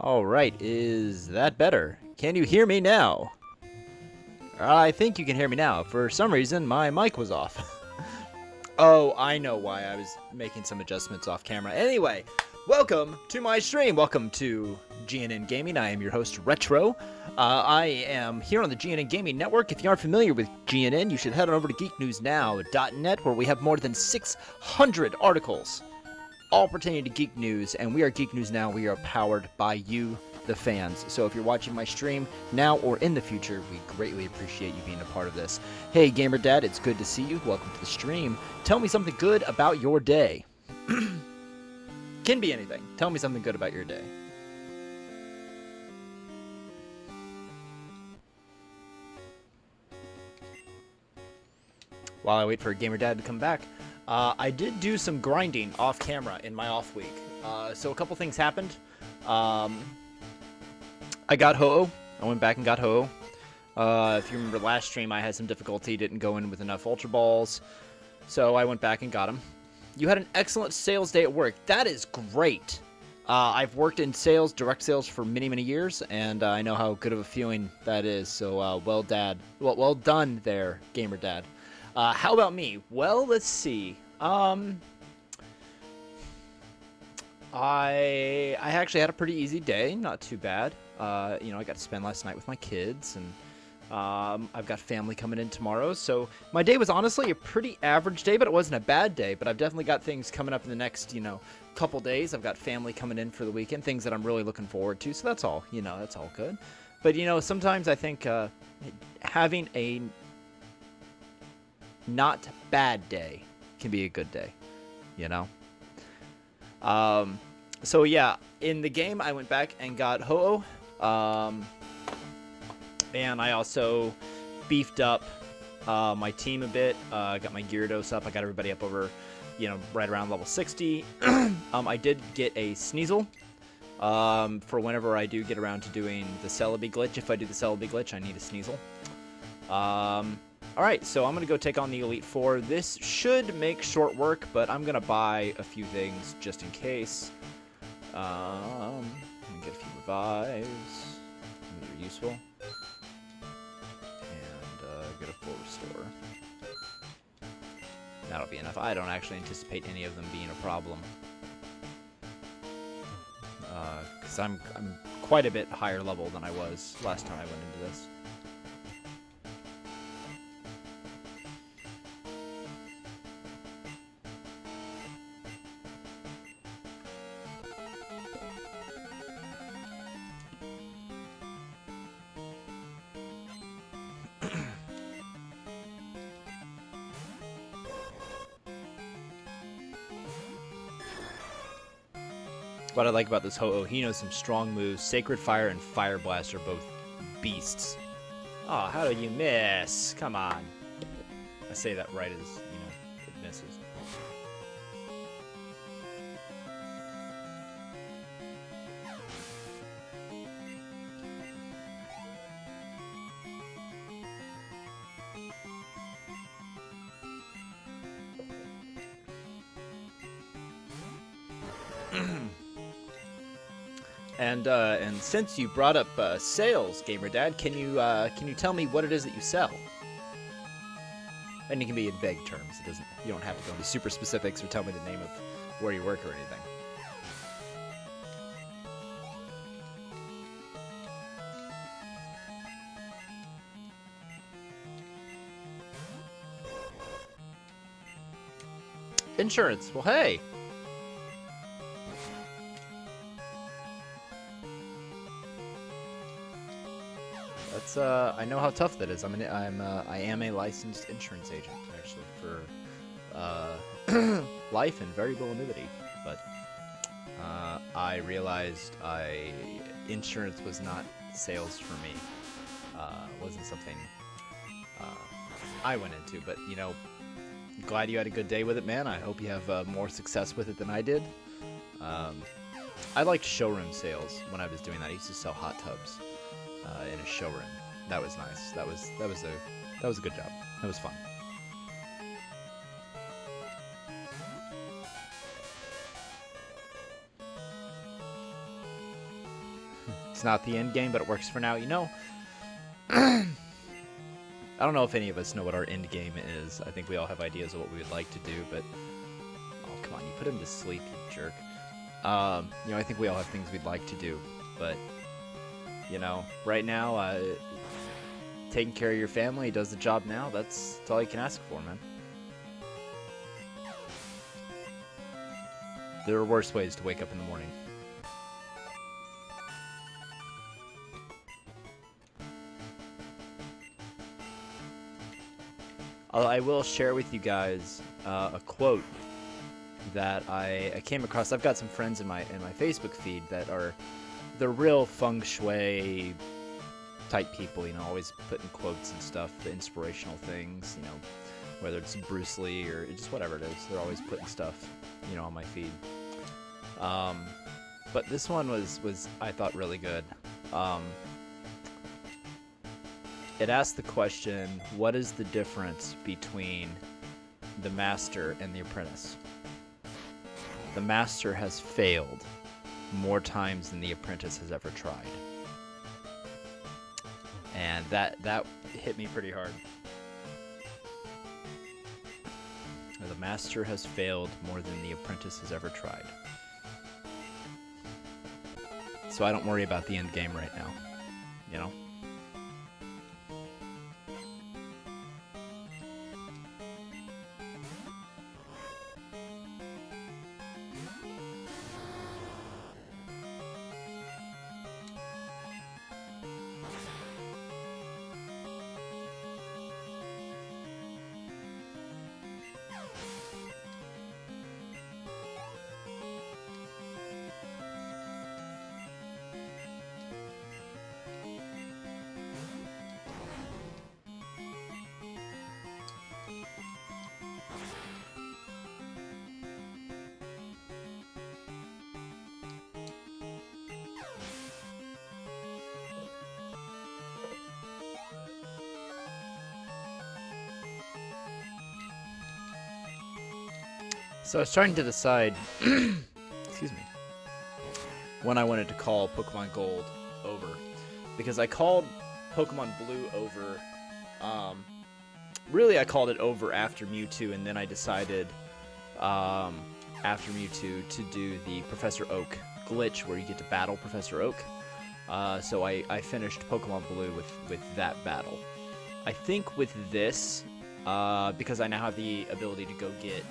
Alright, is that better? Can you hear me now? I think you can hear me now. For some reason, my mic was off. Oh, I know why. I was making some adjustments off camera. Anyway, welcome to my stream. Welcome to GNN Gaming. I am your host, Retro. I am here on the GNN Gaming Network. If you aren't familiar with GNN, you should head on over to geeknewsnow.net, where we have more than 600 articles, all pertaining to geek news. And we are Geek News Now. We are powered by you, the fans. So if you're watching my stream now or in the future, we greatly appreciate you being a part of this. Hey, Gamer Dad, it's good to see you. Welcome to the stream. Tell me something good about your day. Can be anything. Tell me something good about your day. While I wait for Gamer Dad to come back, I did do some grinding off camera in my off week. So a couple things happened. I got Ho-Oh. I went back and got Ho-Oh. If you remember last stream, I had some difficulty, didn't go in with enough Ultra Balls. So I went back and got them. You had an excellent sales day at work. That is great. I've worked in sales, direct sales, for many, many years, and I know how good of a feeling that is. So well done there, Gamer Dad. How about me? Well, let's see. I actually had a pretty easy day, not too bad. I got to spend last night with my kids, and I've got family coming in tomorrow. So my day was honestly a pretty average day, but it wasn't a bad day. But I've definitely got things coming up in the next, couple days. I've got family coming in for the weekend, things that I'm really looking forward to. So that's all, that's all good. But, sometimes I think having a not bad day can be a good day, So yeah, in the game, I went back and got Ho-Oh, and I also beefed up my team a bit. Got my Gyarados up. I got everybody up over, right around level 60. I did get a Sneasel for whenever I do get around to doing the Celebi Glitch. If I do the Celebi Glitch, I need a Sneasel. Alright, so I'm going to go take on the Elite Four. This should make short work, but I'm going to buy a few things just in case. Get a few revives. Those are useful. And get a full restore. That'll be enough. I don't actually anticipate any of them being a problem. Because I'm quite a bit higher level than I was last time I went into this. What I like about this Ho-Oh, he knows some strong moves. Sacred Fire and Fire Blast are both beasts. Oh, how did you miss? Come on. I say that right as, it misses. And since you brought up sales, Gamer Dad, can you tell me what it is that you sell? And it can be in vague terms. You don't have to go into super specifics or tell me the name of where you work or anything. Insurance. Well, hey. I know how tough that is. I am a licensed insurance agent, actually, for life and variable annuity. But I realized insurance was not sales for me. Wasn't something I went into. But glad you had a good day with it, man. I hope you have more success with it than I did. I liked showroom sales when I was doing that. I used to sell hot tubs in a showroom. That was nice. That was a good job. That was fun. It's not the end game, but it works for now. You know, I don't know if any of us know what our end game is. I think we all have ideas of what we would like to do, but oh, come on, you put him to sleep, you jerk. You know, I think we all have things we'd like to do, but you know, right now, taking care of your family does the job now. That's all you can ask for, man. There are worse ways to wake up in the morning. I will share with you guys a quote that I came across. I've got some friends in my Facebook feed that are the real feng shui type people, you know, always putting quotes and stuff, the inspirational things, you know, whether it's Bruce Lee or just whatever it is, they're always putting stuff, you know, on my feed. But this one was I thought really good. It asked the question, what is the difference between the master and the apprentice? The master has failed more times than the apprentice has ever tried. And that hit me pretty hard. The master has failed more than the apprentice has ever tried. So I don't worry about the end game right now, you know? So I was trying to decide, excuse me, when I wanted to call Pokemon Gold over, because I called Pokemon Blue over, really I called it over after Mewtwo, and then I decided, after Mewtwo to do the Professor Oak glitch, where you get to battle Professor Oak. So I finished Pokemon Blue with that battle. I think with this, because I now have the ability to go get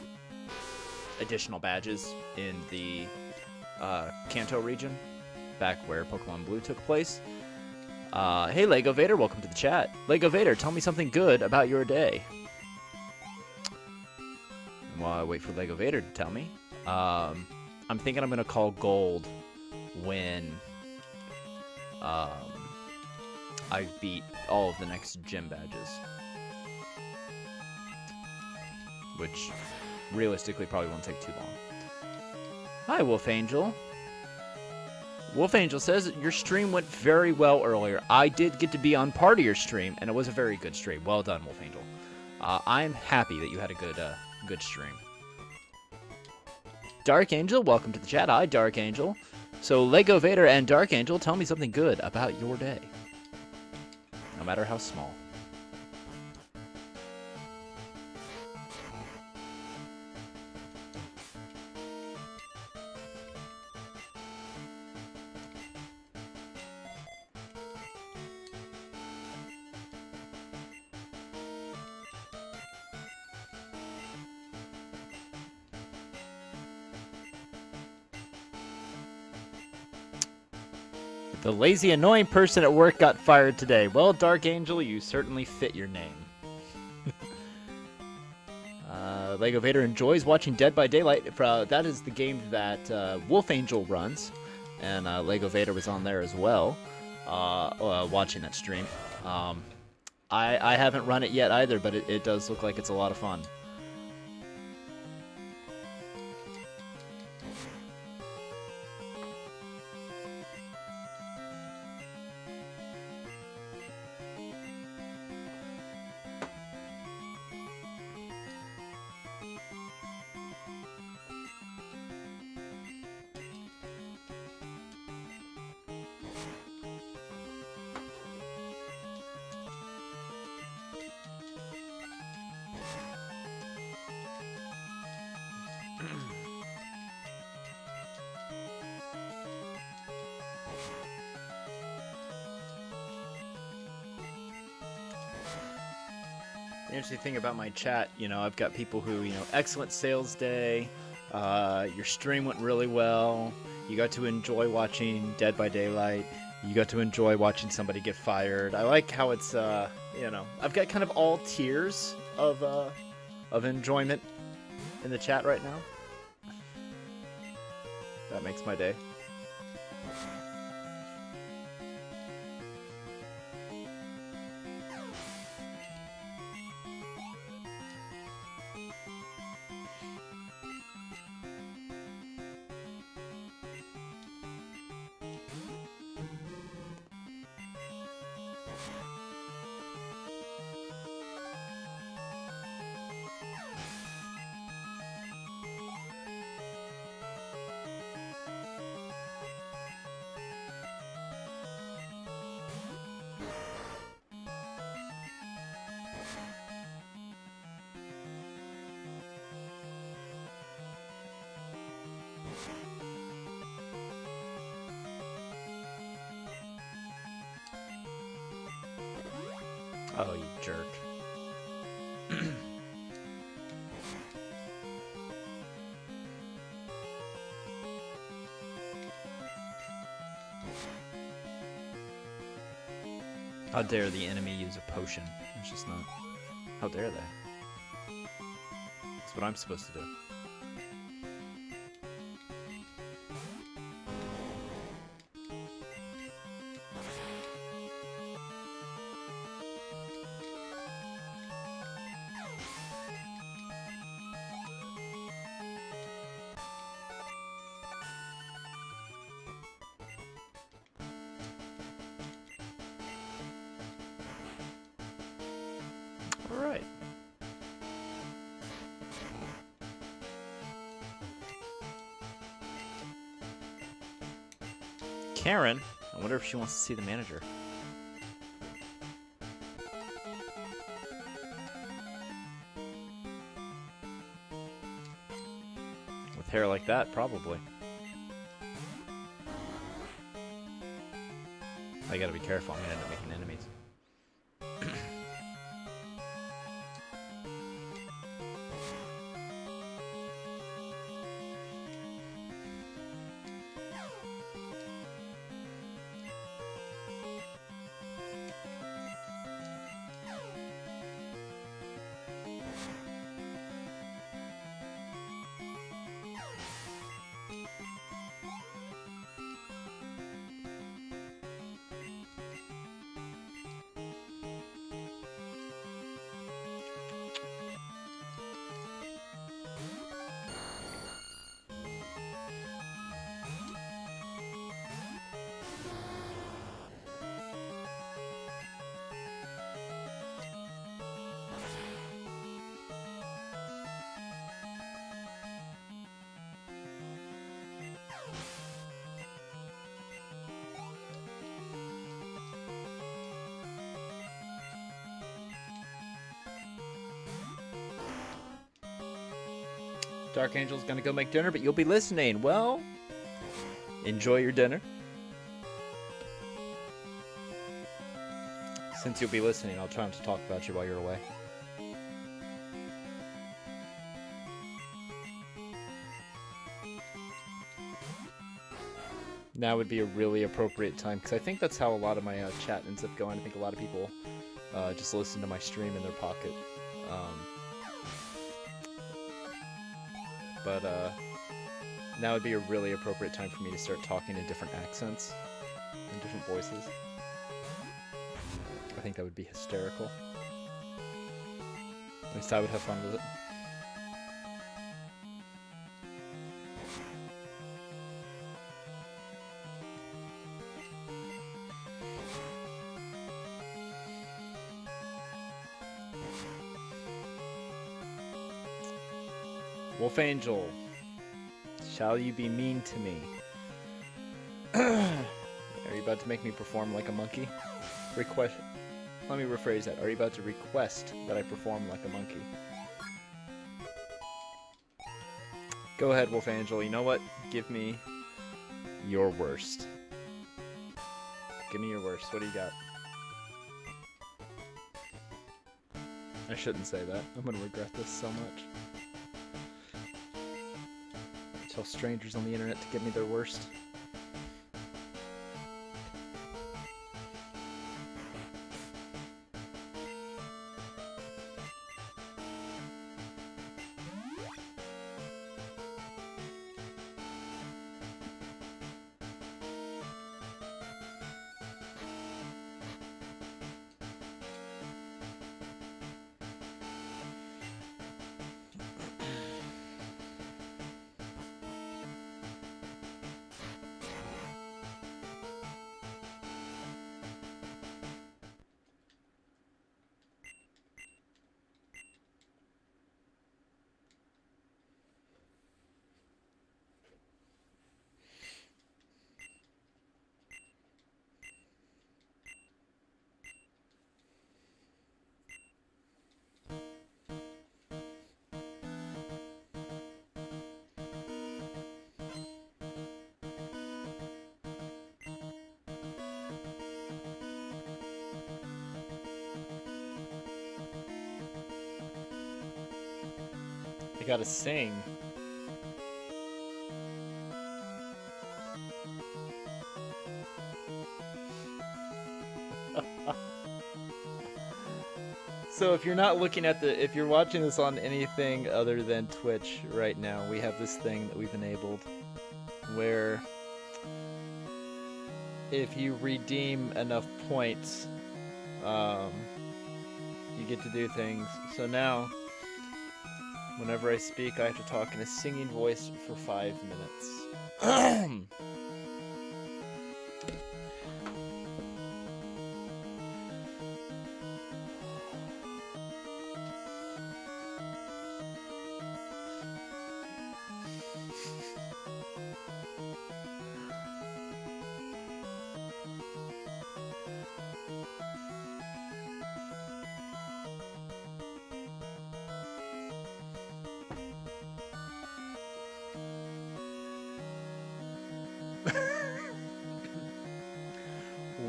additional badges in the Kanto region, back where Pokemon Blue took place. Hey Lego Vader, welcome to the chat. Lego Vader, tell me something good about your day. And while I wait for Lego Vader to tell me, I'm thinking I'm gonna call Gold when I beat all of the next gym badges, which realistically probably won't take too long. Hi, Wolf Angel. Wolf Angel says your stream went very well earlier. I did get to be on part of your stream, and it was a very good stream. Well done, Wolf Angel. I'm happy that you had a good stream. Dark Angel, welcome to the chat. Hi, Dark Angel. So Lego Vader and Dark Angel, tell me something good about your day, no matter how small. The lazy, annoying person at work got fired today. Well, Dark Angel, you certainly fit your name. Lego Vader enjoys watching Dead by Daylight. That is the game that Wolf Angel runs, and Lego Vader was on there as well, watching that stream. I haven't run it yet either, but it does look like it's a lot of fun. interesting thing about my chat, you know, I've got people who, you know, excellent sales day, your stream went really well, you got to enjoy watching Dead by Daylight, you got to enjoy watching somebody get fired. I like how it's, you know, I've got kind of all tiers of enjoyment in the chat right now. That makes my day. Oh, you jerk. How dare the enemy use a potion? It's just not. How dare they? That's what I'm supposed to do. Alright. Karen? I wonder if she wants to see the manager. With hair like that, probably. I gotta be careful, I'm gonna end up making enemies. Dark Angel's gonna go make dinner, but you'll be listening. Well, enjoy your dinner. Since you'll be listening, I'll try not to talk about you while you're away. Now would be a really appropriate time, because I think that's how a lot of my chat ends up going. I think a lot of people just listen to my stream in their pocket. But now would be a really appropriate time for me to start talking in different accents and different voices. I think that would be hysterical. At least I would have fun with it. Wolf Angel, shall you be mean to me? Are you about to make me perform like a monkey? Request. Let me rephrase that. Are you about to request that I perform like a monkey? Go ahead, Wolf Angel. You know what? Give me your worst. Give me your worst. What do you got? I shouldn't say that. I'm gonna regret this so much. Tell strangers on the internet to give me their worst. I gotta sing. So if you're not looking at if you're watching this on anything other than Twitch right now, we have this thing that we've enabled where if you redeem enough points, you get to do things. So now, whenever I speak, I have to talk in a singing voice for 5 minutes.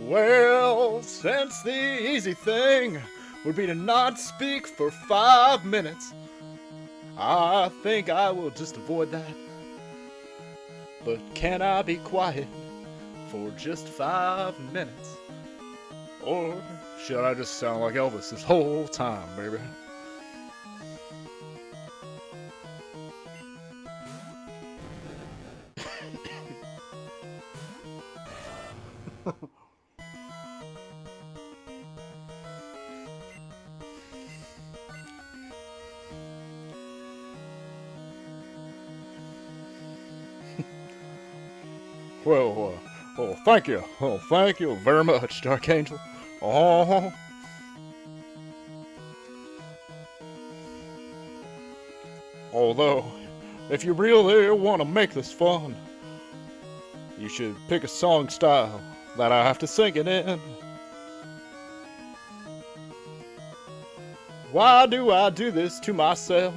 Well, since the easy thing would be to not speak for 5 minutes, I think I will just avoid that. But can I be quiet for just 5 minutes? Or should I just sound like Elvis this whole time, baby? Well, thank you. Oh, thank you very much, Dark Angel. Oh. Although, if you really want to make this fun, you should pick a song style that I have to sing it in. Why do I do this to myself?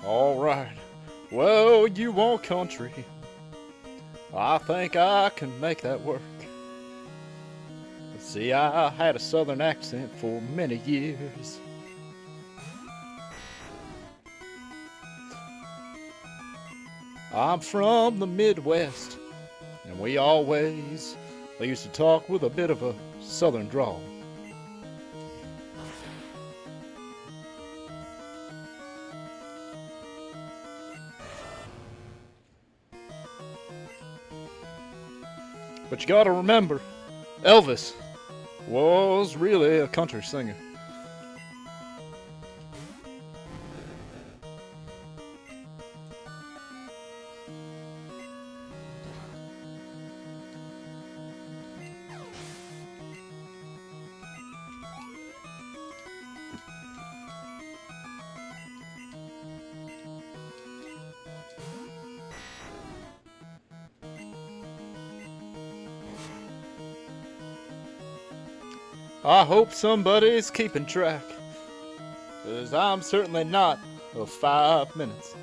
All right. Well, you want country. I think I can make that work. See, I had a southern accent for many years. I'm from the Midwest, and we always used to talk with a bit of a southern drawl. But you gotta remember, Elvis was really a country singer. I hope somebody's keeping track, 'cause I'm certainly not of 5 minutes.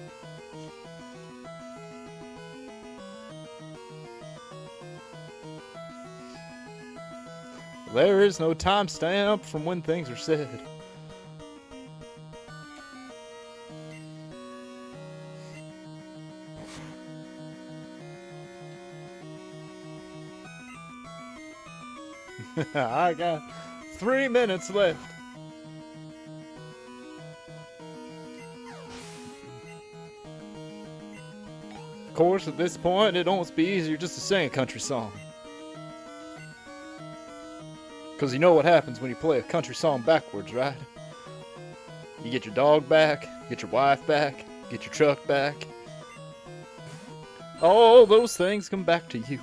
There is no timestamp from when things are said. I got 3 minutes left. Of course, at this point, it'd almost be easier just to sing a country song. Because you know what happens when you play a country song backwards, right? You get your dog back, get your wife back, get your truck back. All those things come back to you.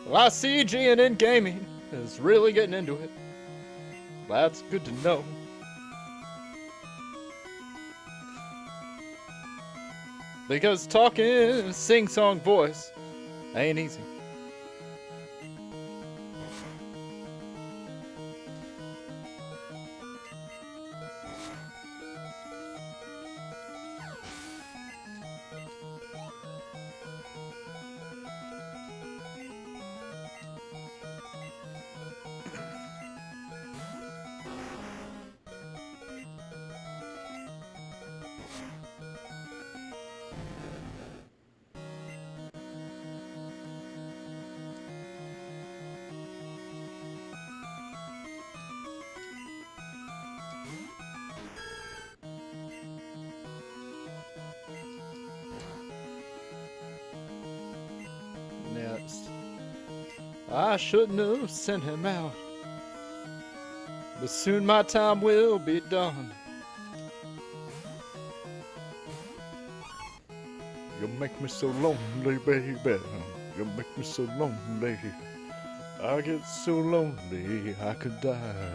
Well, I see GNN Gaming is really getting into it. That's good to know. Because talking in a sing-song voice ain't easy. Next. I shouldn't have sent him out, but soon my time will be done. You make me so lonely, baby. You make me so lonely. I get so lonely I could die.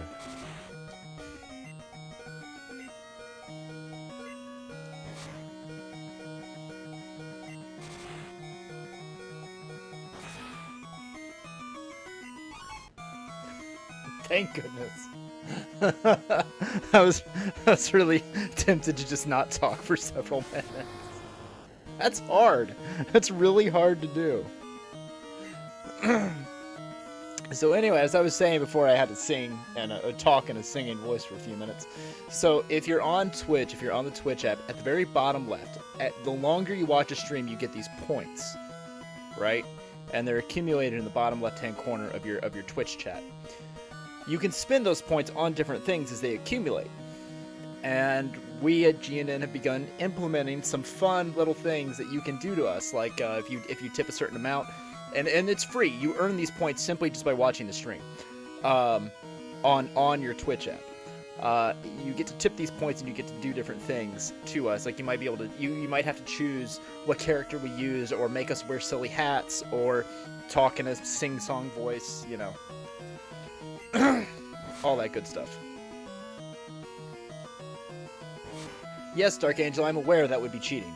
Thank goodness. I was really tempted to just not talk for several minutes. That's hard. That's really hard to do. So anyway, as I was saying before, I had to sing and talk in a singing voice for a few minutes. So if you're on Twitch, if you're on the Twitch app, at the very bottom left, the longer you watch a stream, you get these points, right? And they're accumulated in the bottom left-hand corner of your Twitch chat. You can spend those points on different things as they accumulate. And we at GNN have begun implementing some fun little things that you can do to us, like if you tip a certain amount, and it's free. You earn these points simply just by watching the stream on your Twitch app. You get to tip these points and you get to do different things to us. Like you might be able to, you might have to choose what character we use, or make us wear silly hats, or talk in a sing-song voice, you know. All that good stuff. Yes, Dark Angel, I'm aware that would be cheating.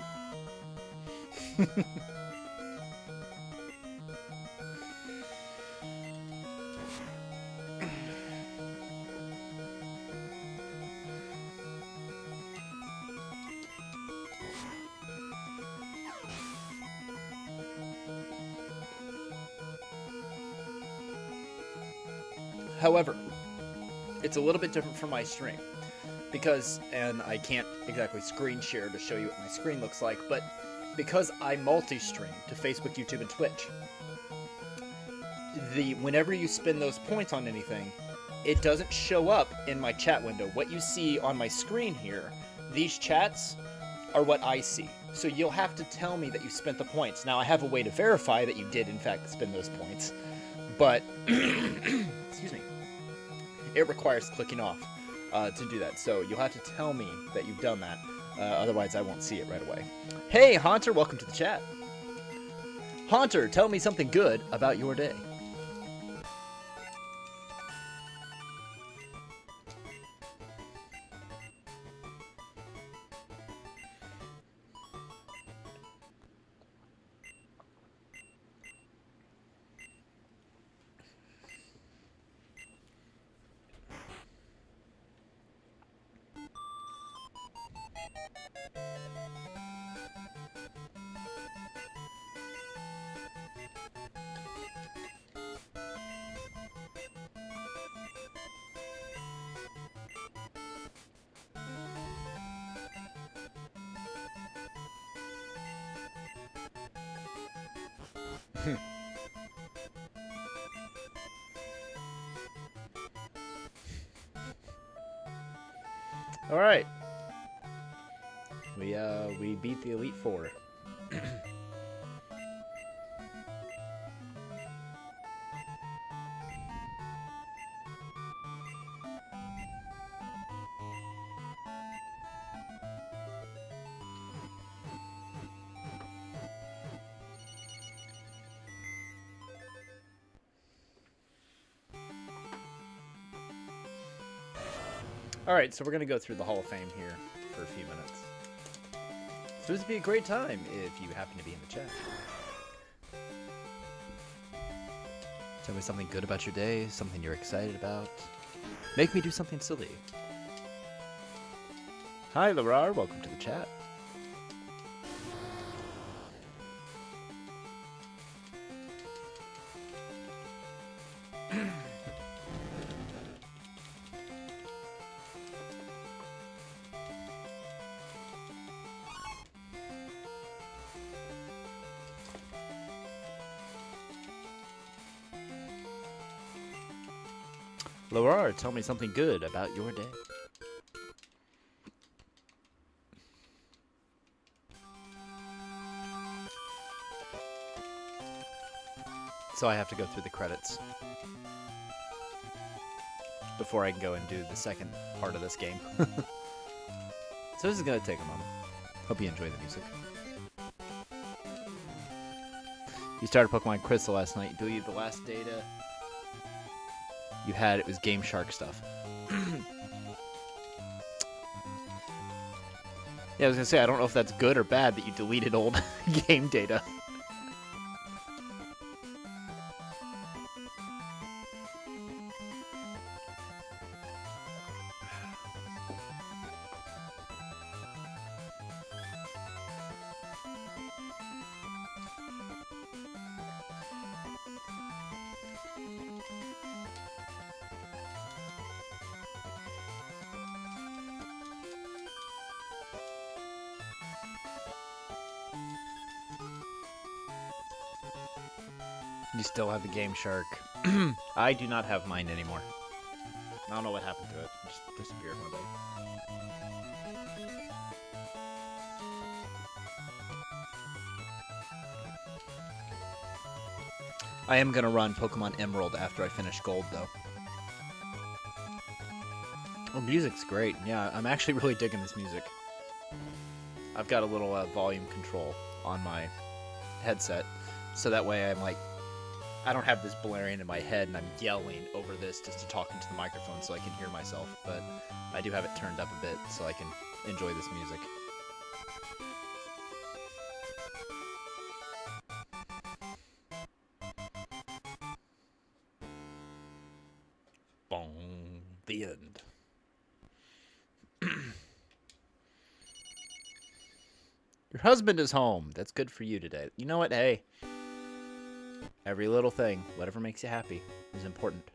However, it's a little bit different from my stream, because, and I can't exactly screen share to show you what my screen looks like, but because I multi-stream to Facebook, YouTube, and Twitch, whenever you spend those points on anything, it doesn't show up in my chat window. What you see on my screen here, these chats are what I see. So you'll have to tell me that you spent the points. Now, I have a way to verify that you did, in fact, spend those points. But, excuse me, it requires clicking off to do that. So you'll have to tell me that you've done that. Otherwise, I won't see it right away. Hey, Haunter, welcome to the chat. Haunter, tell me something good about your day. All right. We beat the Elite Four. All right, so we're gonna go through the Hall of Fame here for a few minutes. So this would be a great time if you happen to be in the chat. Tell me something good about your day, something you're excited about. Make me do something silly. Hi, Larar, welcome to the chat. Laura, tell me something good about your day. So I have to go through the credits before I can go and do the second part of this game. So this is going to take a moment. Hope you enjoy the music. You started Pokemon Crystal last night. You deleted the last data you had. It was Game Shark stuff. Yeah, I was gonna say, I don't know if that's good or bad that you deleted old game data. You still have the Game Shark. I do not have mine anymore. I don't know what happened to it. It just disappeared one day. I am going to run Pokemon Emerald after I finish Gold, though. Oh, music's great. Yeah, I'm actually really digging this music. I've got a little volume control on my headset, so that way I'm like, I don't have this blaring in my head and I'm yelling over this just to talk into the microphone so I can hear myself, but I do have it turned up a bit so I can enjoy this music. Boom. The end. Your husband is home. That's good for you today. You know what? Hey. Every little thing, whatever makes you happy, is important.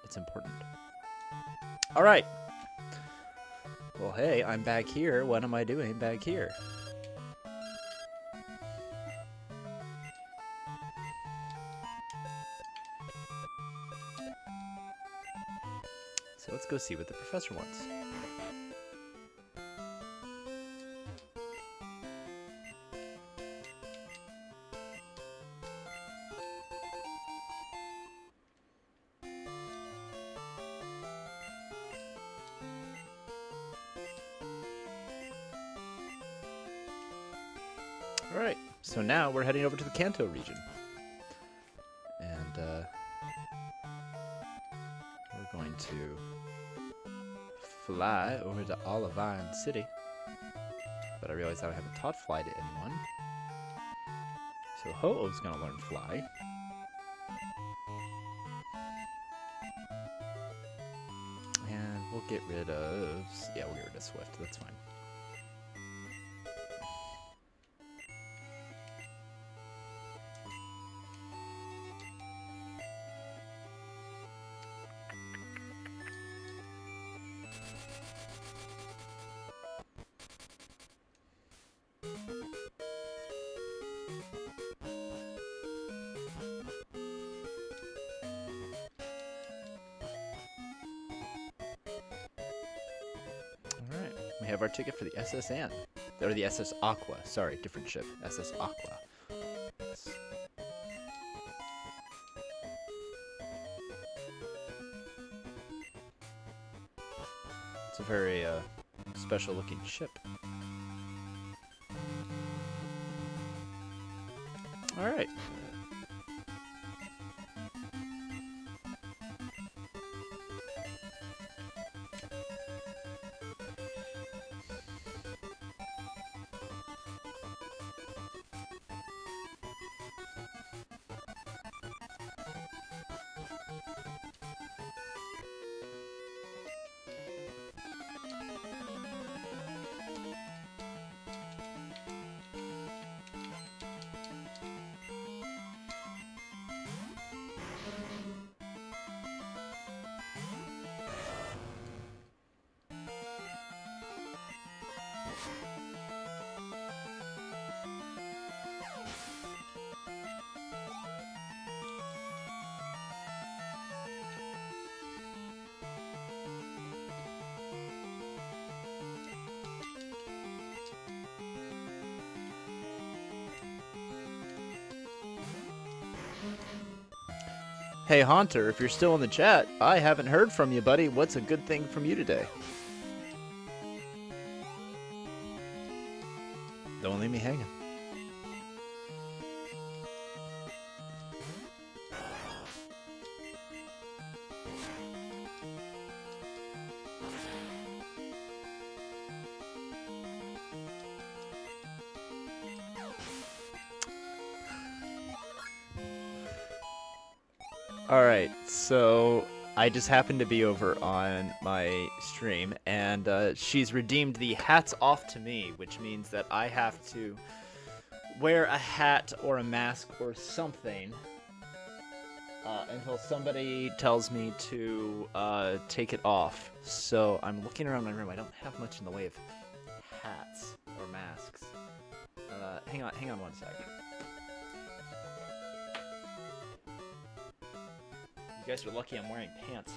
It's important. All right. Well, hey, I'm back here. What am I doing back here? So let's go see what the professor wants. Alright, so now we're heading over to the Kanto region. And we're going to fly over to Olivine City. But I realize that I haven't taught fly to anyone. So Ho-Oh's gonna learn fly. And we'll get rid of... yeah, we'll get rid of Swift, that's fine. Alright, we have our ticket for the SS Anne. Or the SS Aqua. Sorry, different ship. SS Aqua. Yes. It's a very special looking ship. Alright. Hey Haunter, if you're still in the chat, I haven't heard from you, buddy. What's a good thing from you today? Don't leave me hanging. Alright, so I just happened to be over on my stream, and she's redeemed the hats off to me, which means that I have to wear a hat or a mask or something until somebody tells me to take it off. So I'm looking around my room. I don't have much in the way of hats or masks. Hang on one sec. You guys are lucky I'm wearing pants.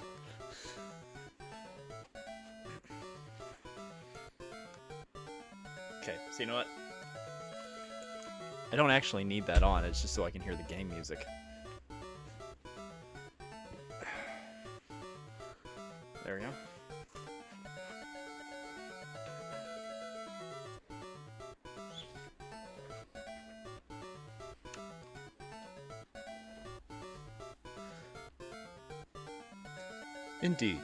Okay, so you know what? I don't actually need that on, it's just so I can hear the game music. There we go. Indeed.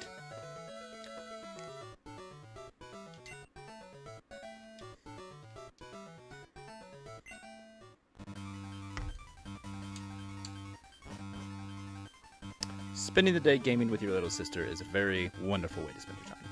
Spending the day gaming with your little sister is a very wonderful way to spend your time.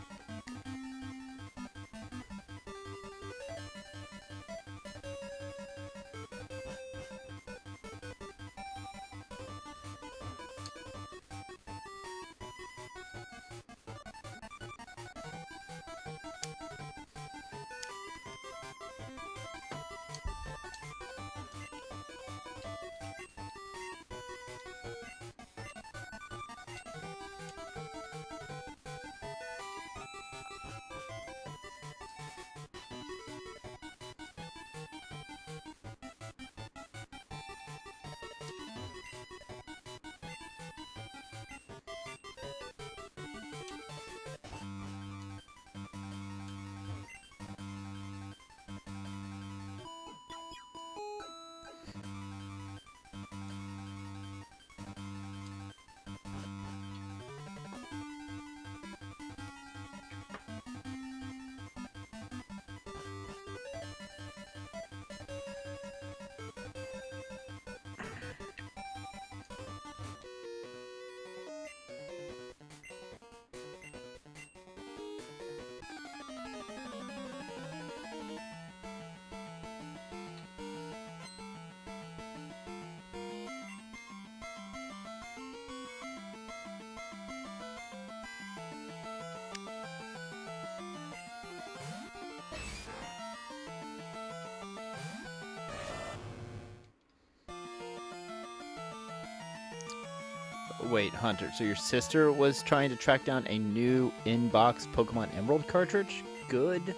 Wait, Hunter, so your sister was trying to track down a new in-box Pokemon Emerald cartridge? Good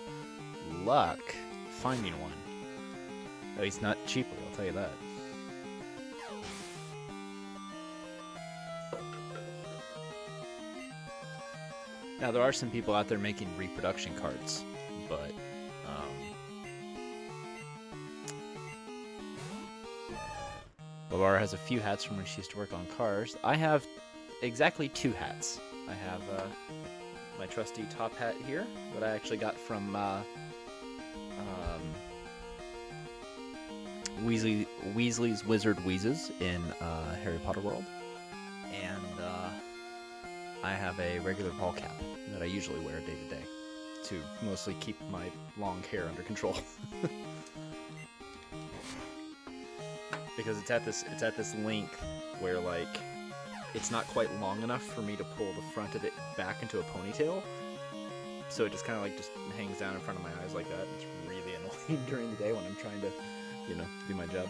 luck finding one. At least not cheaply, I'll tell you that. Now, there are some people out there making reproduction cards, but Laura has a few hats from when she used to work on cars. I have exactly 2 hats. I have my trusty top hat here that I actually got from Weasley's Wizard Wheezes in Harry Potter World. And I have a regular ball cap that I usually wear day to day to mostly keep my long hair under control. Because it's at this length where, like, it's not quite long enough for me to pull the front of it back into a ponytail. So it just kind of like just hangs down in front of my eyes like that. It's really annoying during the day when I'm trying to, you know, do my job.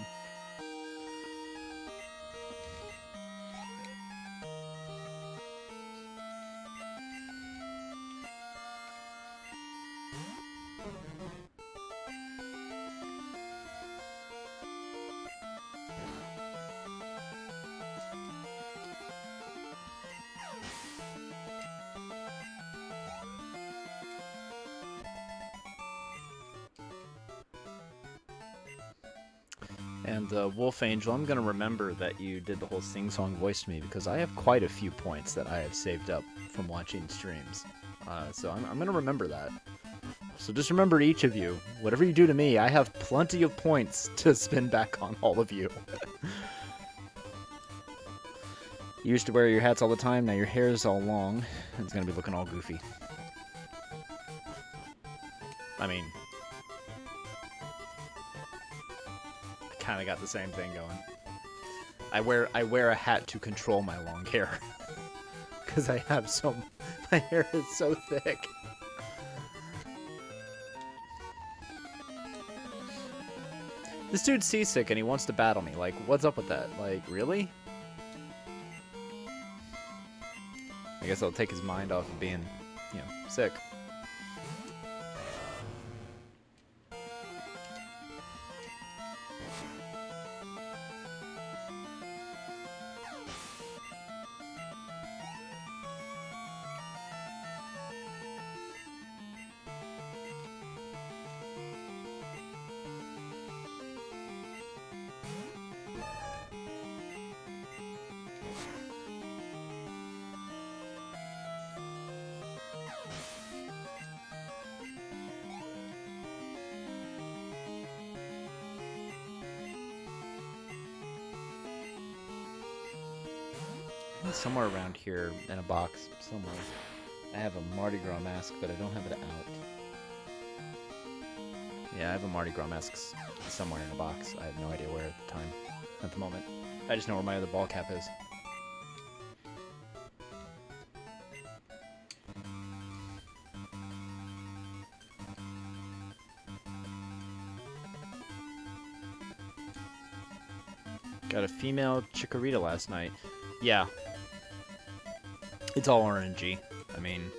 And Wolf Angel, I'm going to remember that you did the whole sing-song voice to me because I have quite a few points that I have saved up from watching streams. So I'm going to remember that. So just remember, each of you, whatever you do to me, I have plenty of points to spin back on all of you. You used to wear your hats all the time, now your hair is all long. It's going to be looking all goofy. I mean, kind of got the same thing going. I wear a hat to control my long hair because I have my hair is so thick. This dude's seasick and he wants to battle me. Like, what's up with that? Like, really? I guess I'll take his mind off of being, you know, sick. Somewhere around here in a box, somewhere. I have a Mardi Gras mask, but I don't have it out. Yeah, I have a Mardi Gras mask somewhere in a box. I have no idea where at the moment. I just know where my other ball cap is. Got a female Chikorita last night. Yeah. It's all RNG. I mean,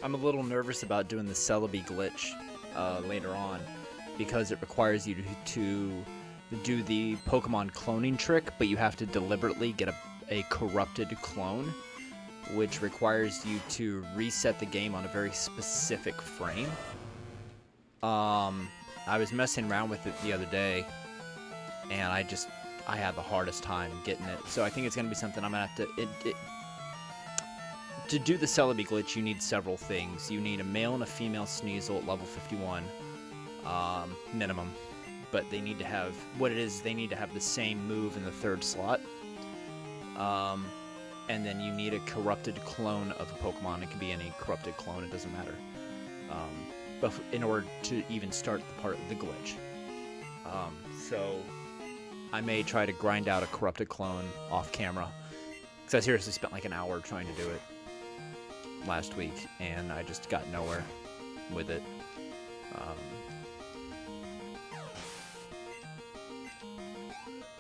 I'm a little nervous about doing the Celebi Glitch later on because it requires you to do the Pokemon cloning trick, but you have to deliberately get a corrupted clone, which requires you to reset the game on a very specific frame. I was messing around with it the other day, and I had the hardest time getting it. So I think it's going to be something I'm going to have to... To do the Celebi Glitch, you need several things. You need a male and a female Sneasel at level 51, minimum. But they need to have... What it is, they need to have the same move in the 3rd slot. And then you need a corrupted clone of a Pokemon. It can be any corrupted clone, it doesn't matter. But in order to even start the part of the glitch. So I may try to grind out a corrupted clone off camera. Because I seriously spent like an hour trying to do it last week, and I just got nowhere with it.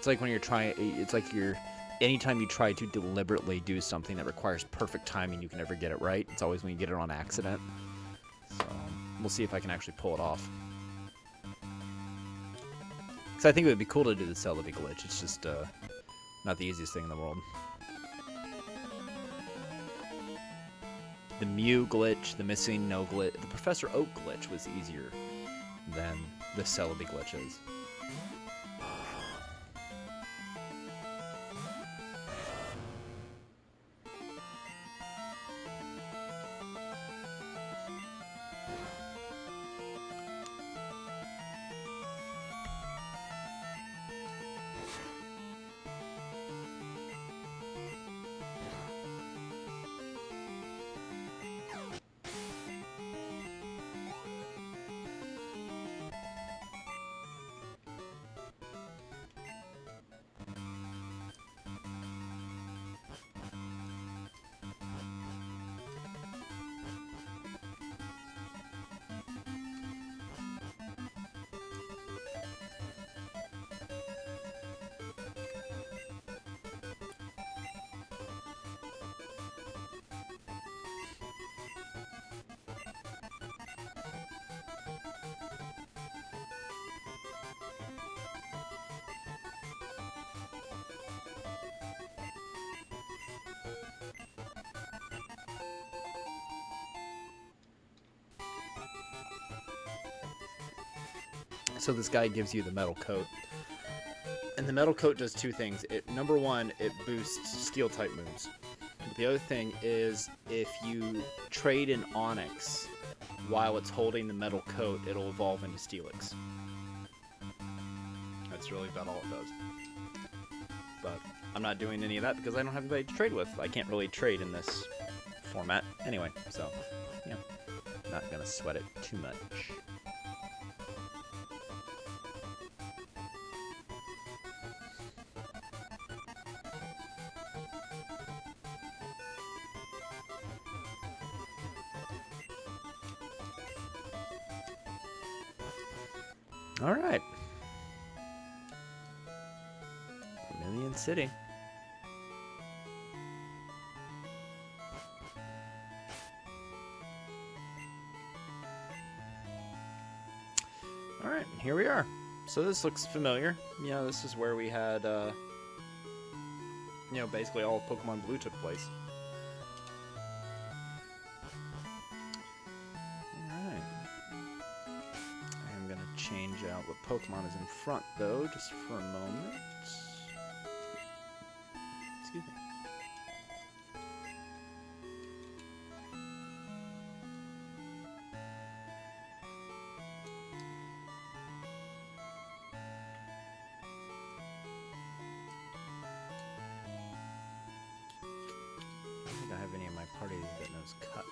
It's like when you're trying. It's like you're. Anytime you try to deliberately do something that requires perfect timing, you can never get it right. It's always when you get it on accident. So we'll see if I can actually pull it off. Because I think it would be cool to do the Celebi Glitch. It's just not the easiest thing in the world. The Mew glitch, the missing no glitch, the Professor Oak glitch was easier than the Celebi glitches. So this guy gives you the metal coat. And the metal coat does two things. Number one, it boosts steel type moves. But the other thing is if you trade an Onyx while it's holding the metal coat, it'll evolve into Steelix. That's really about all it does. But I'm not doing any of that because I don't have anybody to trade with. I can't really trade in this format anyway, so yeah, not gonna sweat it too much. All right. Million City. All right, here we are. So this looks familiar. You know, this is where we had, you know, basically all of Pokemon Blue took place. Change out what Pokemon is in front, though, just for a moment. Excuse me. I don't think I have any of my party that knows Cut.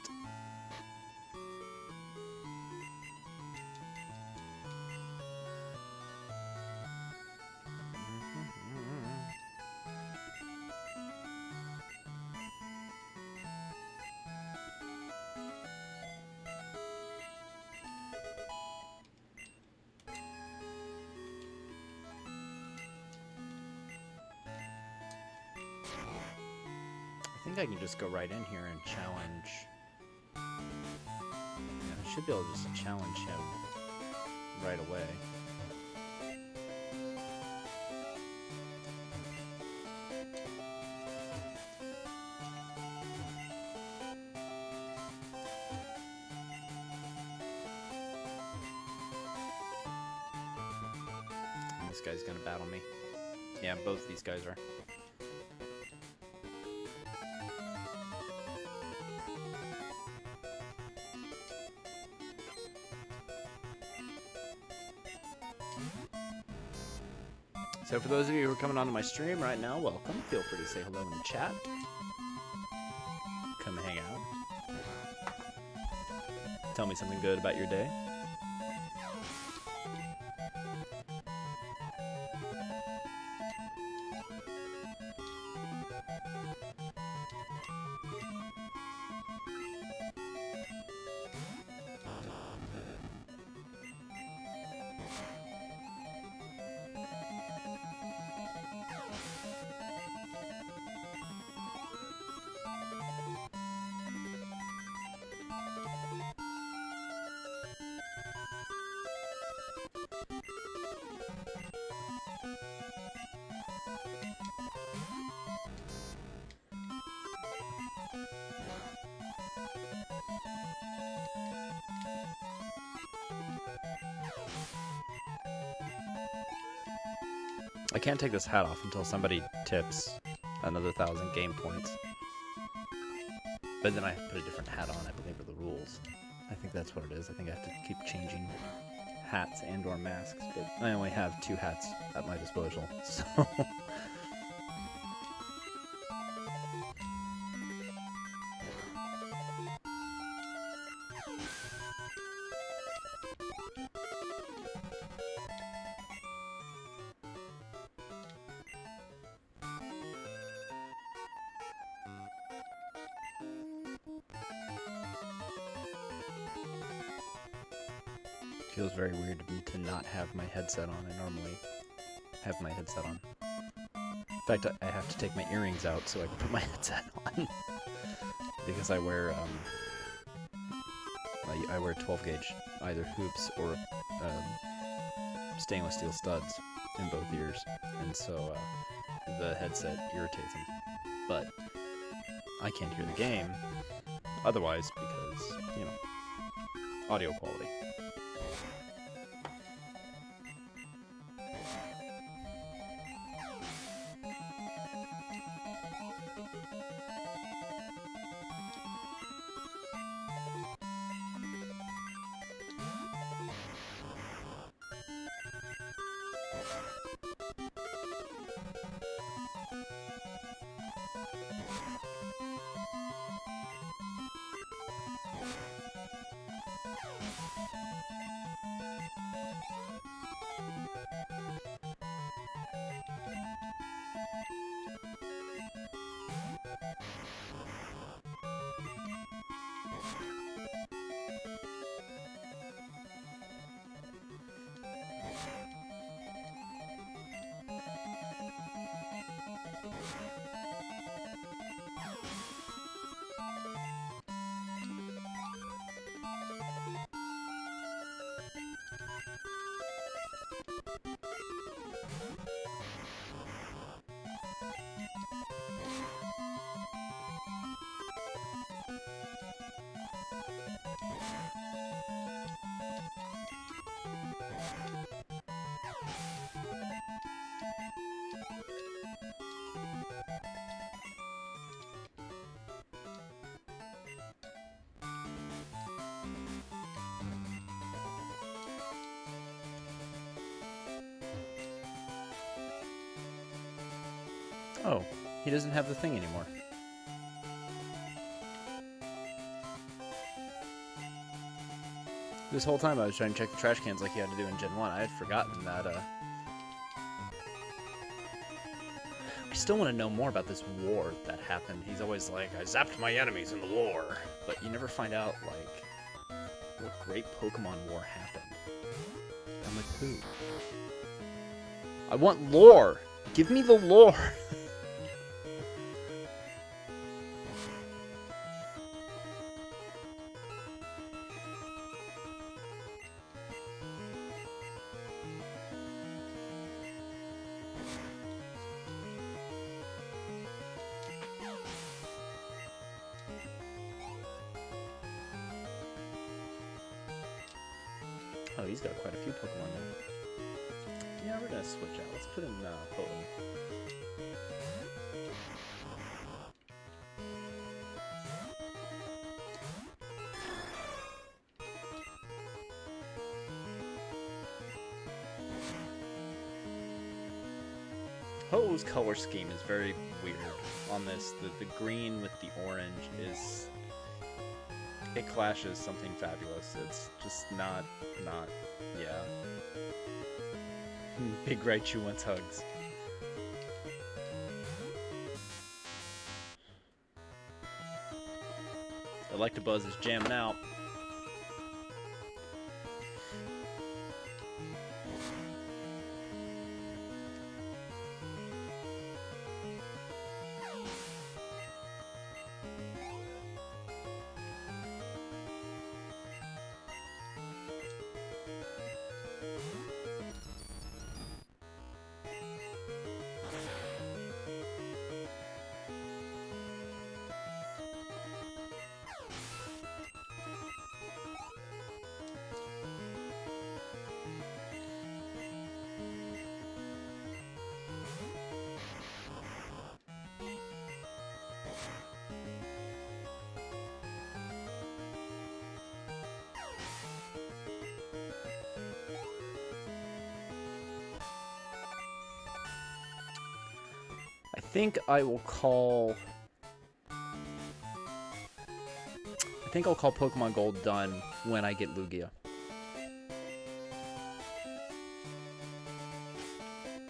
I think I can just go right in here and challenge. Yeah, I should be able to just challenge him right away. And this guy's gonna battle me. Yeah, both these guys are. So for those of you who are coming onto my stream right now, welcome. Feel free to say hello in the chat. Come hang out. Tell me something good about your day. I can't take this hat off until somebody tips another 1,000 game points. But then I have to put a different hat on, I believe, are the rules. I think that's what it is. I think I have to keep changing hats and or masks, but I only have 2 hats at my disposal, so... Feels very weird to not have my headset on. I normally have my headset on. In fact, I have to take my earrings out so I can put my headset on. Because I wear 12 gauge either hoops or stainless steel studs in both ears, and so the headset irritates them. But I can't hear the game otherwise because, you know, audio quality. Oh, he doesn't have the thing anymore. This whole time I was trying to check the trash cans like you had to do in Gen 1. I had forgotten that, I still want to know more about this war that happened. He's always like, I zapped my enemies in the war. But you never find out, like, what great Pokemon war happened. I'm like, who? I want lore! Give me the lore! Oh, he's got quite a few Pokemon now. Yeah, we're gonna switch out. Let's put in Hoenn. Hoenn's color scheme is very weird on this. The green with the orange is... It clashes something fabulous. It's just not, yeah. Big Raichu wants hugs. Electabuzz is jamming out. think I will call... I think I'll call Pokemon Gold done when I get Lugia.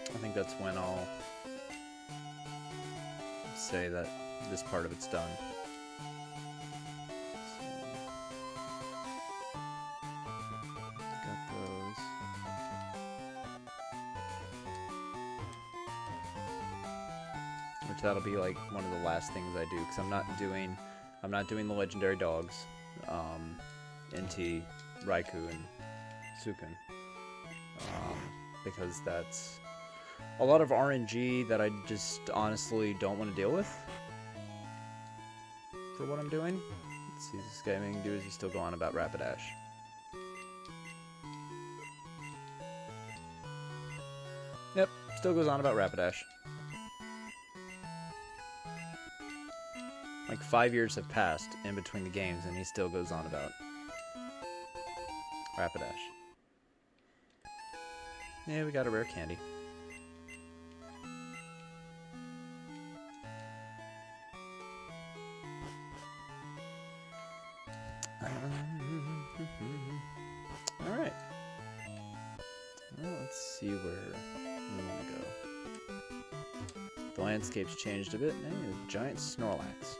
I think that's when I'll say that this part of it's done. Got those. Which that'll be like one of the last things I do, because I'm not doing the legendary dogs, NT, Raikou, and Sukun, because that's a lot of RNG that I just honestly don't want to deal with for what I'm doing. Let's see, this guy making do is he still go on about Rapidash. Yep, still goes on about Rapidash. Like 5 years have passed in between the games, and he still goes on about Rapidash. Yeah, we got a rare candy. Alright. Well, let's see where we want to go. The landscape's changed a bit. Hey, a giant Snorlax.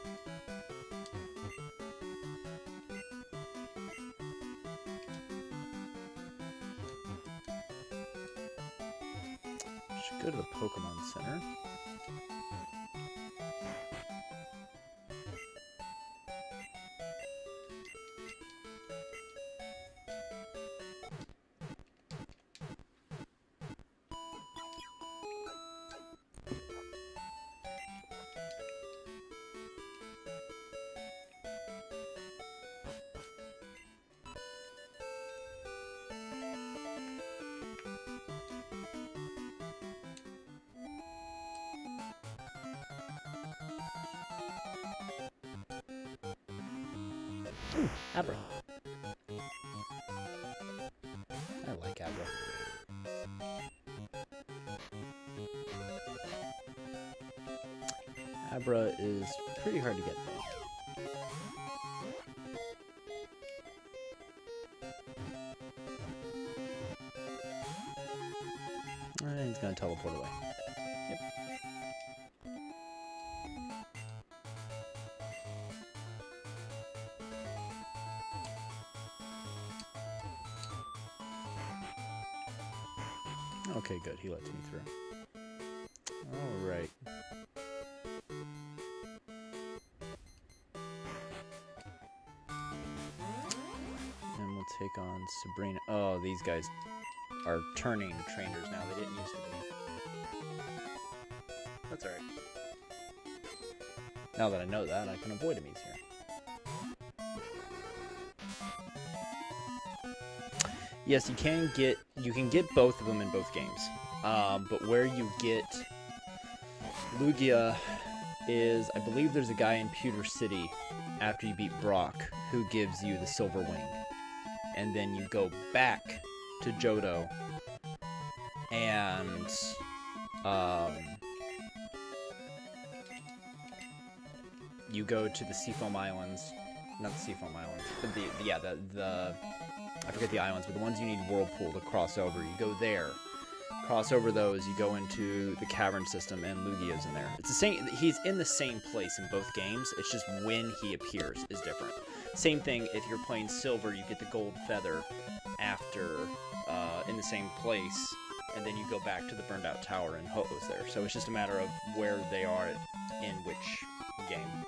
Should go to the Pokemon Center. Ooh, Abra. I like Abra. Abra is pretty hard to get though. He's gonna teleport away. Yep. Okay, good. He lets me through. Alright. And we'll take on Sabrina. Oh, these guys are turning trainers now. They didn't used to be. That's alright. Now that I know that, I can avoid him easier. Yes, you can get both of them in both games. But where you get Lugia is, I believe there's a guy in Pewter City after you beat Brock who gives you the Silver Wing. And then you go back to Johto and you go to the Seafoam Islands. Not the Seafoam Islands, but the I forget the islands, but the ones you need Whirlpool to cross over. You go there, cross over those, you go into the cavern system, and Lugia's in there. It's the same. He's in the same place in both games. It's just when he appears is different. Same thing if you're playing Silver, you get the gold feather after in the same place, and then you go back to the burned out tower and Ho-Oh's there. So it's just a matter of where they are in which game.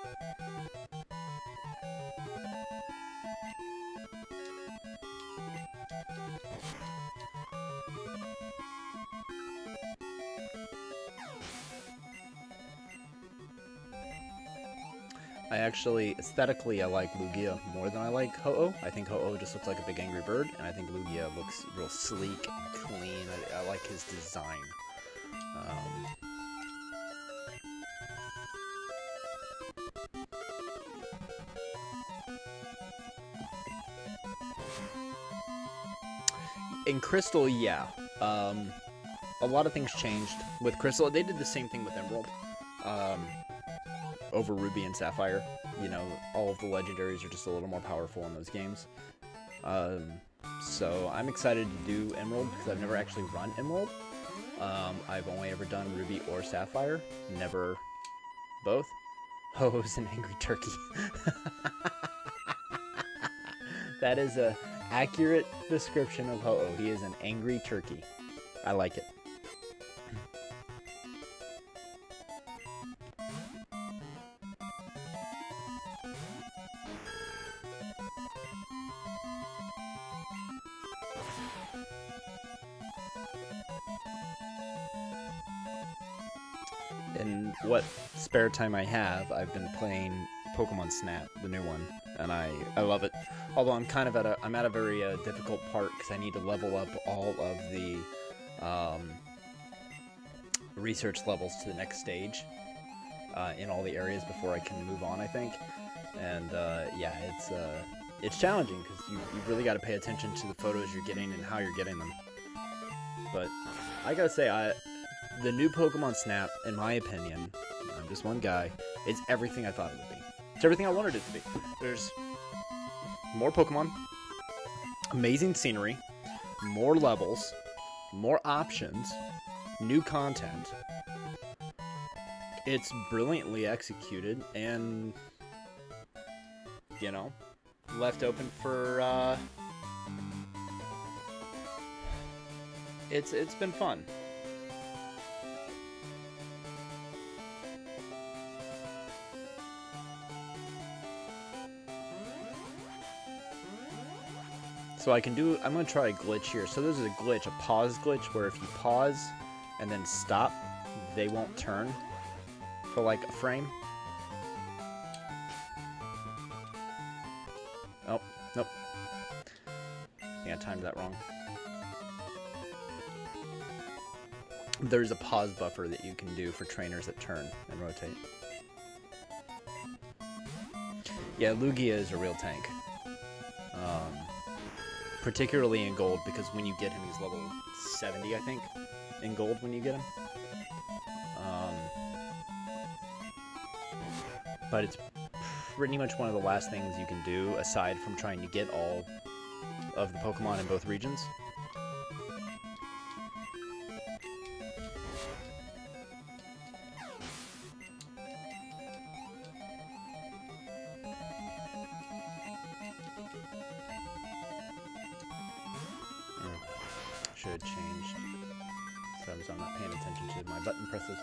I actually, aesthetically, I like Lugia more than I like Ho-Oh. I think Ho-Oh just looks like a big angry bird, and I think Lugia looks real sleek and clean. I like his design. In Crystal, yeah. A lot of things changed with Crystal. They did the same thing with Emerald. over Ruby and Sapphire. You know, all of the legendaries are just a little more powerful in those games. So I'm excited to do Emerald because I've never actually run Emerald. I've only ever done Ruby or Sapphire, never both. Ho-Ho's an angry turkey. That is a accurate description of Ho-Oh. He is an angry turkey. I like it. In what spare time I have, I've been playing PokéMon Snap, the new one, and I love it. Although I'm kind of at a very difficult part because I need to level up all of the research levels to the next stage in all the areas before I can move on, I think. And yeah, it's challenging because you really got to pay attention to the photos you're getting and how you're getting them. But I gotta say, the new PokéMon Snap, in my opinion, I'm just one guy, is everything I thought it would be. It's everything I wanted it to be. There's more Pokemon, amazing scenery, more levels, more options, new content. It's brilliantly executed and, you know, left open for, it's been fun. So I'm going to try a glitch here. So there's a glitch, a pause glitch, where if you pause and then stop, they won't turn for like a frame. Oh, nope. Yeah, I timed that wrong. There's a pause buffer that you can do for trainers that turn and rotate. Yeah, Lugia is a real tank. Particularly in Gold, because when you get him, he's level 70, I think, in Gold when you get him. But it's pretty much one of the last things you can do, aside from trying to get all of the Pokemon in both regions. Should have changed, so I'm not paying attention to my button presses.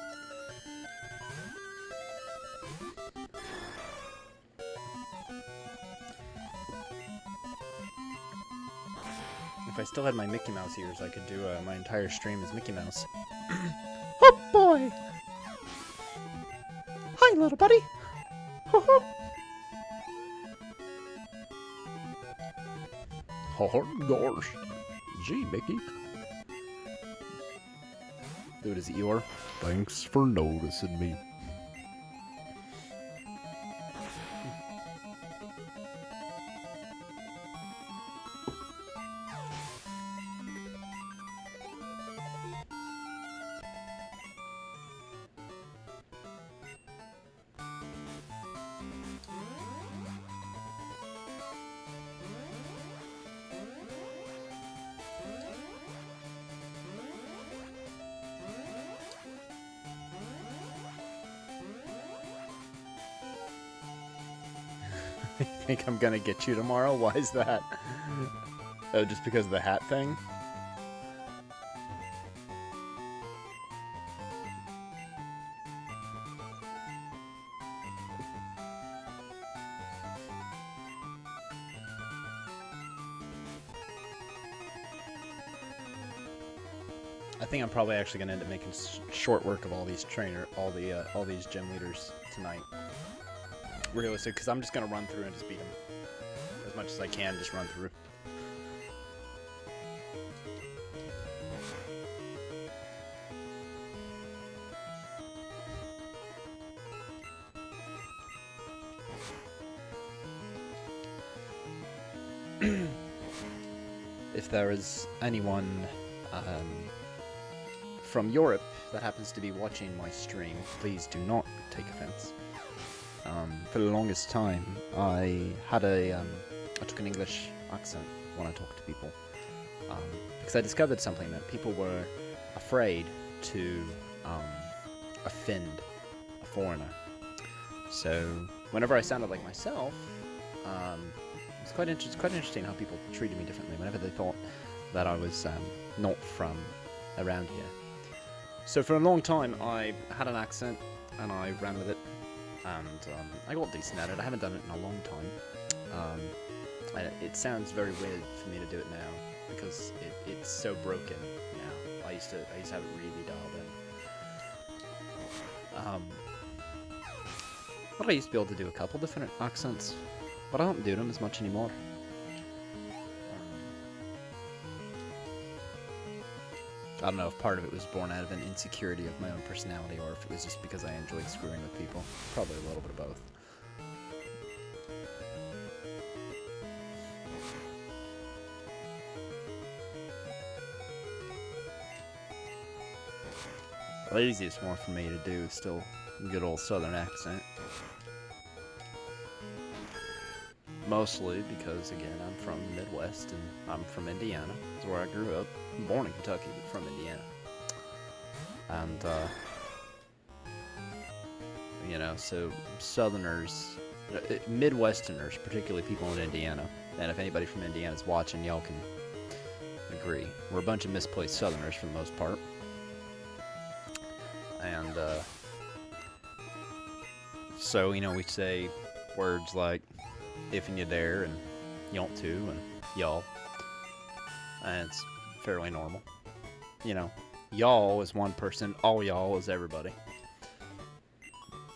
If I still had my Mickey Mouse ears, I could do my entire stream as Mickey Mouse. Oh boy! Hi, little buddy! Oh gosh! Gee, Mickey. Dude, is it Eeyore? Thanks for noticing me. I think I'm gonna get you tomorrow? Why is that? Oh, just because of the hat thing? I think I'm probably actually gonna end up making short work of all these all these gym leaders tonight. Realistic, because I'm just gonna run through and just beat them as much as I can. Just run through. If there is anyone from Europe that happens to be watching my stream, please do not take offense. For the longest time, I took an English accent when I talked to people. Because I discovered something that people were afraid to offend a foreigner. So whenever I sounded like myself, it's quite interesting how people treated me differently whenever they thought that I was not from around here. So for a long time, I had an accent, and I ran with it, and I got decent at it. I haven't done it in a long time. It sounds very weird for me to do it now because it's so broken now. I used to have it really dialed in. But I used to be able to do a couple different accents, but I don't do them as much anymore. I don't know if part of it was born out of an insecurity of my own personality, or if it was just because I enjoyed screwing with people. Probably a little bit of both. The easiest one for me to do is still a good old southern accent. Mostly because, again, I'm from the Midwest, and I'm from Indiana. That's where I grew up. I'm born in Kentucky, but from Indiana. And, you know, so Southerners, Midwesterners, particularly people in Indiana, and if anybody from Indiana's watching, y'all can agree. We're a bunch of misplaced Southerners for the most part. And, so, you know, we say words like if and you dare, and y'ont to, and y'all. And it's fairly normal. You know, y'all is one person, all y'all is everybody.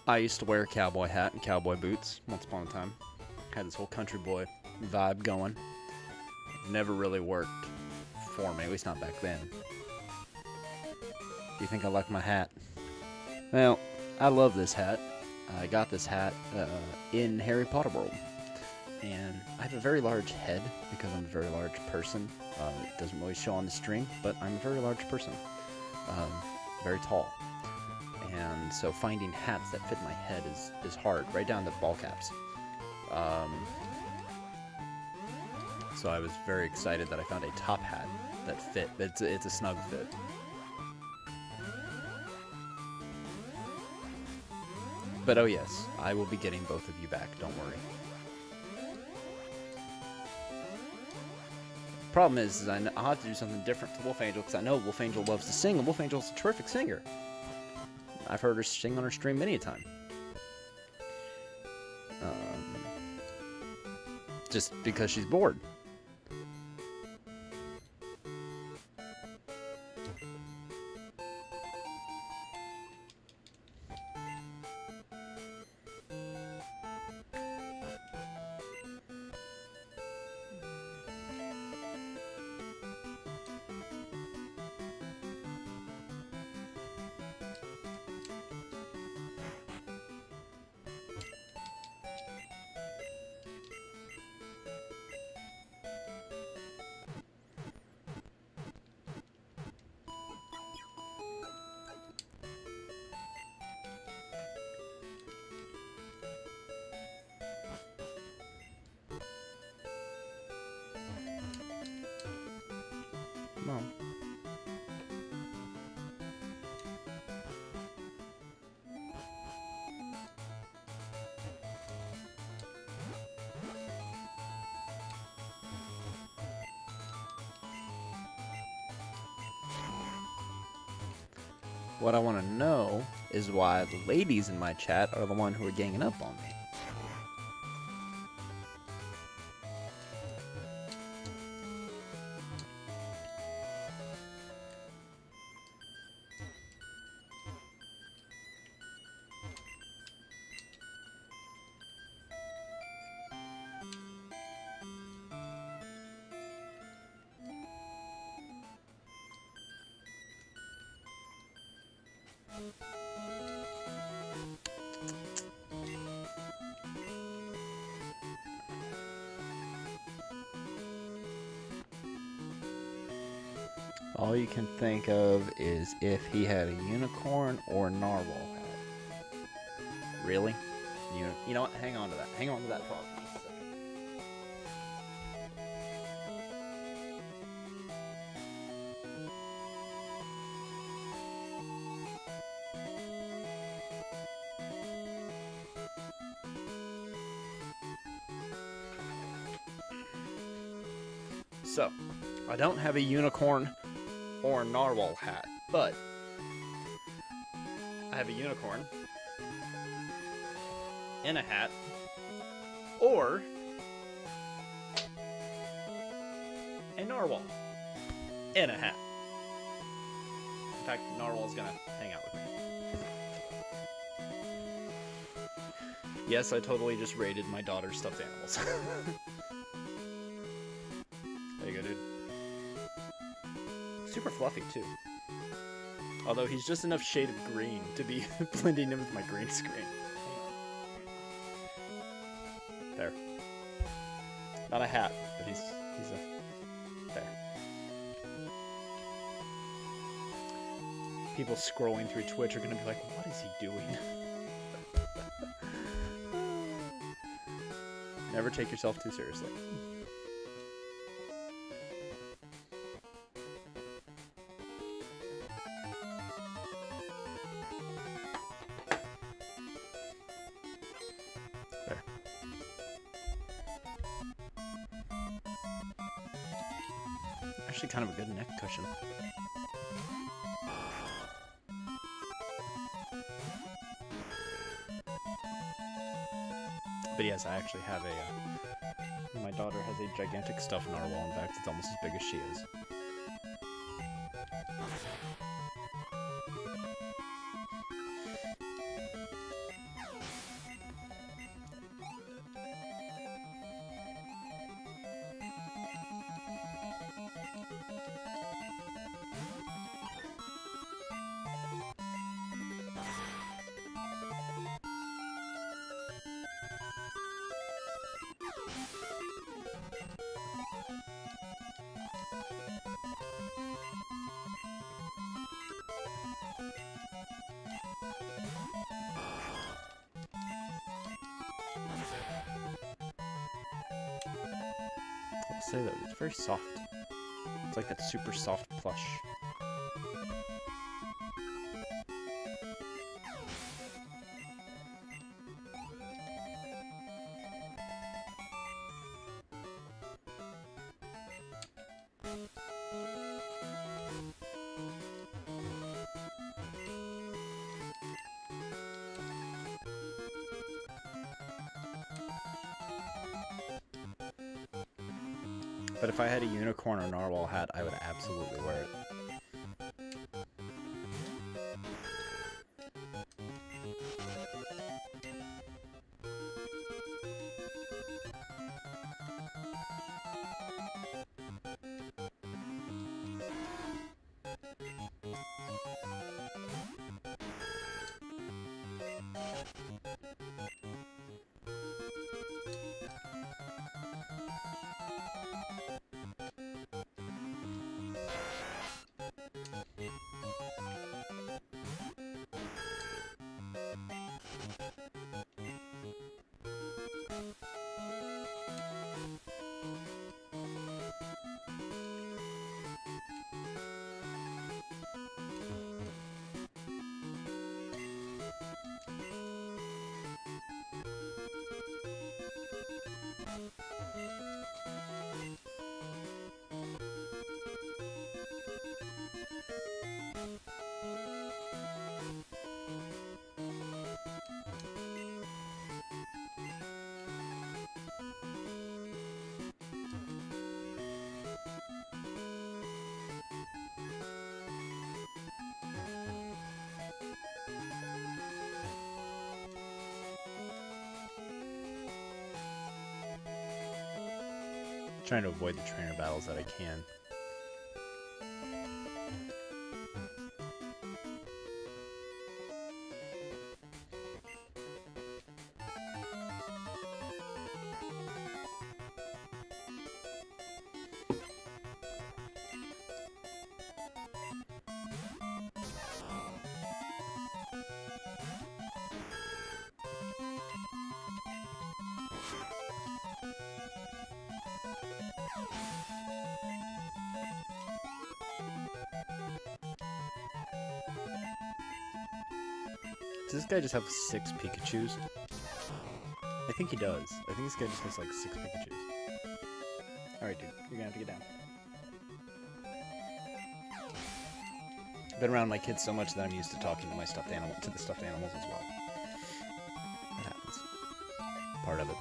I used to wear a cowboy hat and cowboy boots once upon a time. Had this whole country boy vibe going. Never really worked for me, at least not back then. Do you think I like my hat? Well, I love this hat. I got this hat in Harry Potter World. And I have a very large head because I'm a very large person. It doesn't really show on the stream, but I'm a very large person. Very tall. And so finding hats that fit my head is hard, right down to ball caps. So I was very excited that I found a top hat that fit. It's a snug fit. But oh yes, I will be getting both of you back, don't worry. Problem is I'll have to do something different to Wolf Angel, because I know Wolf Angel loves to sing, and Wolf Angel's a terrific singer. I've heard her sing on her stream many a time. Just because she's bored. Come on. What I want to know is why the ladies in my chat are the one who are ganging up on me. All you can think of is if he had a unicorn or narwhal hat. Really? You know what? Hang on to that. Hang on to that thought for just a second. So, I don't have a unicorn or a narwhal hat, but I have a unicorn in a hat, or a narwhal in a hat. In fact, narwhal's gonna hang out with me. Yes, I totally just raided my daughter's stuffed animals. There you go, dude. Super fluffy, too. Although he's just enough shade of green to be blending in with my green screen. There. Not a hat, but he's a... There. People scrolling through Twitch are gonna be like, what is he doing? Never take yourself too seriously. There. Actually kind of a good neck cushion. But yes, I actually have a, my daughter has a gigantic stuffed narwhal. In fact, it's almost as big as she is. I'll say that it's very soft. It's like that super soft plush. But if I had a unicorn or narwhal hat, I would absolutely wear it. Trying to avoid the trainer battles that I can. Does this guy just have 6 Pikachus? I think he does. I think this guy just has like 6 Pikachus. Alright, dude. You're gonna have to get down. I've been around my kids so much that I'm used to talking to my stuffed animal, to the stuffed animals as well. That happens. Part of it.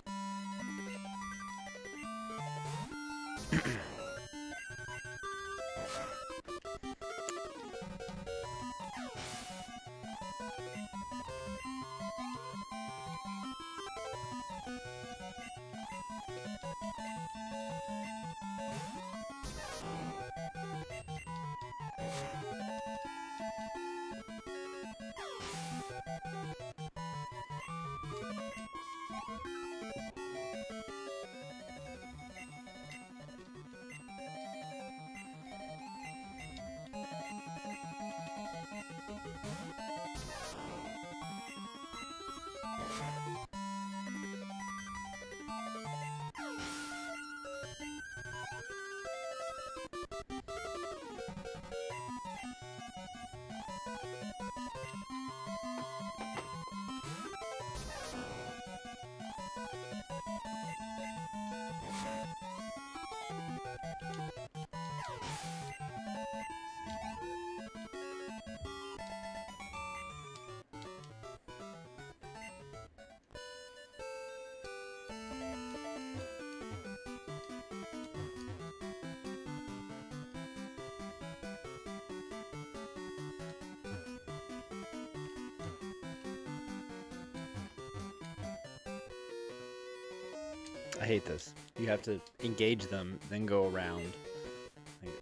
I hate this. You have to engage them, then go around.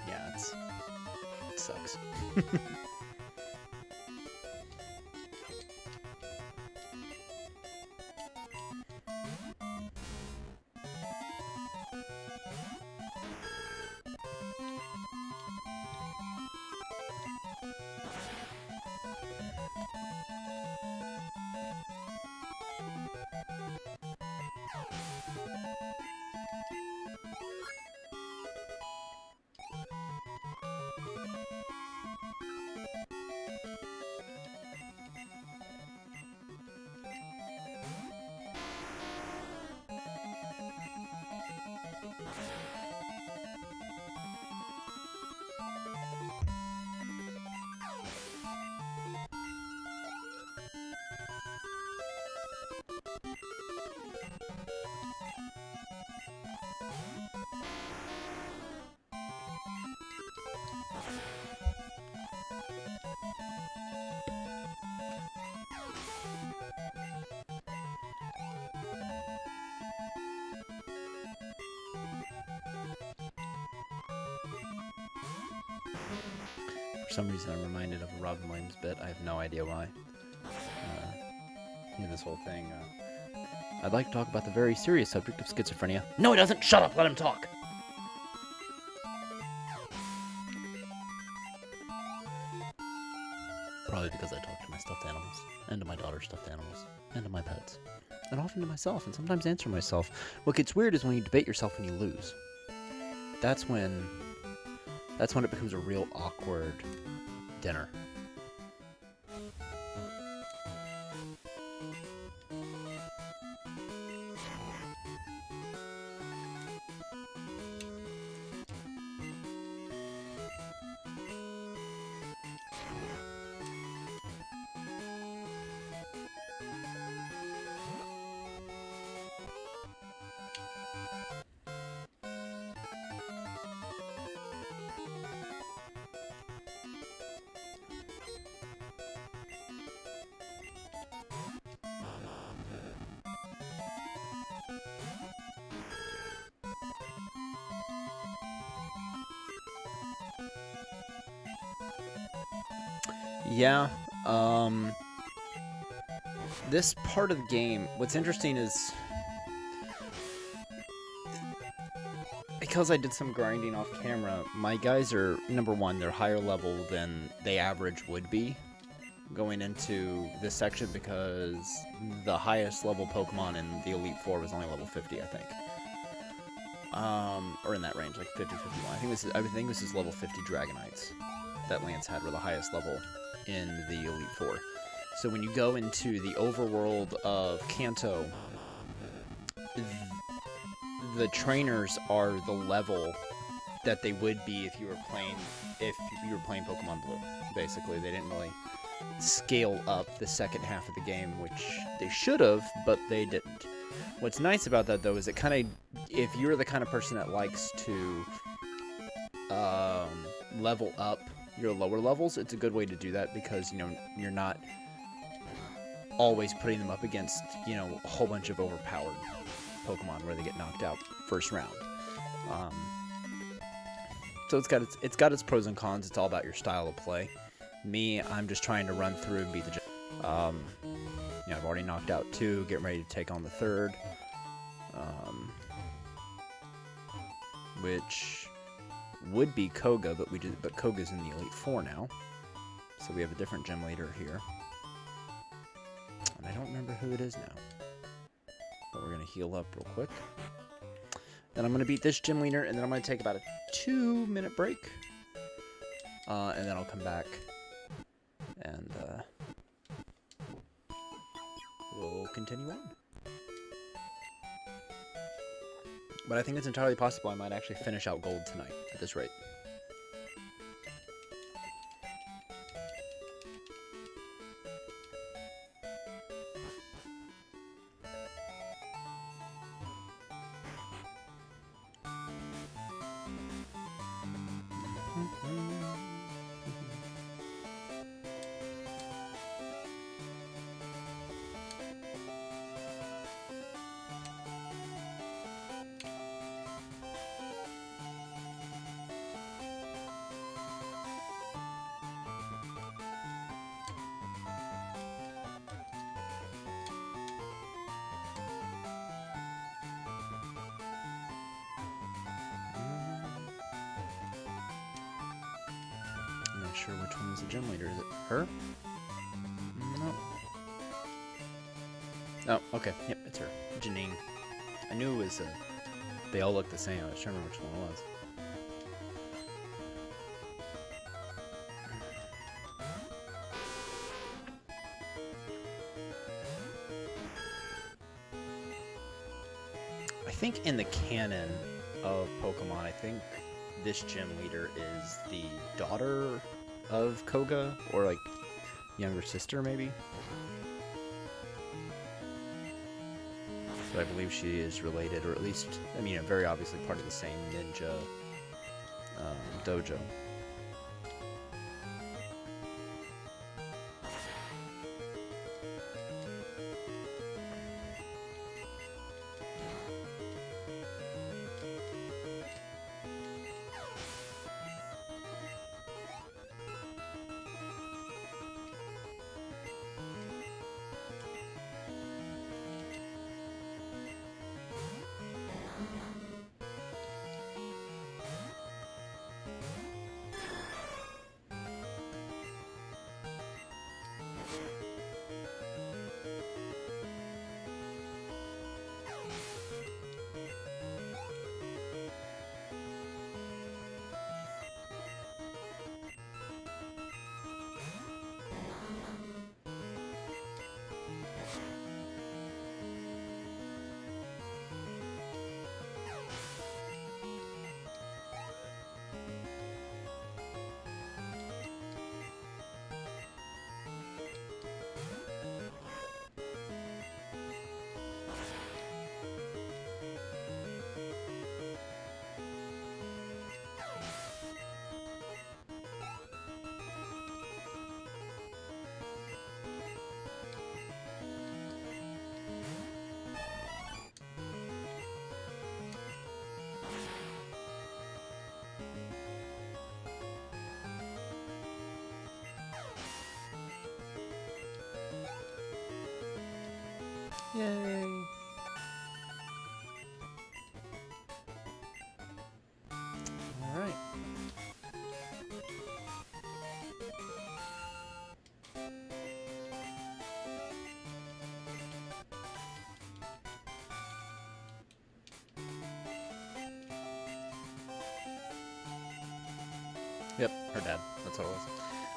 Yeah, it sucks. For some reason, I'm reminded of a Robin Williams bit. I have no idea why. This whole thing. I'd like to talk about the very serious subject of schizophrenia. No, he doesn't! Shut up! Let him talk! Probably because I talk to my stuffed animals, and to my daughter's stuffed animals, and to my pets. And often to myself, and sometimes answer myself. What gets weird is when you debate yourself and you lose. That's when it becomes a real awkward dinner. Yeah, this part of the game, what's interesting is, because I did some grinding off camera, my guys are, number one, they're higher level than they average would be going into this section, because the highest level Pokemon in the Elite Four was only level 50, I think. Or in that range, like 50, 51. I think this is level 50 Dragonites that Lance had were the highest level in the Elite Four. So when you go into the overworld of Kanto, the trainers are the level that they would be if you were playing Pokemon Blue. Basically, they didn't really scale up the second half of the game, which they should have, but they didn't. What's nice about that, though, is it kind of, if you're the kind of person that likes to level up your lower levels, it's a good way to do that because, you know, you're not always putting them up against, you know, a whole bunch of overpowered Pokemon where they get knocked out first round. So it's got its pros and cons. It's all about your style of play. Me, I'm just trying to run through and beat the you know, I've already knocked out 2, getting ready to take on the 3rd. Which would be Koga, but Koga's in the Elite 4 now. So we have a different gym leader here. And I don't remember who it is now. But we're going to heal up real quick. Then I'm going to beat this gym leader, and then I'm going to take about a 2-minute break. And then I'll come back and we'll continue on. But I think it's entirely possible I might actually finish out Gold tonight at this rate. I'm not sure which one is the gym leader. Is it her? No. Oh, okay. Yep, it's her. Janine. I knew it was they all look the same. I was trying to remember which one it was. I think in the canon of Pokemon, I think this gym leader is the daughter of Koga, or like younger sister maybe. But I believe she is related, or at least, I mean, very obviously part of the same ninja dojo. Yay! Alright. Yep, her dad. That's what it was.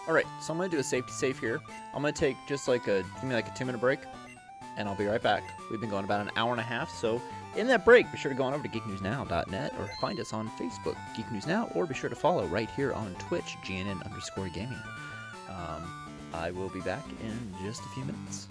Alright, so I'm gonna do a safety save here. I'm gonna take just like give me like a 2-minute break, and I'll be right back. We've been going about an hour and a half, so in that break, be sure to go on over to geeknewsnow.net or find us on Facebook, Geek News Now, or be sure to follow right here on Twitch, GNN_gaming. I will be back in just a few minutes.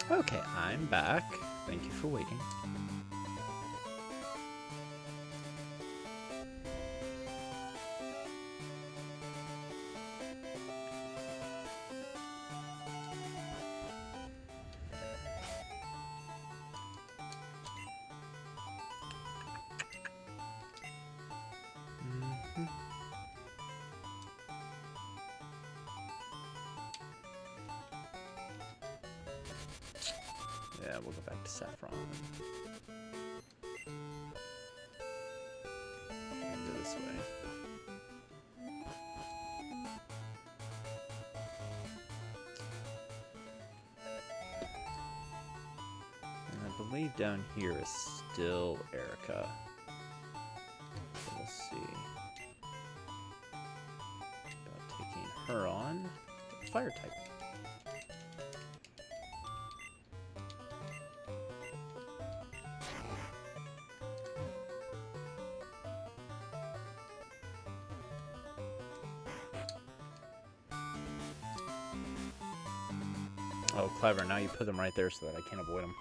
Okay, I'm back. Thank you for waiting. Yeah, we'll go back to Saffron. And go this way. And I believe down here is still Erica. So we'll see about taking her on. Fire type. Oh, clever. Now you put them right there so that I can't avoid them.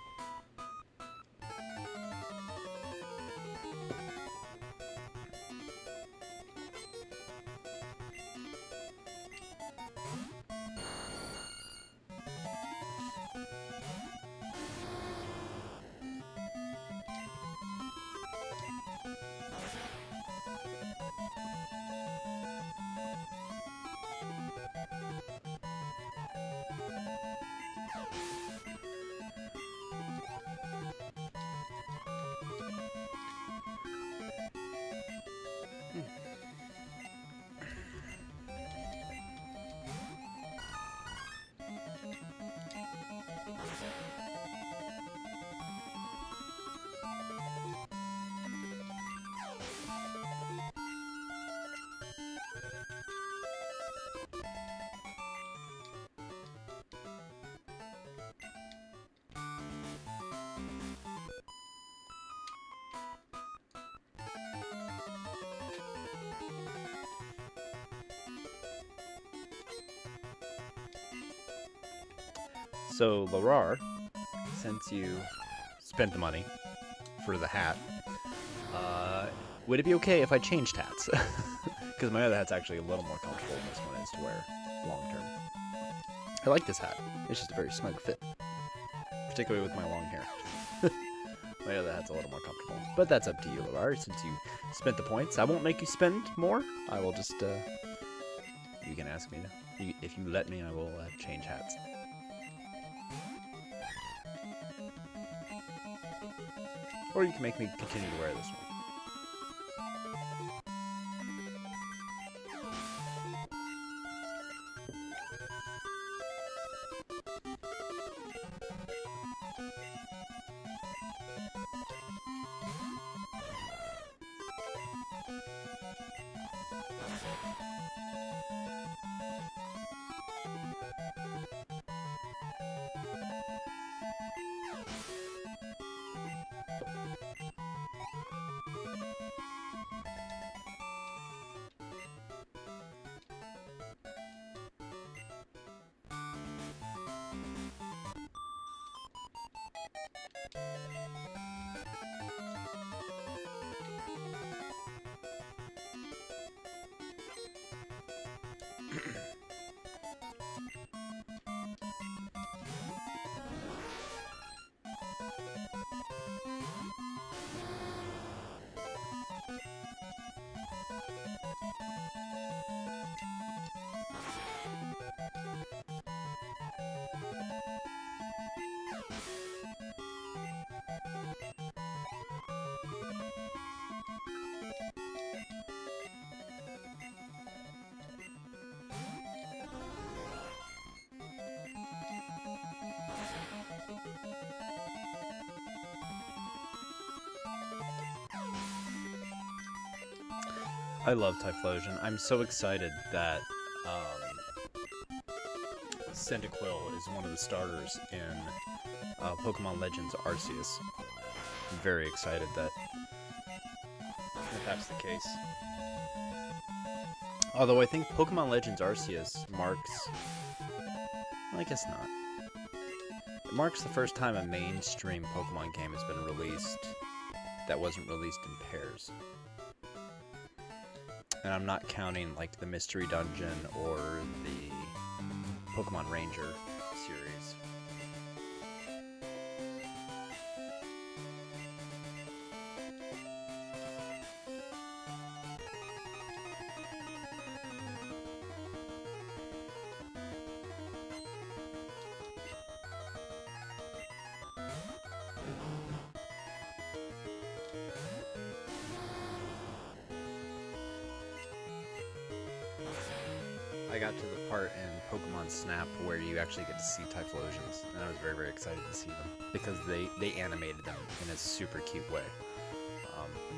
So, Larar, since you spent the money for the hat, would it be okay if I changed hats? Because my other hat's actually a little more comfortable than this one is to wear long term. I like this hat. It's just a very snug fit, particularly with my long hair. My other hat's a little more comfortable. But that's up to you, Larar, since you spent the points. I won't make you spend more. I will just, you can ask me. If you let me, I will change hats. Or you can make me continue to wear this one. I love Typhlosion. I'm so excited that Cyndaquil is one of the starters in Pokemon Legends Arceus. I'm very excited that that's the case. Although I think Pokemon Legends Arceus marks... Well, I guess not. It marks the first time a mainstream Pokemon game has been released that wasn't released in pairs. And I'm not counting, like, the Mystery Dungeon or the Pokemon Ranger series. I got to the part in Pokemon Snap where you actually get to see Typhlosions, and I was very, very excited to see them because they animated them in a super cute way.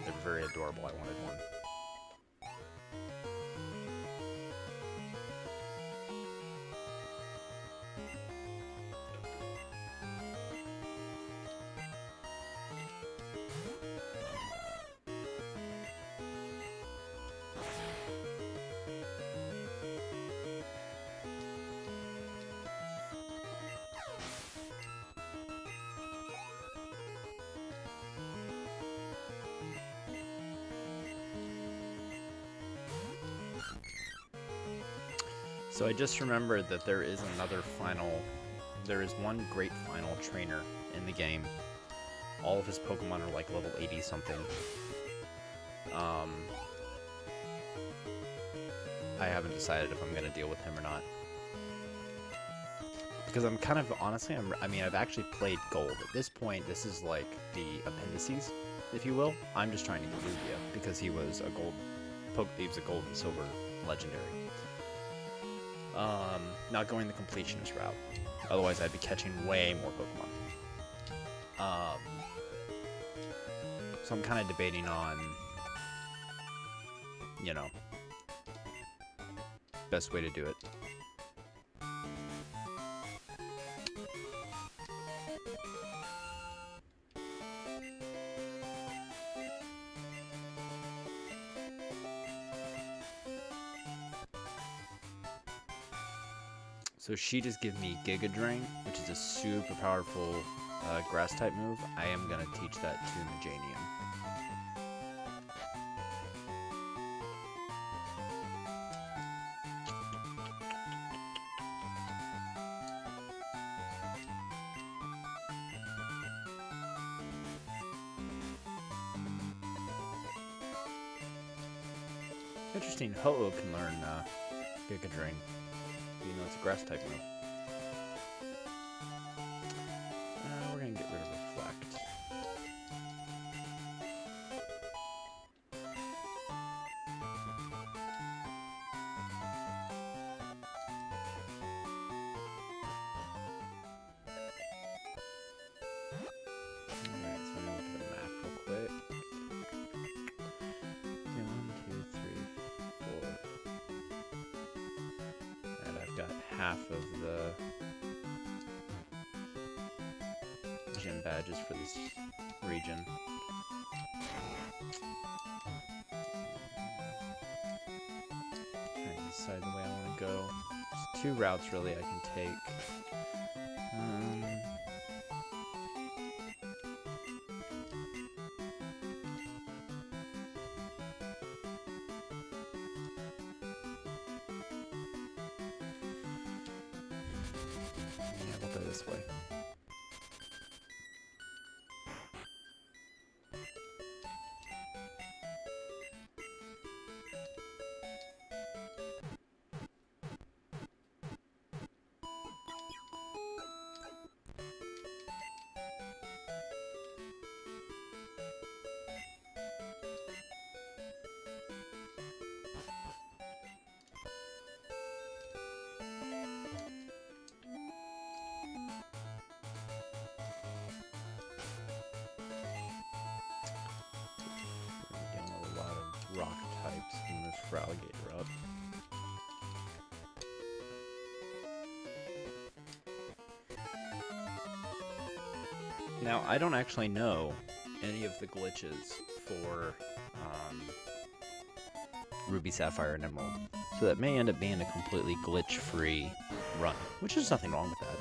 They're very adorable. I wanted one. So I just remembered that there is one great final trainer in the game. All of his Pokemon are like level 80 something. I haven't decided if I'm going to deal with him or not. Because I'm kind of, honestly, I've actually played Gold. At this point, this is like the appendices, if you will. I'm just trying to get Lugia because he was a gold and silver legendary. Not going the completionist route. Otherwise, I'd be catching way more Pokemon. So I'm kind of debating on, you know, best way to do it. So she just give me Giga Drain, which is a super powerful grass type move. I am gonna teach that to Majanium. Interesting, Ho-Oh can learn Giga Drain, even though it's a grass type move. We're gonna get rid of Reflect. Alright, so I'm gonna look at the map real quick. 1, 2, 3, 4. And I've got half of the gym badges for this region. Trying to decide the way I want to go. There's 2 routes really I can take. Yeah, we'll go this way. We're dealing with a lot of rock types from this Fraligator up. Now, I don't actually know any of the glitches for Ruby, Sapphire, and Emerald, so that may end up being a completely glitch-free run, which is nothing wrong with that.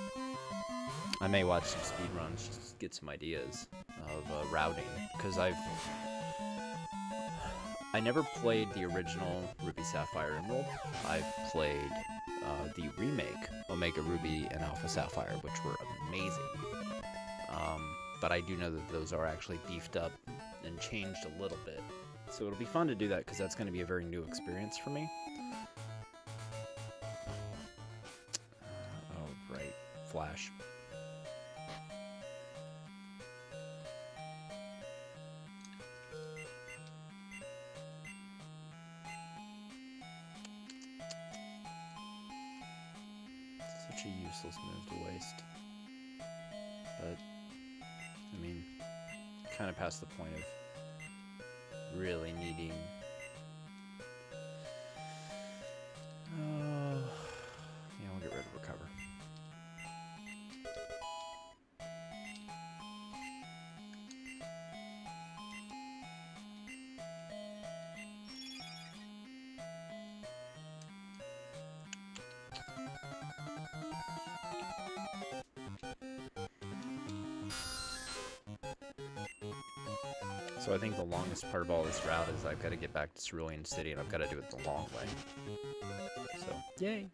I may watch some speedruns just to get some ideas of routing, because I never played the original Ruby, Sapphire, Emerald. I've played the remake, Omega Ruby and Alpha Sapphire, which were amazing. But I do know that those are actually beefed up and changed a little bit. So it'll be fun to do that, because that's going to be a very new experience for me. Oh, right. Flash. Such a useless move to waste. But, I mean, kind of past the point of really needing... yeah, we'll get rid of Recover. So I think the longest part of all this route is I've got to get back to Cerulean City, and I've got to do it the long way. So, yay!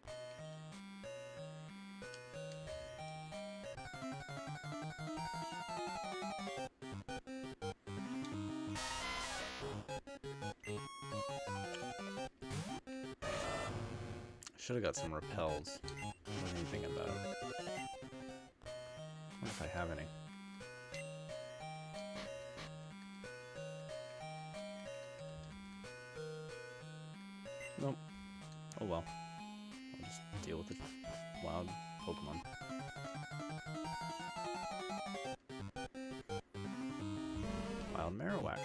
Should have got some repels. What are you thinking about? What if I have any? Nope. Oh well. I'll just deal with it. Wild Pokemon. Wild Marowak.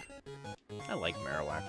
I like Marowak.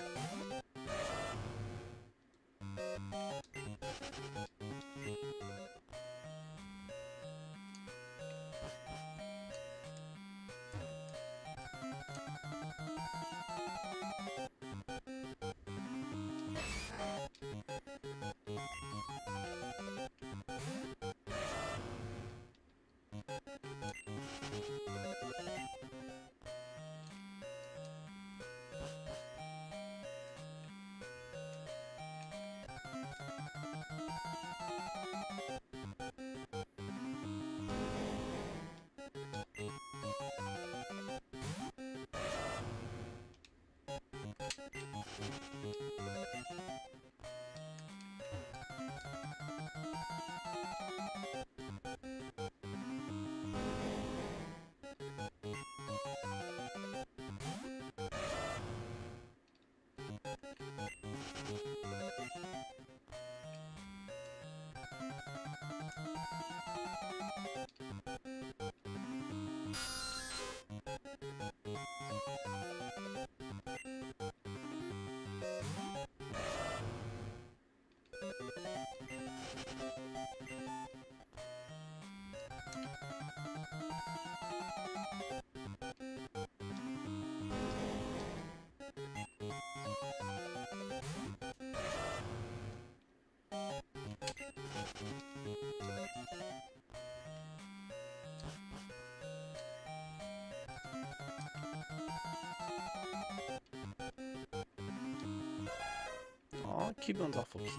Aw, Cubone's awful cute.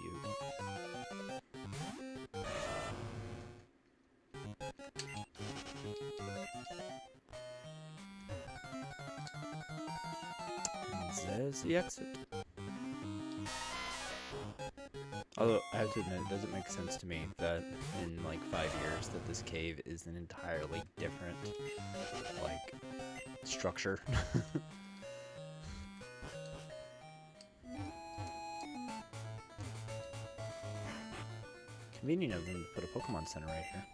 And there's the exit. Although, I have to admit, it doesn't make sense to me that in, like, 5 years that this cave is an entirely different, like, structure. Convenient of them to put a Pokemon Center right here.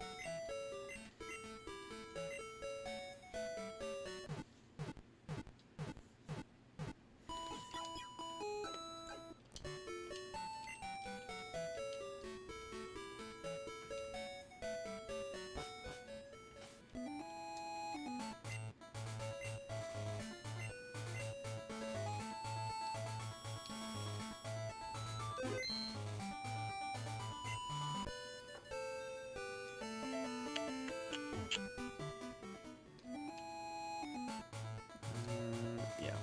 Yeah.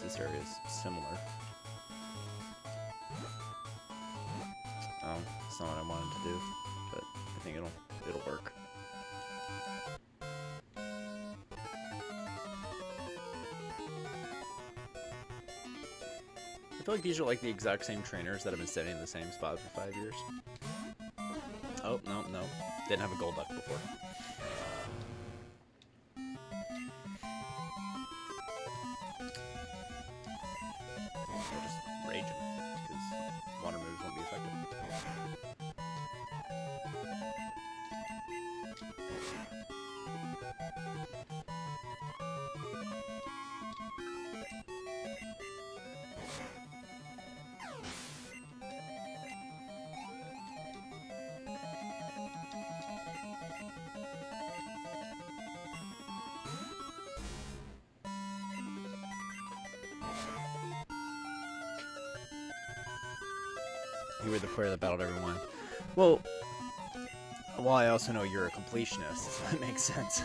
This area is similar. Oh, it's not what I wanted to do, but I think it'll work. I feel like these are like the exact same trainers that have been sitting in the same spot for 5 years. Oh, no. Didn't have a gold duck before. I'll just rage him, because water moves won't be effective. You were the player that battled everyone. Well, I also know you're a completionist, so that makes sense.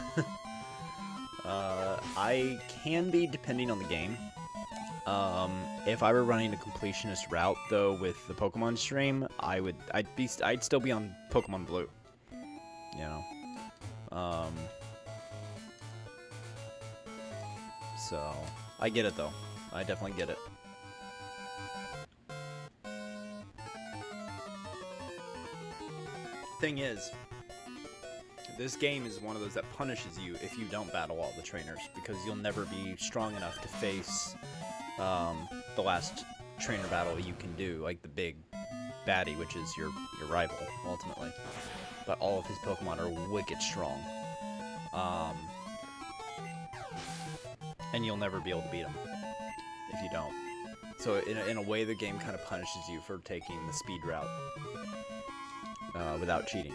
I can be, depending on the game. If I were running a completionist route, though, with the Pokemon stream, I'd still be on Pokemon Blue. You know. So I get it, though. I definitely get it. Thing is, this game is one of those that punishes you if you don't battle all the trainers, because you'll never be strong enough to face the last trainer battle you can do, like the big baddie, which is your rival, ultimately. But all of his Pokemon are wicked strong. And you'll never be able to beat him if you don't. So in a way, the game kind of punishes you for taking the speed route. Without cheating.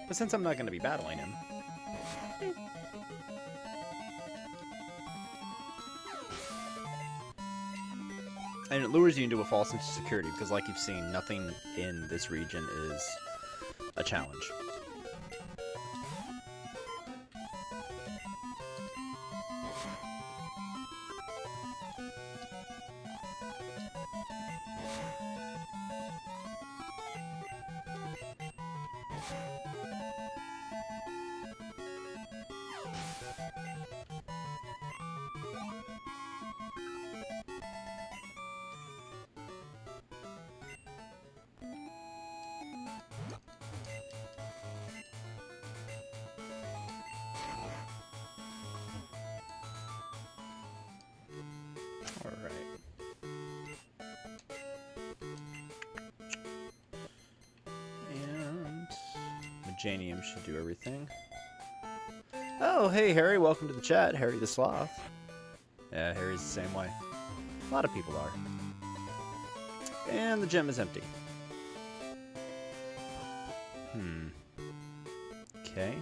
But since I'm not going to be battling him... And it lures you into a false sense of security, because like you've seen, nothing in this region is a challenge. Janium should do everything. Oh, hey, Harry, welcome to the chat. Harry the Sloth. Yeah, Harry's the same way. A lot of people are. And the gem is empty. Okay.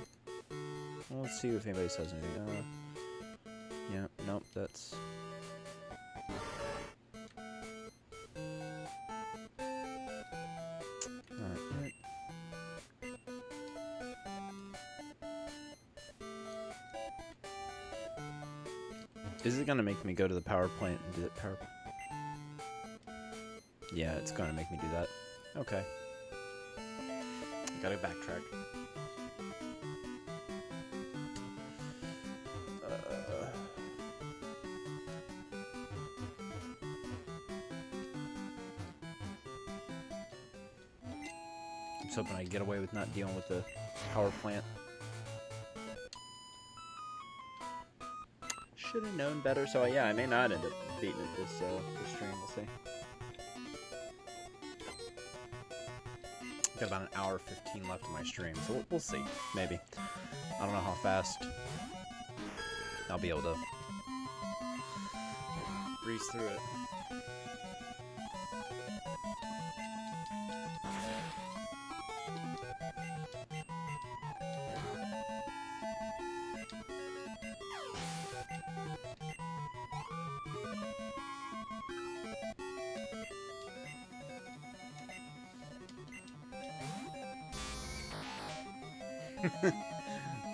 Well, let's see if anybody says anything. Yeah, nope, that's... Alright. Is it gonna make me go to the power plant and do that power... Yeah, it's gonna make me do that. Okay. Gotta backtrack. I'm just hoping I get away with not dealing with the power plant. Should have known better, so yeah, I may not end up beating it this stream, we'll see. Got about an hour 15 left of my stream, so we'll see, maybe. I don't know how fast I'll be able to breeze through it.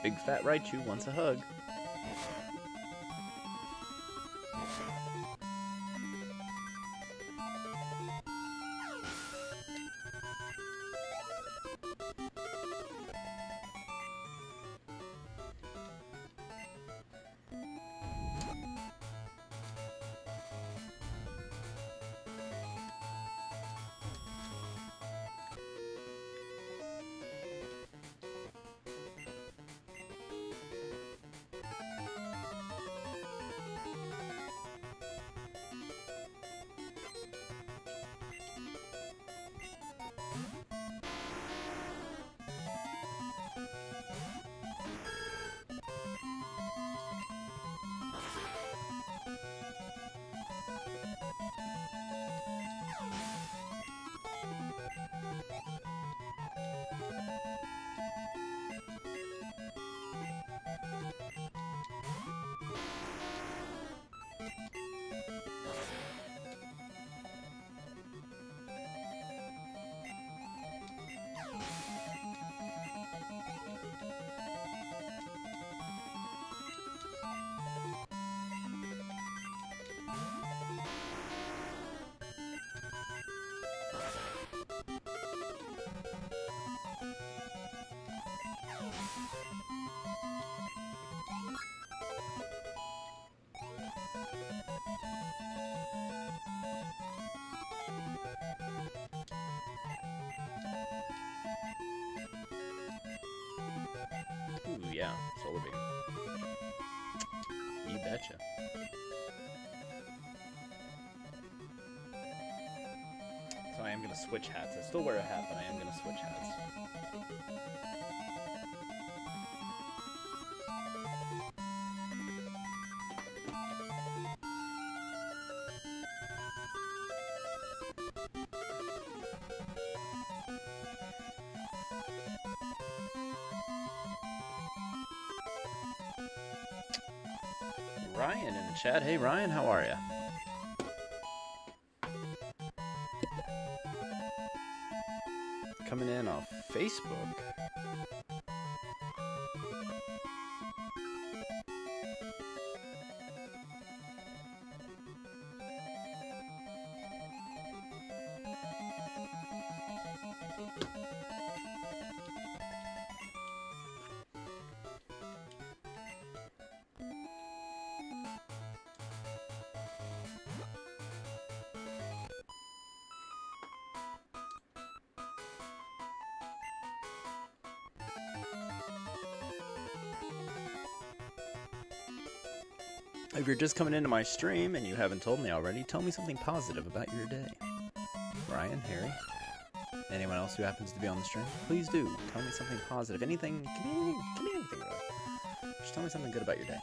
Big fat Raichu wants a hug. Ooh, yeah, Celebi. You betcha. So I am gonna switch hats. I still wear a hat, but I am gonna switch hats. Ryan in the chat. Hey Ryan, how are ya? Coming in off Facebook. If you're just coming into my stream and you haven't told me already, tell me something positive about your day. Ryan, Harry, anyone else who happens to be on the stream, please do. Tell me something positive. Anything, give me anything really. Just tell me something good about your day.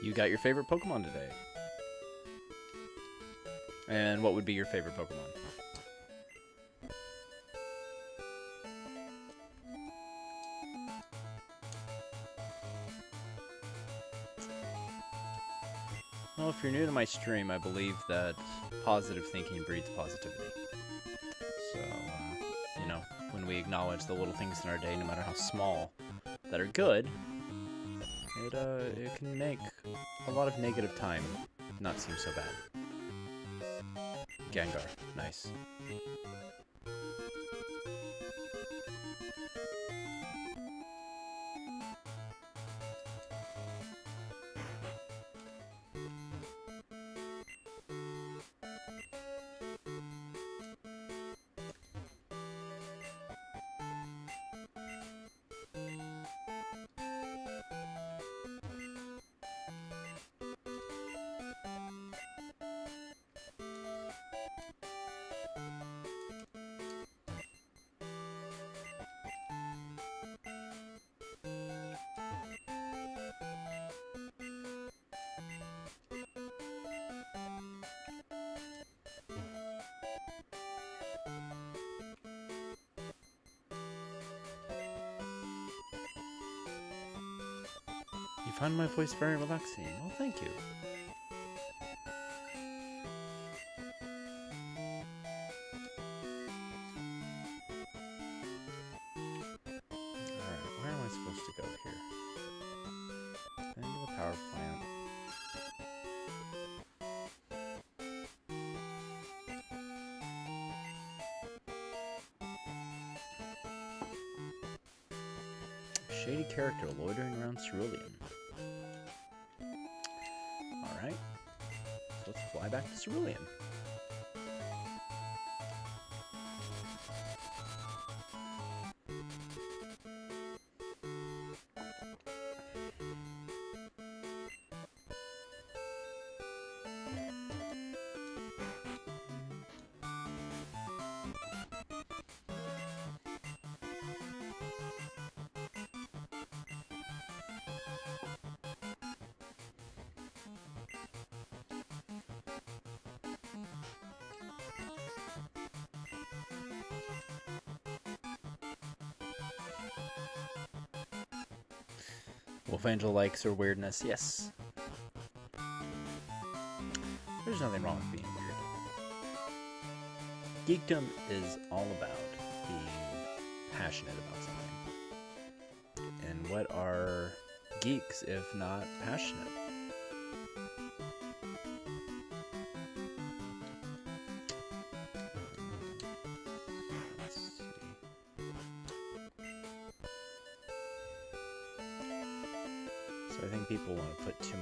You got your favorite Pokemon today. And what would be your favorite Pokemon? Well, if you're new to my stream, I believe that positive thinking breeds positivity. So, you know, when we acknowledge the little things in our day, no matter how small, that are good, it can make a lot of negative time not seem so bad. Gengar, nice. You find my voice very relaxing. Well, thank you. Alright, where am I supposed to go here? Into the power plant. Shady character loitering around Cerulean. Alright. So let's fly back to Cerulean. Wolf Angel likes her weirdness, yes. There's nothing wrong with being weird. Geekdom is all about being passionate about something. And what are geeks if not passionate? So I think people want to put too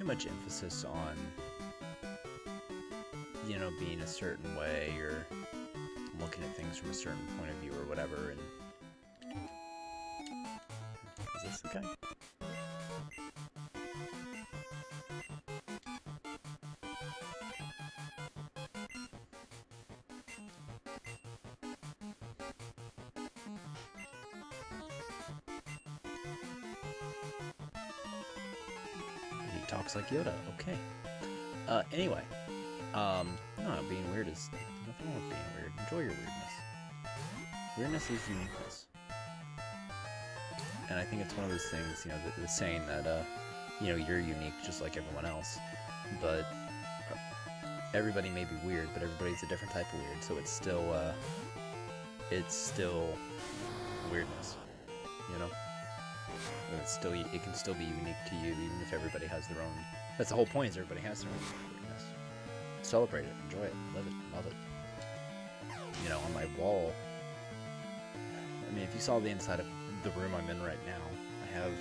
much emphasis on, you know, being a certain way or looking at things from a certain point of view or whatever. And is this the guy? He talks like Yoda. Okay. Anyway. No, being weird is nothing wrong with being weird. Enjoy your weirdness. Weirdness is uniqueness. And I think it's one of those things, you know, the saying that, you know, you're unique just like everyone else. But everybody may be weird, but everybody's a different type of weird. So it's still weirdness, you know? And it can still be unique to you, even if everybody has their own. That's the whole point, is everybody has their own weirdness. Celebrate it, enjoy it, live it, love it. You know, on my wall, I mean, if you saw the inside of the room I'm in right now, I have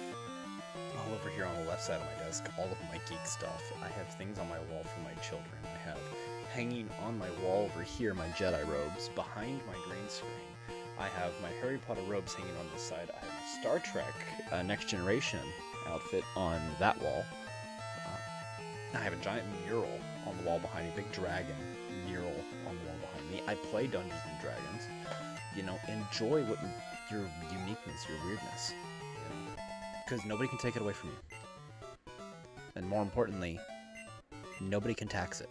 all over here on the left side of my desk all of my geek stuff. I have things on my wall for my children. I have hanging on my wall over here my Jedi robes. Behind my green screen, I have my Harry Potter robes hanging on this side. I have my Star Trek Next Generation outfit on that wall. I have a giant mural on the wall behind me, big dragon mural on the wall behind me. I play Dungeons and Dragons. You know, enjoy what your uniqueness, your weirdness. You know, because nobody can take it away from you. and more importantly, nobody can tax it.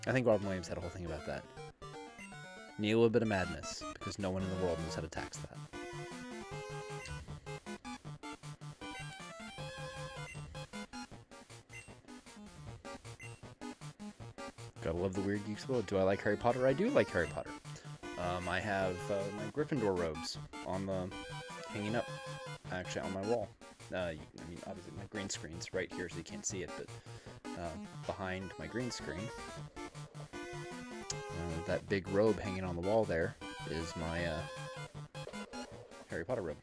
I think Robin Williams had a whole thing about that. Need a little bit of madness, because no one in the world knows how to tax that. Gotta love the Weird Geeks world. Do I like Harry Potter? I do like Harry Potter. I have my Gryffindor robes on the hanging up, actually on my wall. I mean, obviously my green screen's right here, so you can't see it, but behind my green screen, that big robe hanging on the wall there is my Harry Potter robe.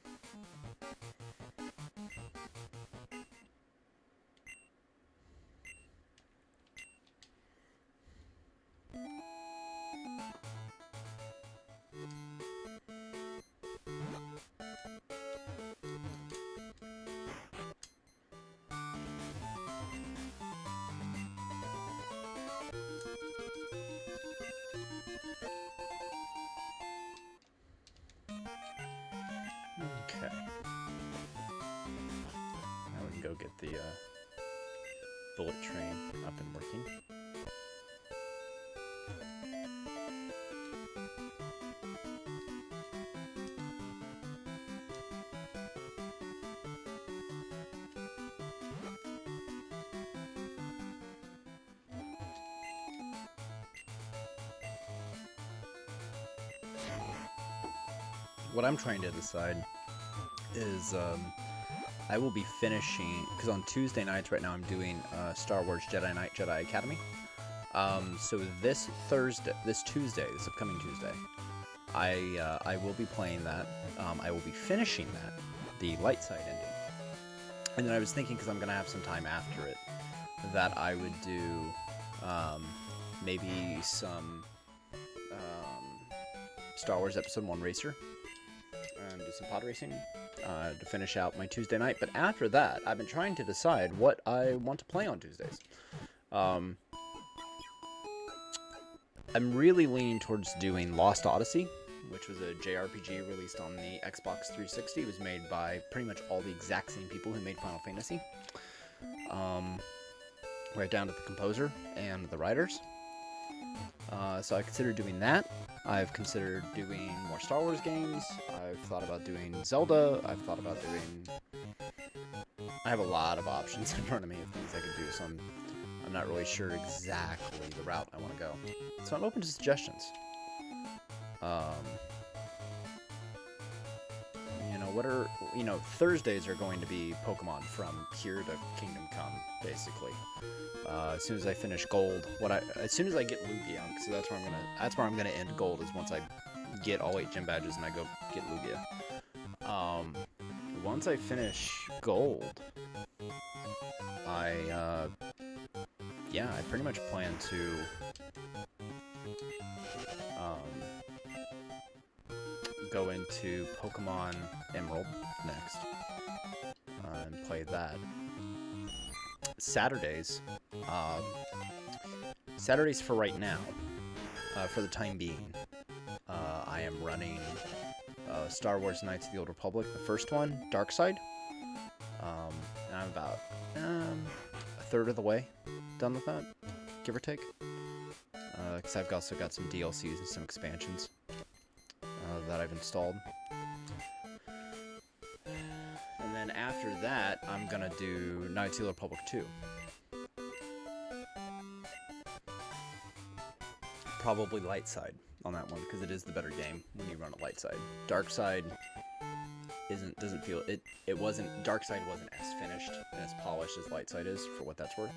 Okay. Now we can go get the bullet train up and working. What I'm trying to decide is I will be finishing, because on Tuesday nights right now I'm doing Star Wars Jedi Knight Jedi Academy. So this Tuesday, this upcoming Tuesday, I will be playing that. I will be finishing that, the light side ending. And then I was thinking, because I'm going to have some time after it, that I would do maybe some Star Wars Episode 1 Racer. Do some pod racing to finish out my Tuesday night. But after that, I've been trying to decide what I want to play on Tuesdays. I'm really leaning towards doing Lost Odyssey, which was a JRPG released on the Xbox 360. It was made by pretty much all the exact same people who made Final Fantasy. Right down to the composer and the writers. So I considered doing that. I've considered doing more Star Wars games. I've thought about doing Zelda. I've thought about doing... I have a lot of options in front of me of things I could do, so I'm not really sure exactly the route I want to go. So I'm open to suggestions. Thursdays are going to be Pokemon from here to Kingdom Come, basically. As soon as I finish Gold, as soon as I get Lugia, so that's where I'm gonna end Gold, is once I get all 8 gym badges and I go get Lugia. Once I finish Gold, I pretty much plan to go into Pokemon Emerald next and play that. Saturdays for right now, for the time being, I am running Star Wars Knights of the Old Republic, the first one, Dark Side, and I'm about a third of the way done with that, give or take, because I've also got some DLCs and some expansions that I've installed. And then after that, I'm gonna do Knights of the Republic 2. Probably light side on that one, because it is the better game when you run a light side. Dark side doesn't feel it. Dark side wasn't as finished and as polished as light side is, for what that's worth.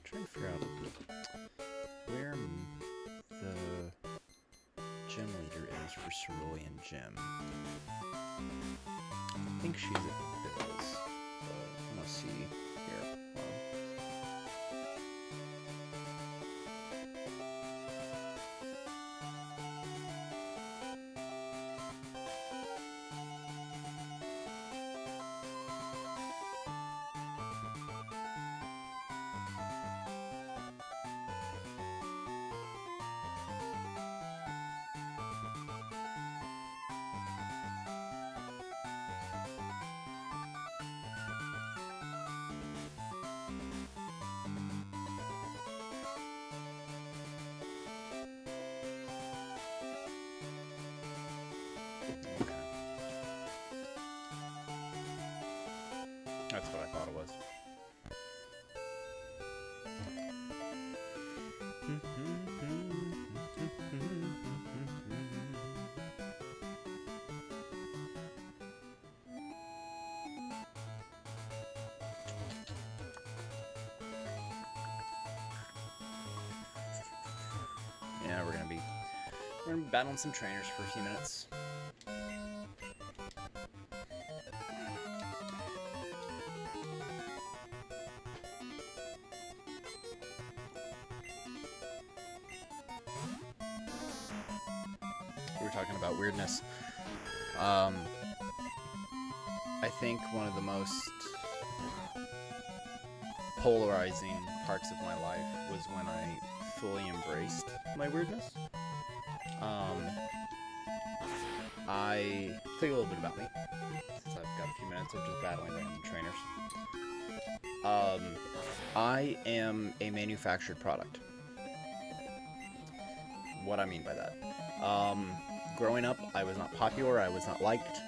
Trying to figure out where the gym leader is for Cerulean Gym. I think she's at Bill's, but I'm gonna see here. That's what I thought it was. Yeah, we're gonna be battling some trainers for a few minutes. We were talking about weirdness. I think one of the most polarizing parts of my life was when I fully embraced my weirdness. I tell you a little bit about me, since I've got a few minutes of just battling random trainers. I am a manufactured product. What I mean by that. Growing up, I was not popular, I was not liked.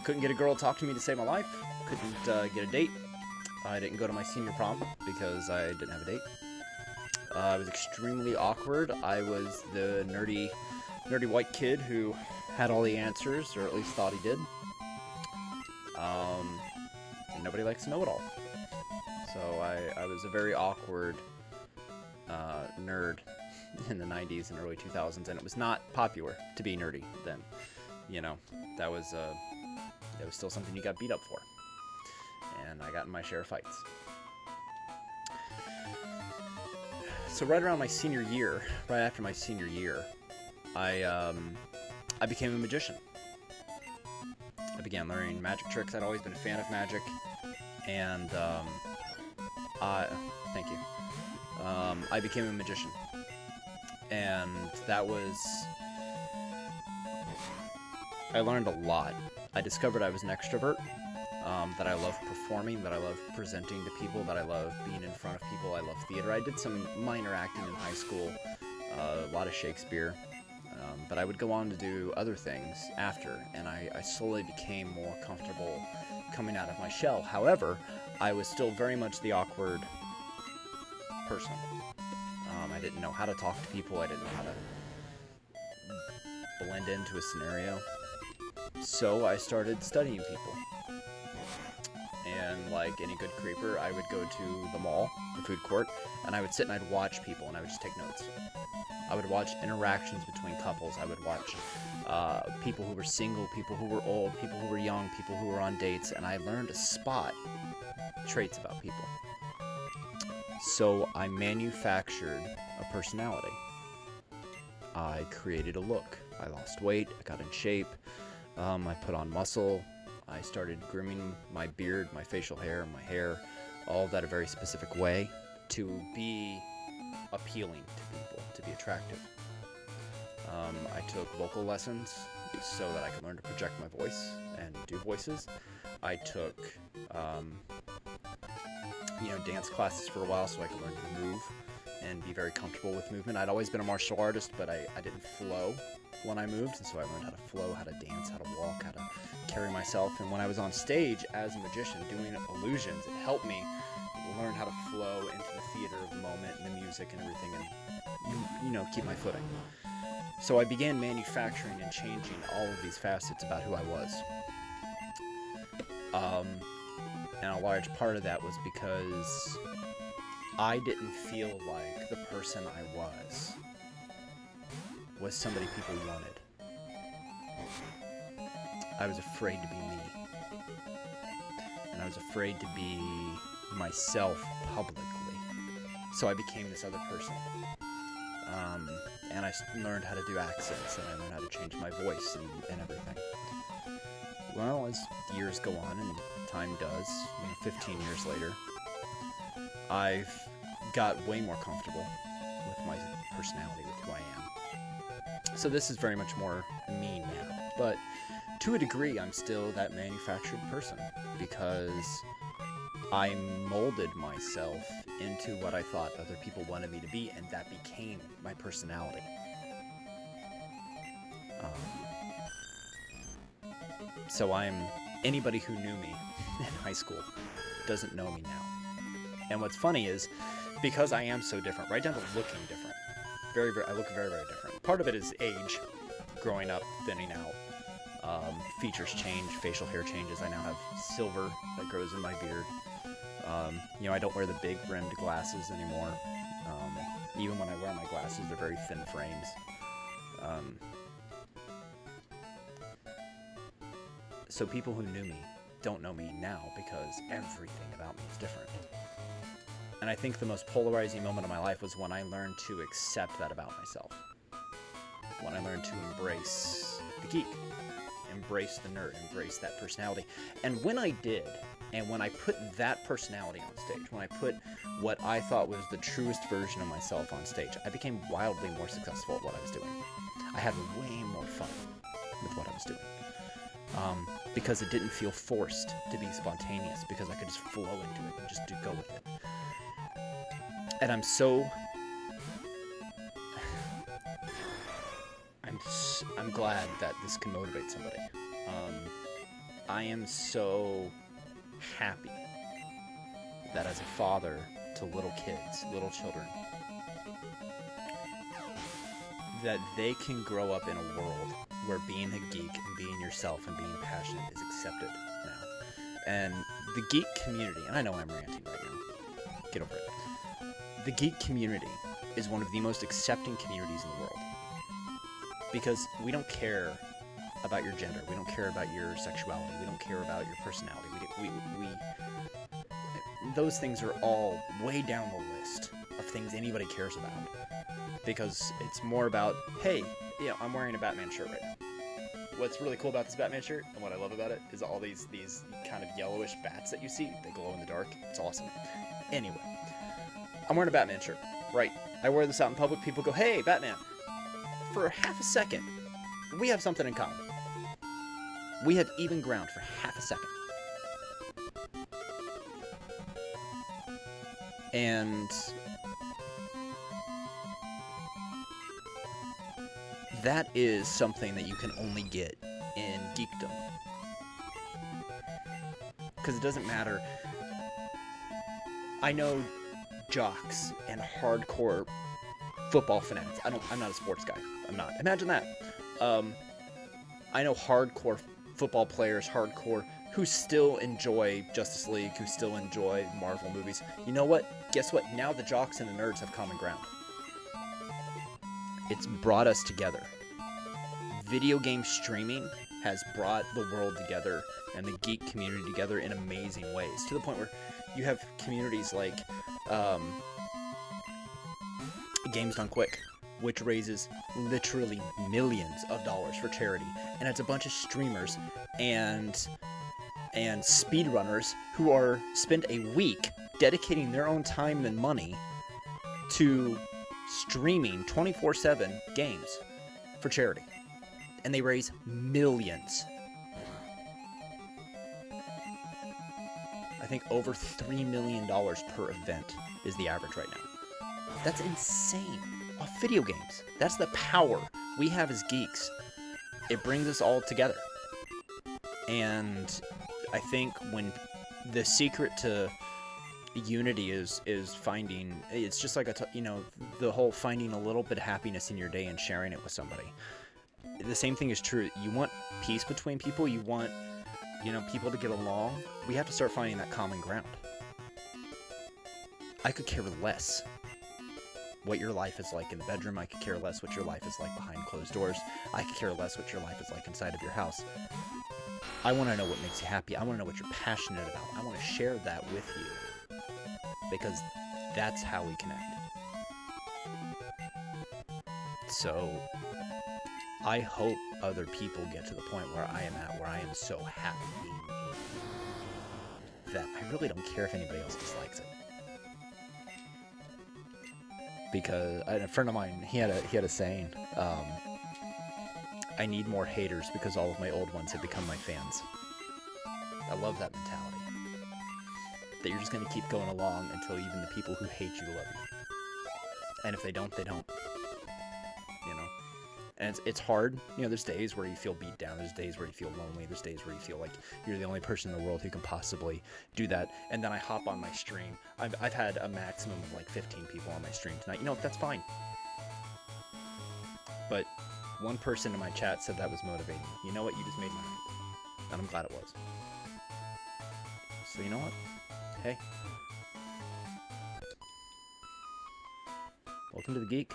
Couldn't get a girl to talk to me to save my life. Couldn't get a date. I didn't go to my senior prom because I didn't have a date. I was extremely awkward. I was the nerdy white kid who had all the answers, or at least thought he did. And nobody likes to know it all. So I was a very awkward nerd in the 90s and early 2000s, and it was not popular to be nerdy then. You know, that was still something you got beat up for. And I got in my share of fights. So right around my senior year, right after my senior year, I became a magician. I began learning magic tricks. I'd always been a fan of magic, and thank you. I became a magician, and I learned a lot. I discovered I was an extrovert, that I love performing, that I love presenting to people, that I love being in front of people. I love theater. I did some minor acting in high school, a lot of Shakespeare, but I would go on to do other things after, and I slowly became more comfortable coming out of my shell. However, I was still very much the awkward person. I didn't know how to talk to people. I didn't know how to blend into a scenario. So I started studying people. And like any good creeper, I would go to the mall, the food court, and I would sit and I'd watch people, and I would just take notes. I would watch interactions between couples. I would watch people who were single, people who were old, people who were young, people who were on dates, and I learned to spot traits about people. So I manufactured a personality. I created a look. I lost weight, I got in shape, I put on muscle, I started grooming my beard, my facial hair, my hair, all of that a very specific way to be appealing to people, to be attractive. I took vocal lessons so that I could learn to project my voice and do voices. I took, dance classes for a while so I could learn to move and be very comfortable with movement. I'd always been a martial artist, but I didn't flow when I moved, and so I learned how to flow, how to dance, how to walk, how to carry myself. And when I was on stage as a magician doing illusions, it helped me learn how to flow into the theater of the moment and the music and everything, and keep my footing. So I began manufacturing and changing all of these facets about who I was. And a large part of that was because I didn't feel like the person I was somebody people wanted. I was afraid to be me. And I was afraid to be myself publicly. So I became this other person. And I learned how to do accents, and I learned how to change my voice and everything. Well, as years go on, and time does, 15 years later, I've got way more comfortable with my personality, with who I am. So this is very much more me now. But to a degree, I'm still that manufactured person, because I molded myself into what I thought other people wanted me to be, and that became my personality. So I'm anybody who knew me in high school doesn't know me now. And what's funny is, because I am so different, right down to looking different, I look very, very different. Part of it is age, growing up, thinning out. Features change, facial hair changes. I now have silver that grows in my beard. I don't wear the big rimmed glasses anymore. Even when I wear my glasses, they're very thin frames. So people who knew me don't know me now because everything about me is different. And I think the most polarizing moment of my life was when I learned to accept that about myself. When I learned to embrace the geek, embrace the nerd, embrace that personality. And when I did, and when I put that personality on stage, when I put what I thought was the truest version of myself on stage, I became wildly more successful at what I was doing. I had way more fun with what I was doing. Because it didn't feel forced to be spontaneous, because I could just flow into it and just go with it. And I'm glad that this can motivate somebody. I am so happy that as a father to little kids, little children, that they can grow up in a world where being a geek and being yourself and being passionate is accepted now. And the geek community, and I know I'm ranting right now, get over it. The geek community is one of the most accepting communities in the world. Because we don't care about your gender, we don't care about your sexuality, we don't care about your personality. Those things are all way down the list of things anybody cares about. Because it's more about, hey, I'm wearing a Batman shirt right now. What's really cool about this Batman shirt, and what I love about it, is all these kind of yellowish bats that you see. They glow in the dark. It's awesome. Anyway, I'm wearing a Batman shirt. Right. I wear this out in public. People go, hey, Batman. For half a second, we have something in common. We have even ground for half a second. And that is something that you can only get in geekdom. Because it doesn't matter. I know jocks and hardcore football fanatics. I'm not a sports guy. I'm not. Imagine that. I know hardcore football players, who still enjoy Justice League, who still enjoy Marvel movies. You know what? Guess what? Now the jocks and the nerds have common ground. It's brought us together. Video game streaming has brought the world together and the geek community together in amazing ways, to the point where you have communities like Games Done Quick, which raises literally millions of dollars for charity, and it's a bunch of streamers and speedrunners who are spend a week dedicating their own time and money to streaming 24/7 games for charity, and they raise millions. I think over $3 million per event is the average right now. That's insane. Off video games. That's the power we have as geeks. It brings us all together. And I think when the secret to unity is finding, it's just like the whole finding a little bit of happiness in your day and sharing it with somebody. The same thing is true. You want peace between people. You want people to get along. We have to start finding that common ground. I could care less what your life is like in the bedroom. I could care less what your life is like behind closed doors. I could care less what your life is like inside of your house. I want to know what makes you happy. I want to know what you're passionate about. I want to share that with you, because that's how we connect. So I hope other people get to the point where I am at, where I am so happy being me, that I really don't care if anybody else dislikes it. Because a friend of mine, he had a saying, I need more haters because all of my old ones have become my fans. I love that mentality. That you're just going to keep going along until even the people who hate you love you. And if they don't, they don't. And it's hard. You know, there's days where you feel beat down. There's days where you feel lonely. There's days where you feel like you're the only person in the world who can possibly do that. And then I hop on my stream. I've had a maximum of like 15 people on my stream tonight. You know, that's fine. But one person in my chat said that was motivating. You know what? You just made my night. And I'm glad it was. So you know what? Hey. Welcome to the Geek.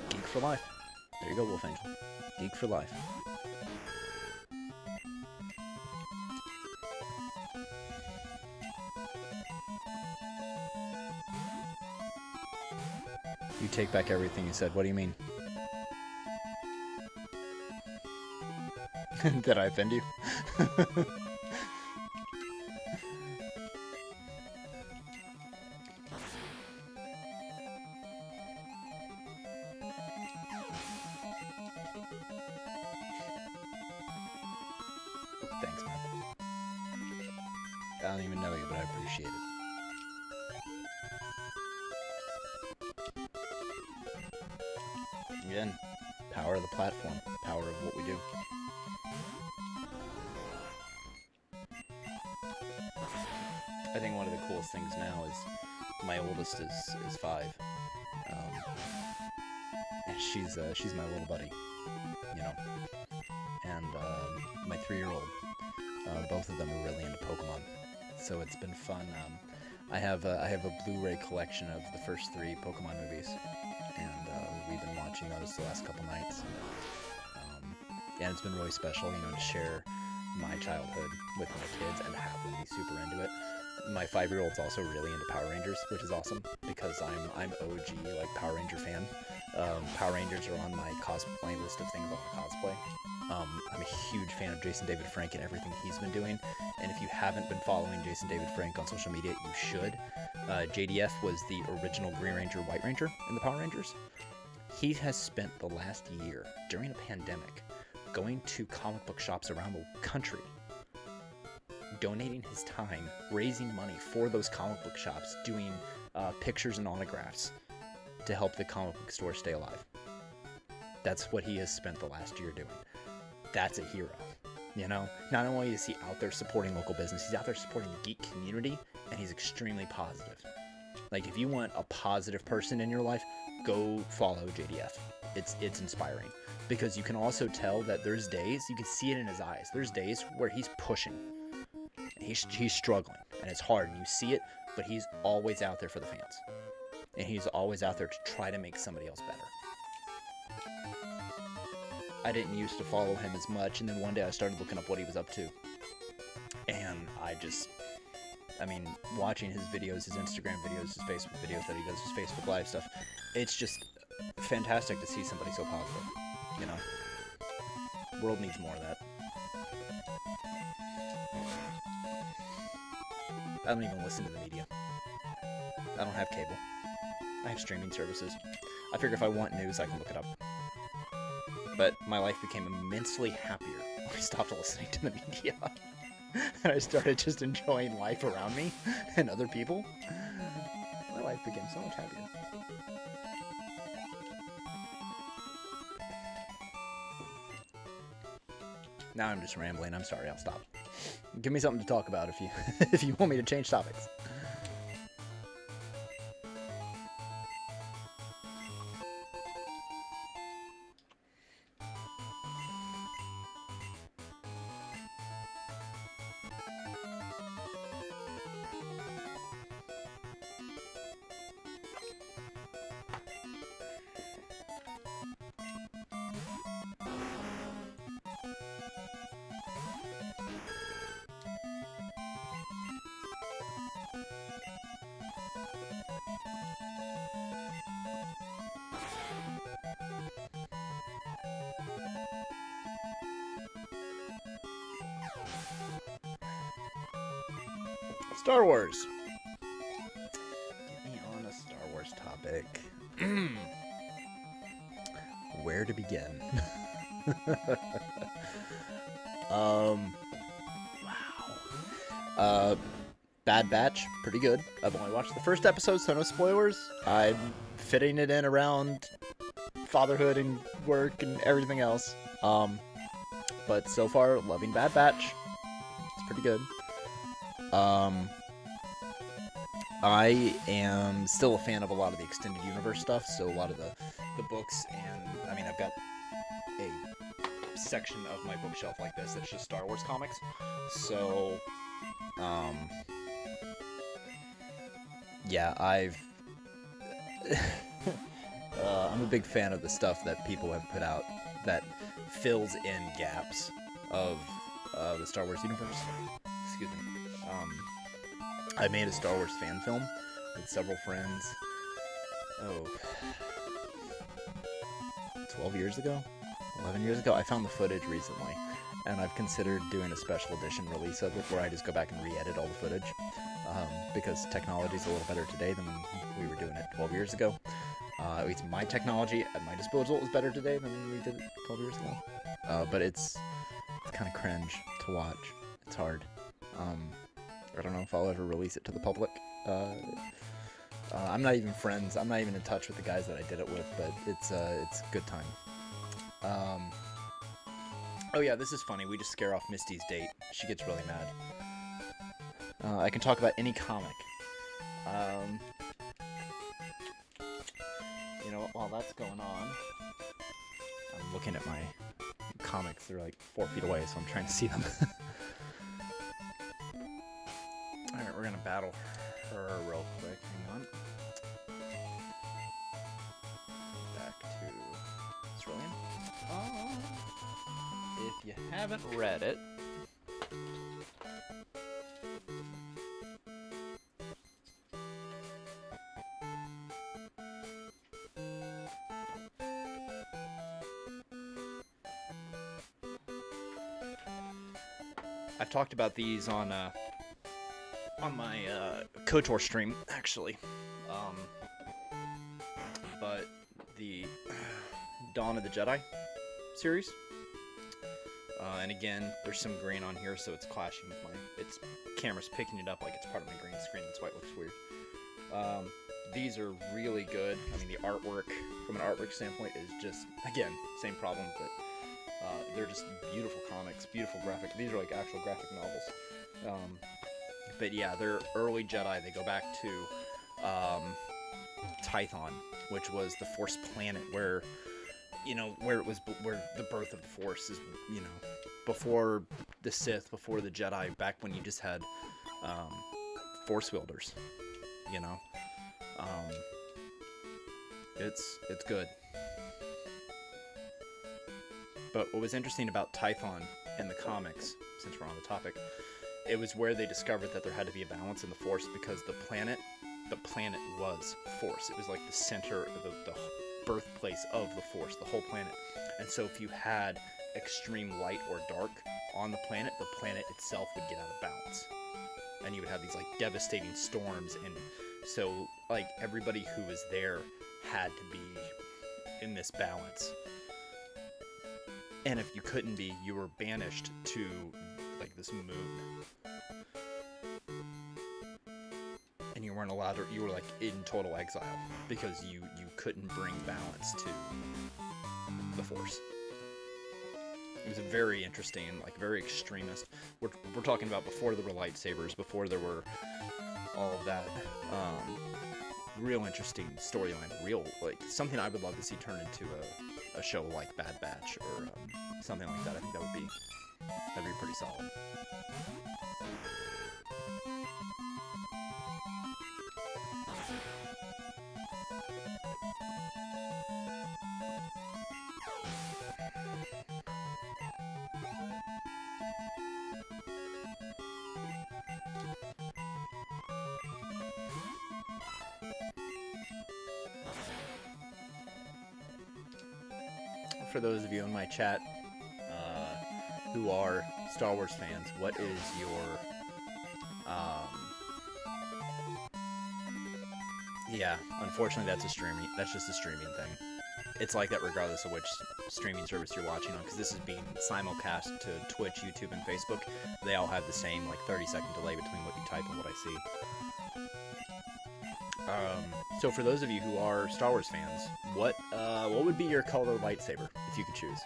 Geek for life. There you go, Wolf Angel. Geek for life. You take back everything you said. What do you mean? Did I offend you? Thanks, man. I don't even know you, but I appreciate it. Again, power of the platform, power of what we do. I think one of the coolest things now is my oldest is 5, and she's my little buddy, you know, and my 3-year-old, both of them are really into Pokemon, so it's been fun. I have a Blu-ray collection of the first 3 Pokemon movies, and we've been watching those the last couple nights, and it's been really special, you know, to share my childhood with my kids and have them be super into it. My 5-year-old's also really into Power Rangers, which is awesome because I'm OG like Power Ranger fan. Power Rangers are on my cosplay list of things I want to cosplay. I'm a huge fan of Jason David Frank and everything he's been doing. And if you haven't been following Jason David Frank on social media, you should. JDF was the original Green Ranger, White Ranger in the Power Rangers. He has spent the last year during a pandemic going to comic book shops around the country, donating his time, raising money for those comic book shops, doing pictures and autographs to help the comic book store stay alive. That's what he has spent the last year doing. That's a hero, you know? Not only is he out there supporting local business, he's out there supporting the geek community, and he's extremely positive. Like, if you want a positive person in your life, go follow JDF. It's inspiring. Because you can also tell that there's days, you can see it in his eyes, there's days where he's pushing. He's struggling, and it's hard, and you see it, but he's always out there for the fans. And he's always out there to try to make somebody else better. I didn't used to follow him as much, and then one day I started looking up what he was up to. And I mean, watching his videos, his Instagram videos, his Facebook videos that he does, his Facebook Live stuff, it's just fantastic to see somebody so positive, you know? The world needs more of that. I don't even listen to the media. I don't have cable. I have streaming services. I figure if I want news, I can look it up. But my life became immensely happier when I stopped listening to the media. And I started just enjoying life around me and other people. My life became so much happier. Now I'm just rambling. I'm sorry. I'll stop. Give me something to talk about if you if you want me to change topics. Star Wars. Get me on a Star Wars topic. Where to begin? Bad Batch, pretty good. I've only watched the first episode, so no spoilers. I'm fitting it in around fatherhood and work and everything else. But so far, loving Bad Batch. It's pretty good. I am still a fan of a lot of the extended universe stuff, so a lot of the books, and I mean, I've got a section of my bookshelf like this that's just Star Wars comics. So, yeah, I'm a big fan of the stuff that people have put out that fills in gaps of the Star Wars universe. Excuse me. I made a Star Wars fan film with several friends. 12 years ago? 11 years ago? I found the footage recently, and I've considered doing a special edition release of it where I just go back and re-edit all the footage, because technology's a little better today than we were doing it 12 years ago. At least my technology at my disposal is better today than we did it 12 years ago. But it's kind of cringe to watch. It's hard. I don't know if I'll ever release it to the public. I'm not even friends. I'm not even in touch with the guys that I did it with, but it's a good time. Oh yeah, this is funny. We just scare off Misty's date. She gets really mad. I can talk about any comic. You know, while that's going on, I'm looking at my comics. They're like 4 feet away, so I'm trying to see them. Alright, we're gonna battle her real quick. Hang on. Back to Cerulean. If you haven't read it, I've talked about these on my KOTOR stream, actually. But the Dawn of the Jedi series. And again, there's some green on here, so it's clashing with its camera's picking it up like it's part of my green screen. That's why it looks weird. These are really good. I mean, the artwork, from an artwork standpoint, is just, again, same problem, but they're just beautiful comics, beautiful graphic. These are like actual graphic novels. But yeah, they're early Jedi. They go back to Tython, which was the Force planet where, you know, where the birth of the Force is, you know, before the Sith, before the Jedi, back when you just had Force wielders, you know. It's good. But what was interesting about Tython in the comics, since we're on the topic, it was where they discovered that there had to be a balance in the Force, because the planet was Force. It was like the center, the birthplace of the Force, the whole planet. And so if you had extreme light or dark on the planet itself would get out of balance. And you would have these like devastating storms, and so like everybody who was there had to be in this balance. And if you couldn't be, you were banished to like this moon. And you weren't allowed to, you were like in total exile because you couldn't bring balance to the Force. It was a very interesting, like very extremist. We're talking about before there were lightsabers, before there were all of that. Real interesting storyline, real, like something I would love to see turn into a show like Bad Batch or something like that. I think that'd be pretty solid. For those of you in my chat who are Star Wars fans, what is your yeah, unfortunately that's just a streaming thing. it's like that regardless of which streaming service you're watching on, because this is being simulcast to Twitch, YouTube, and Facebook. They all have the same, like, 30-second delay between what you type and what I see. So for those of you who are Star Wars fans, what would be your color lightsaber, if you could choose?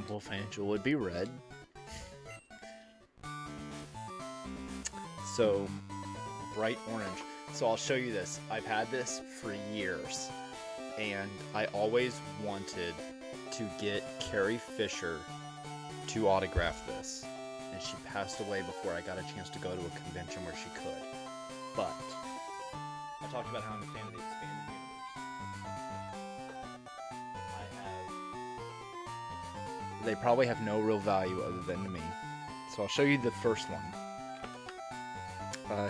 Wolf Angel would be red. So, bright orange. So I'll show you this. I've had this for years, and I always wanted to get Carrie Fisher to autograph this, and she passed away before I got a chance to go to a convention where she could. But I talked about how I'm a fan of the expanded universe. They probably have no real value other than to me. So I'll show you the first one.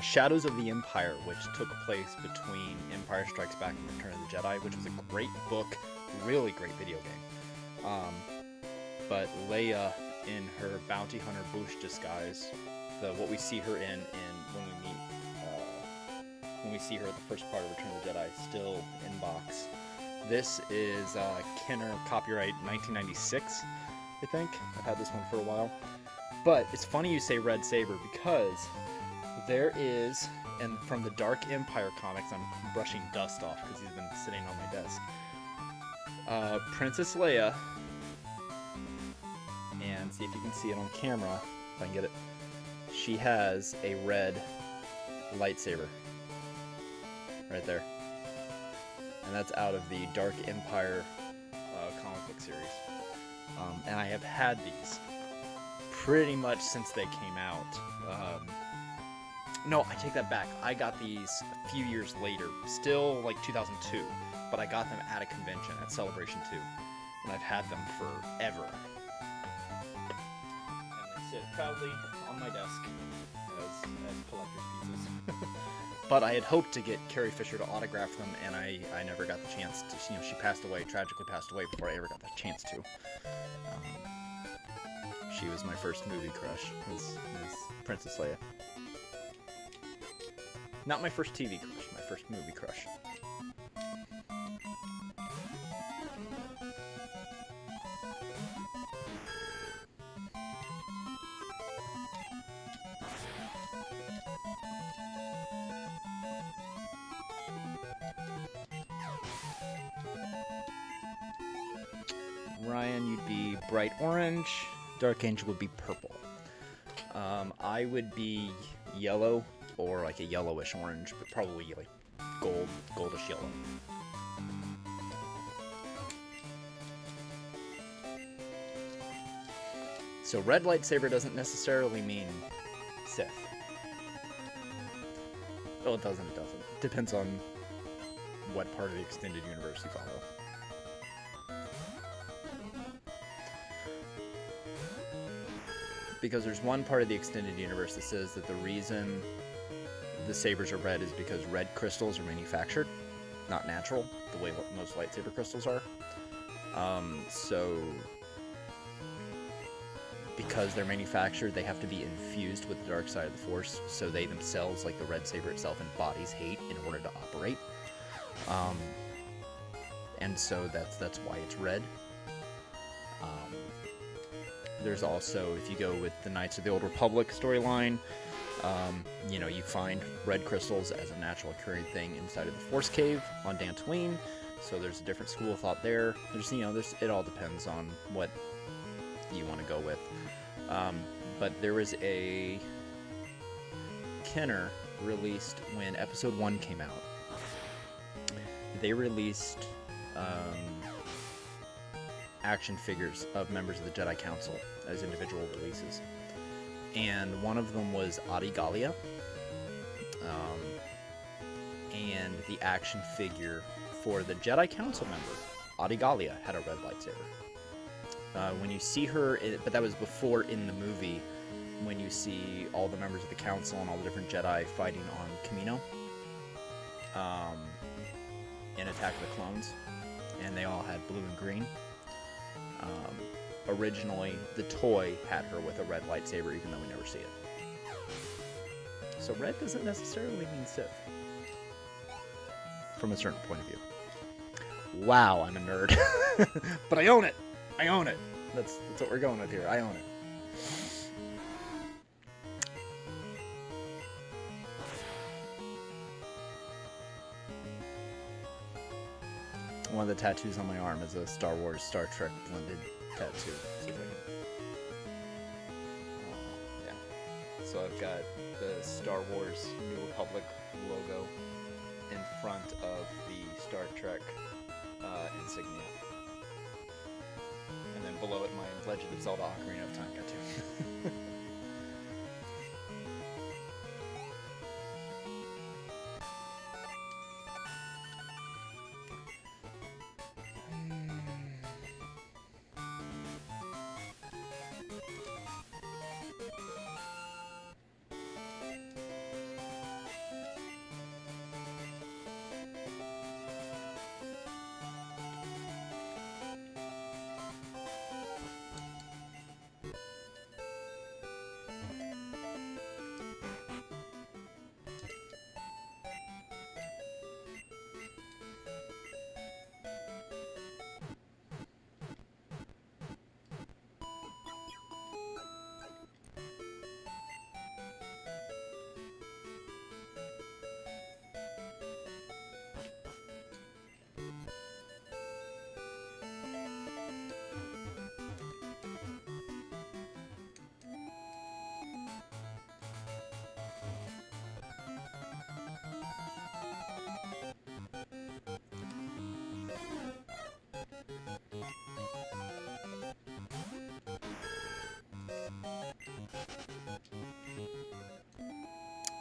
Shadows of the Empire, which took place between Empire Strikes Back and Return of the Jedi, which was a great book, really great video game. But Leia in her bounty hunter Bouche disguise, what we see her in when we meet, when we see her at the first part of Return of the Jedi, still in box. This is Kenner, copyright 1996. I think. I've had this one for a while. But it's funny you say Red Saber, because there is, and from the Dark Empire comics, I'm brushing dust off because he's been sitting on my desk. Princess Leia, and see if you can see it on camera, if I can get it. She has a red lightsaber. Right there. And that's out of the Dark Empire comic book series. And I have had these pretty much since they came out. No, I take that back. I got these a few years later, still like 2002, but I got them at a convention at Celebration 2, and I've had them forever. And they sit proudly on my desk as collector's pieces. But I had hoped to get Carrie Fisher to autograph them, and I never got the chance to. She passed away, tragically passed away before I ever got the chance to. She was my first movie crush, was Princess Leia. Not my first TV crush, my first movie crush. Ryan, you'd be bright orange. Dark Angel would be purple. I would be yellow, or like a yellowish orange, but probably like goldish yellow. So red lightsaber doesn't necessarily mean Sith. Well, it doesn't. Depends on what part of the extended universe you follow. Because there's one part of the extended universe that says that the reason the sabers are red is because red crystals are manufactured, not natural, the way most lightsaber crystals are. So because they're manufactured, they have to be infused with the dark side of the Force, so they themselves, like the red saber itself, embodies hate in order to operate. And so that's why it's red. There's also, if you go with the Knights of the Old Republic storyline, you find red crystals as a natural occurring thing inside of the Force Cave on Dantooine. So there's a different school of thought there. It all depends on what you want to go with. But there was a Kenner released when Episode 1 came out. They released action figures of members of the Jedi Council as individual releases. And one of them was Arigalia. And the action figure for the Jedi Council member, Arigalia, had a red lightsaber. When you see her, but that was before in the movie, when you see all the members of the council and all the different Jedi fighting on Kamino in Attack of the Clones, and they all had blue and green. Originally, the toy had her with a red lightsaber, even though we never see it. So red doesn't necessarily mean Sith, from a certain point of view. Wow, I'm a nerd. But I own it! I own it! That's what we're going with here. I own it. One of the tattoos on my arm is a Star Wars, Star Trek blended tattoo. See if I can... yeah. So I've got the Star Wars New Republic logo in front of the Star Trek insignia. And then below it, my Legend of Zelda Ocarina of Time tattoo.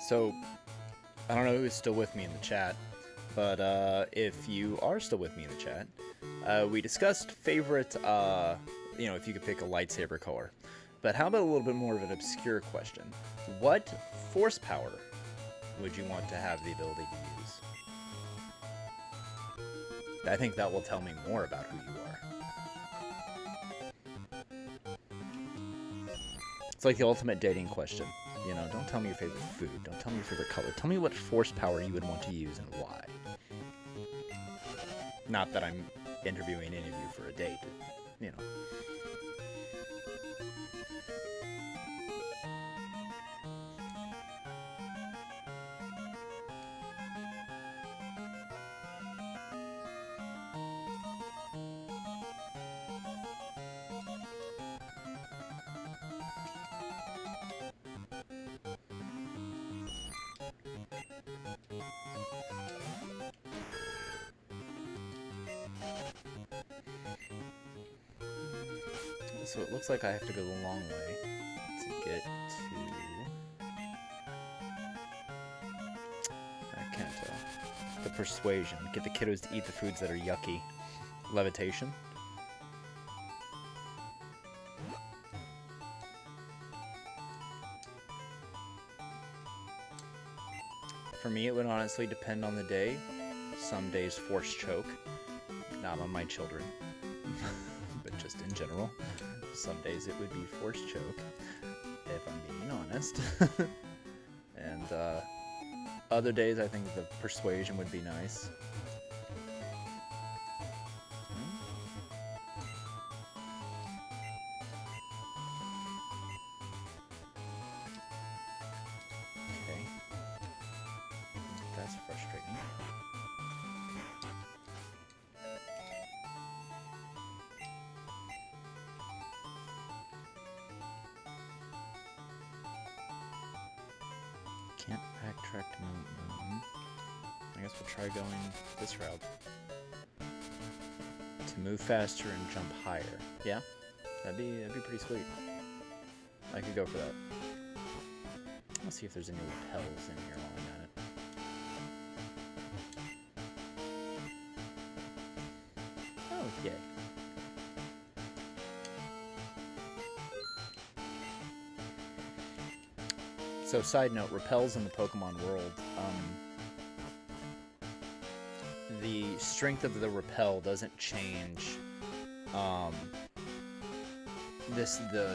So, I don't know who's still with me in the chat, but if you are still with me in the chat, we discussed favorite, if you could pick a lightsaber color. But how about a little bit more of an obscure question? What force power would you want to have the ability to use? I think that will tell me more about who you are. It's like the ultimate dating question. You know, don't tell me your favorite food. Don't tell me your favorite color. Tell me what force power you would want to use and why. Not that I'm interviewing any of you for a date, you know. So it looks like I have to go the long way to get to... I can't tell. The persuasion. Get the kiddos to eat the foods that are yucky. Levitation. For me, it would honestly depend on the day. Some days force choke. Not on my children. But just in general. Some days it would be force choke, if I'm being honest. And other days I think the persuasion would be nice. Okay. That's frustrating. Can't backtrack to Moon. I guess we'll try going this route. To move faster and jump higher. Yeah? That'd be pretty sweet. I could go for that. Let's see if there's any lapels in here while I'm at it. Oh, yay. So, side note, repels in the Pokemon world, the strength of the repel doesn't change, the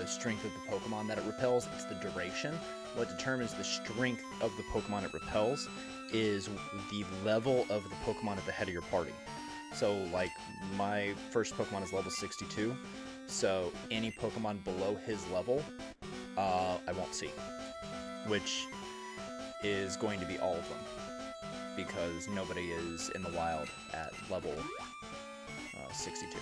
strength of the Pokemon that it repels, it's the duration. What determines the strength of the Pokemon it repels is the level of the Pokemon at the head of your party. So, like, my first Pokemon is level 62, so any Pokemon below his level, I won't see. Which is going to be all of them, because nobody is in the wild at level 62.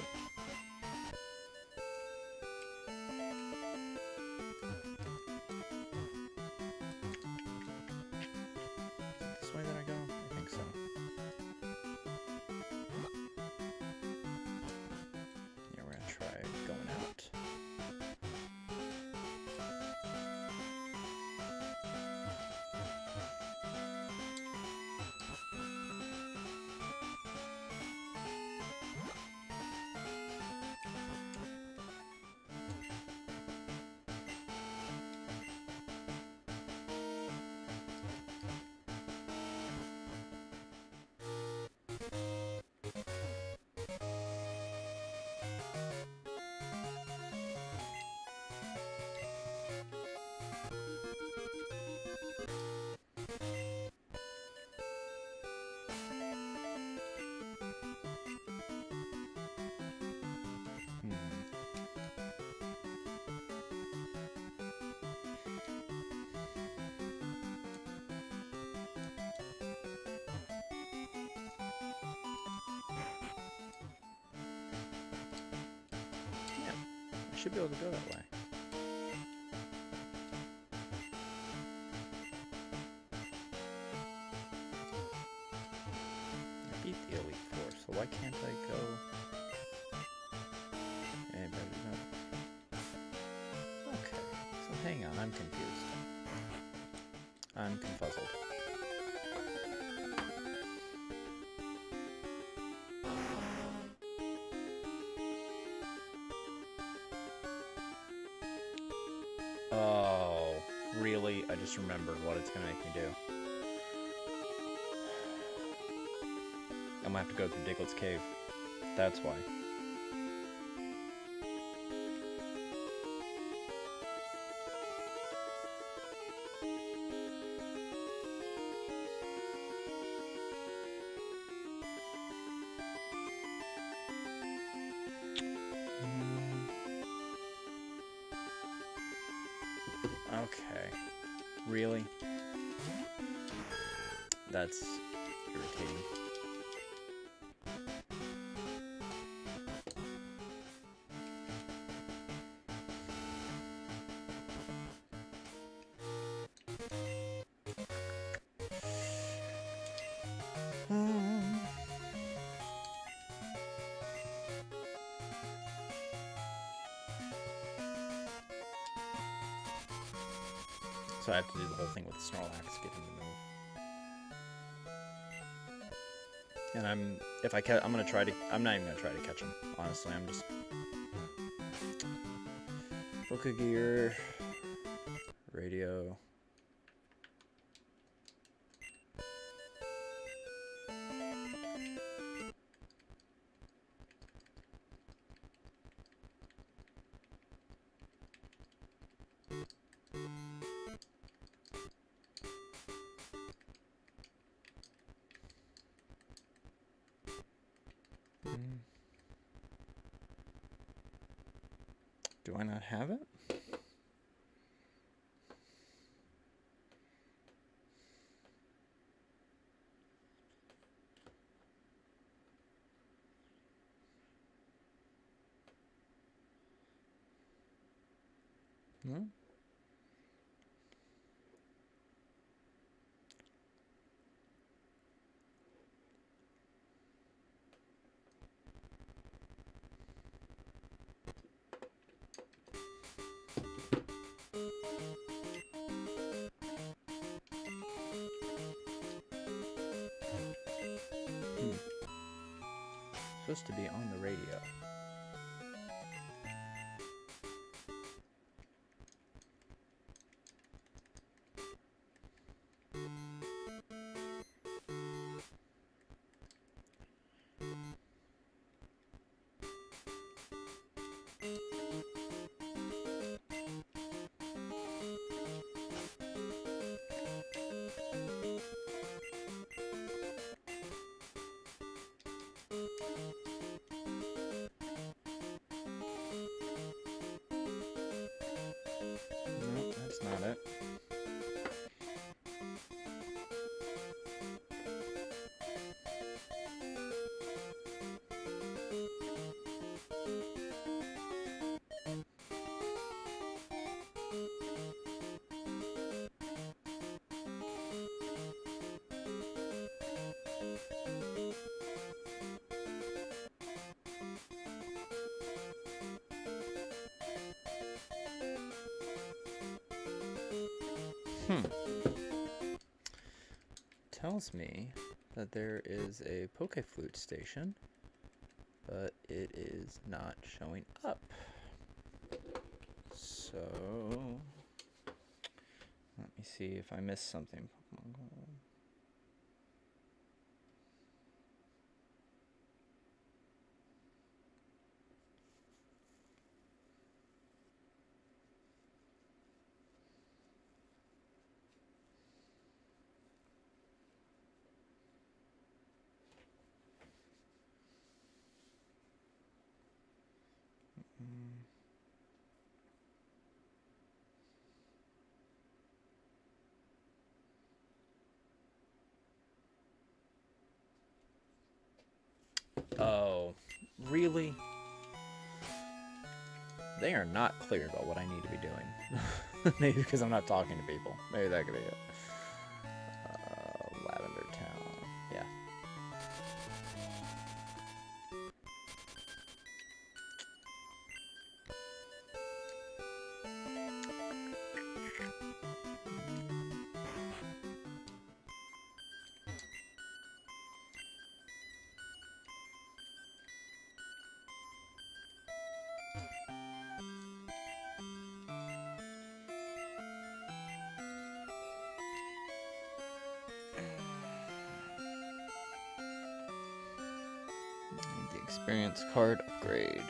This way that I go? I think so. Yeah, we're gonna try going out. Should be able to go that way. I beat the Elite Four, so why can't I go? Anybody know? Okay, so hang on, I'm confused. I'm confuzzled. Oh, really? I just remembered what it's gonna make me do. I'm gonna have to go through Diglett's cave. That's why. Okay. Really? That's irritating. So I have to do the whole thing with the Snorlax to get him to move. And I'm gonna try to, I'm not even gonna try to catch him, honestly, I'm just... Pokegear, radio... Do I not have it? No? Supposed to be on the radio. Tells me that there is a Pokeflute station, but it is not showing up. So, let me see if I missed something. PokéMon Gold. Oh, really? They are not clear about what I need to be doing. Maybe because I'm not talking to people. Maybe that could be it. Lavender Town. Yeah. Need the experience card upgrade.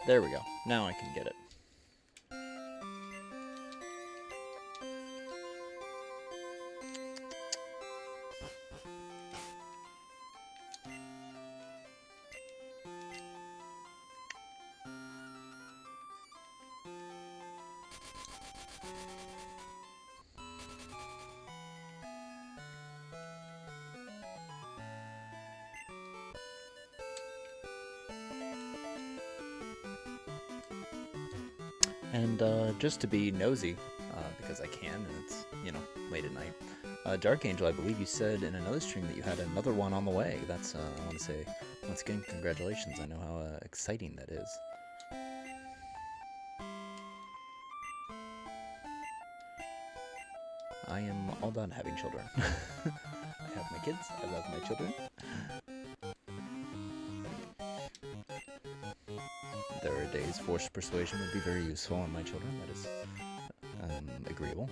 There we go. Now I can get it. And just to be nosy, because I can, and it's, you know, late at night. Dark Angel, I believe you said in another stream that you had another one on the way. That's, I want to say, once again, congratulations. I know how exciting that is. I am all done having children. I have my kids. I love my children. There are days forced persuasion would be very useful on my children. That is agreeable.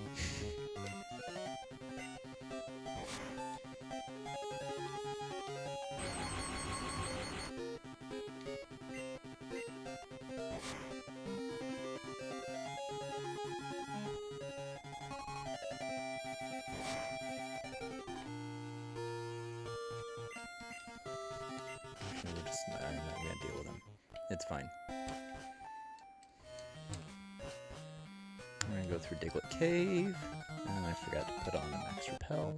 I'm not gonna deal with him. It's fine. I'm gonna go through Diglett Cave, and I forgot to put on a Max Repel.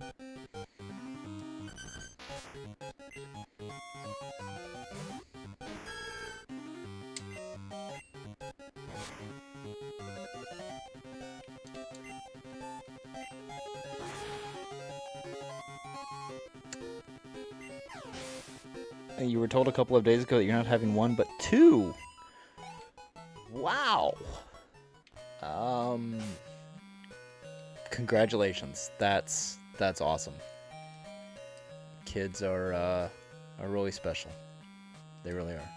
And you were told a couple of days ago that you're not having one, but two! Wow! Congratulations. That's awesome. Kids are really special. They really are.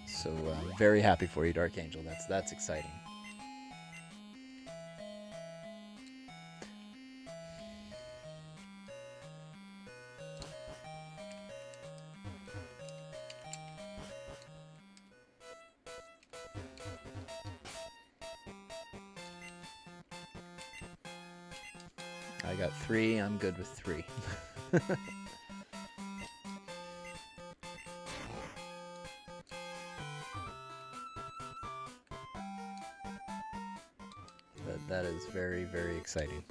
So very happy for you, Dark Angel. That's exciting. I got 3. I'm good with 3. That is very, very exciting.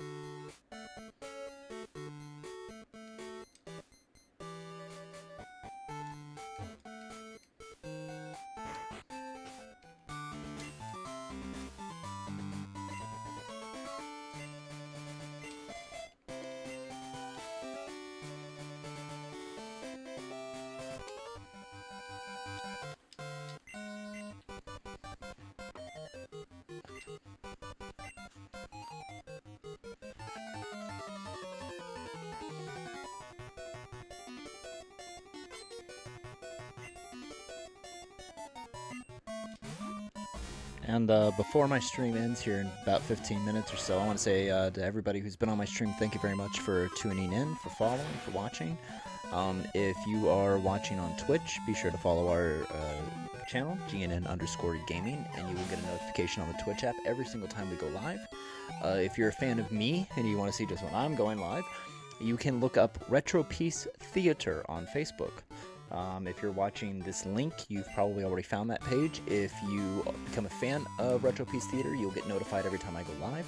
And before my stream ends here in about 15 minutes or so, I want to say to everybody who's been on my stream, thank you very much for tuning in, for following, for watching. If you are watching on Twitch, be sure to follow our channel, GNN_gaming, and you will get a notification on the Twitch app every single time we go live. If you're a fan of me and you want to see just when I'm going live, you can look up Retro Piece Theater on Facebook. If you're watching this link, you've probably already found that page. If you become a fan of Retro Piece Theater, you'll get notified every time I go live.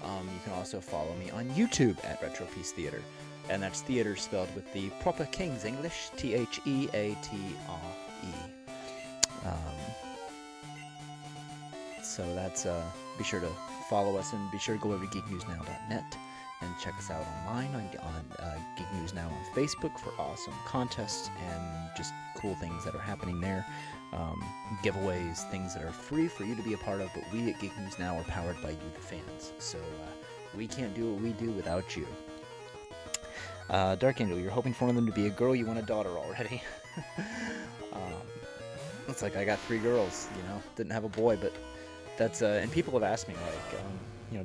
You can also follow me on YouTube at Retro Piece Theater. And that's theater spelled with the proper King's English, Theatre. So that's, be sure to follow us and be sure to go over to geeknewsnow.net and check us out online on Geek News Now on Facebook for awesome contests and just cool things that are happening there. Giveaways, things that are free for you to be a part of, but we at Geek News Now are powered by you, the fans. So we can't do what we do without you. Dark Angel, you're hoping for one of them to be a girl, you want a daughter already. Looks like I got 3 girls, you know, didn't have a boy, but that's, and people have asked me, like, you know,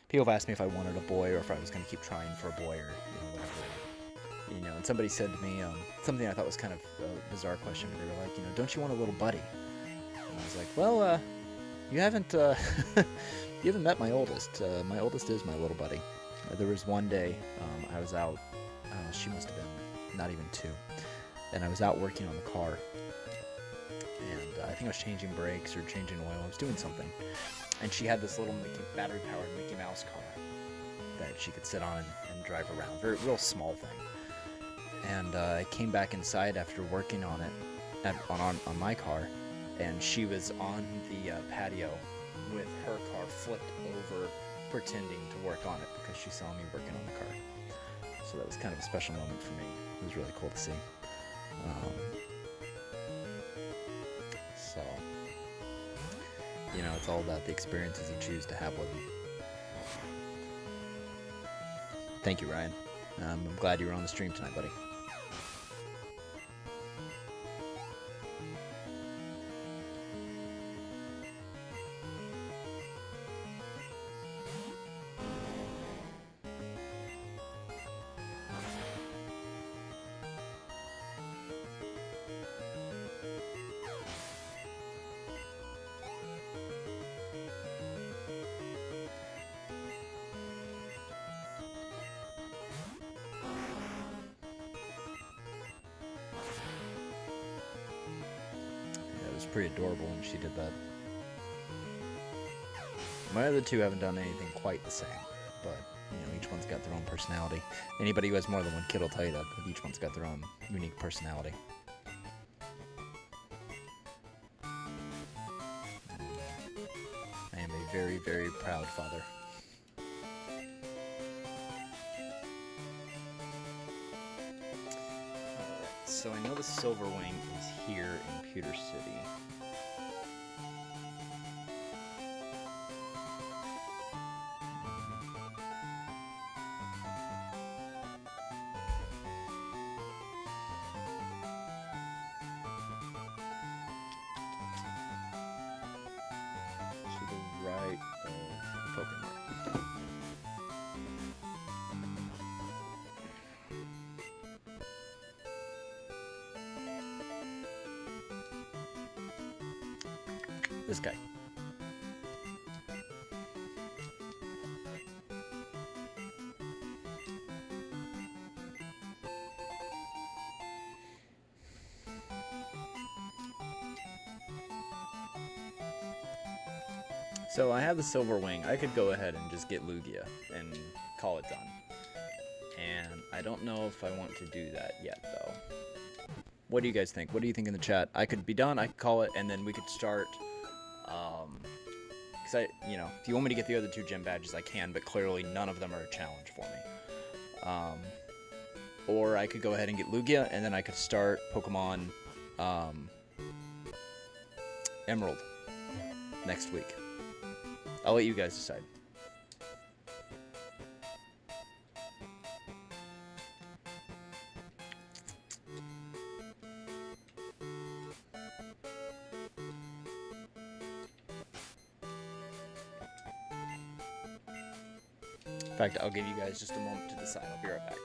people have asked me if I wanted a boy or if I was going to keep trying for a boy or, you know, whatever. You know, and somebody said to me, something I thought was kind of a bizarre question, but they were like, you know, don't you want a little buddy? And I was like, well, you haven't met my oldest. My oldest is my little buddy. There was one day, I was out, she must have been not even 2, and I was out working on the car, and I think I was changing brakes or changing oil, I was doing something, and she had this little battery-powered Mickey Mouse car that she could sit on and drive around, real small thing, and I came back inside after working on it, on my car, and she was on the patio with her car flipped over, pretending to work on it because she saw me working on the car. So that was kind of a special moment for me. It was really cool to see. So, you know, it's all about the experiences you choose to have with them. Thank you, Ryan. I'm glad you were on the stream tonight, buddy. Pretty adorable when she did that. My other 2 haven't done anything quite the same, but you know, each one's got their own personality. Anybody who has more than one kid will tell you that, but each one's got their own unique personality. I am a very, very proud father. So I know the Silver Wing is here in Pewter City. To the right of PokéMon. This guy. So I have the Silver Wing. I could go ahead and just get Lugia and call it done. And I don't know if I want to do that yet, though. What do you guys think? What do you think in the chat? I could be done, I could call it, and then we could start. Because you know, if you want me to get the other 2 gym badges, I can, but clearly none of them are a challenge for me. Or I could go ahead and get Lugia, and then I could start Pokemon Emerald next week. I'll let you guys decide. fact, I'll give you guys just a moment to decide. I'll be right back.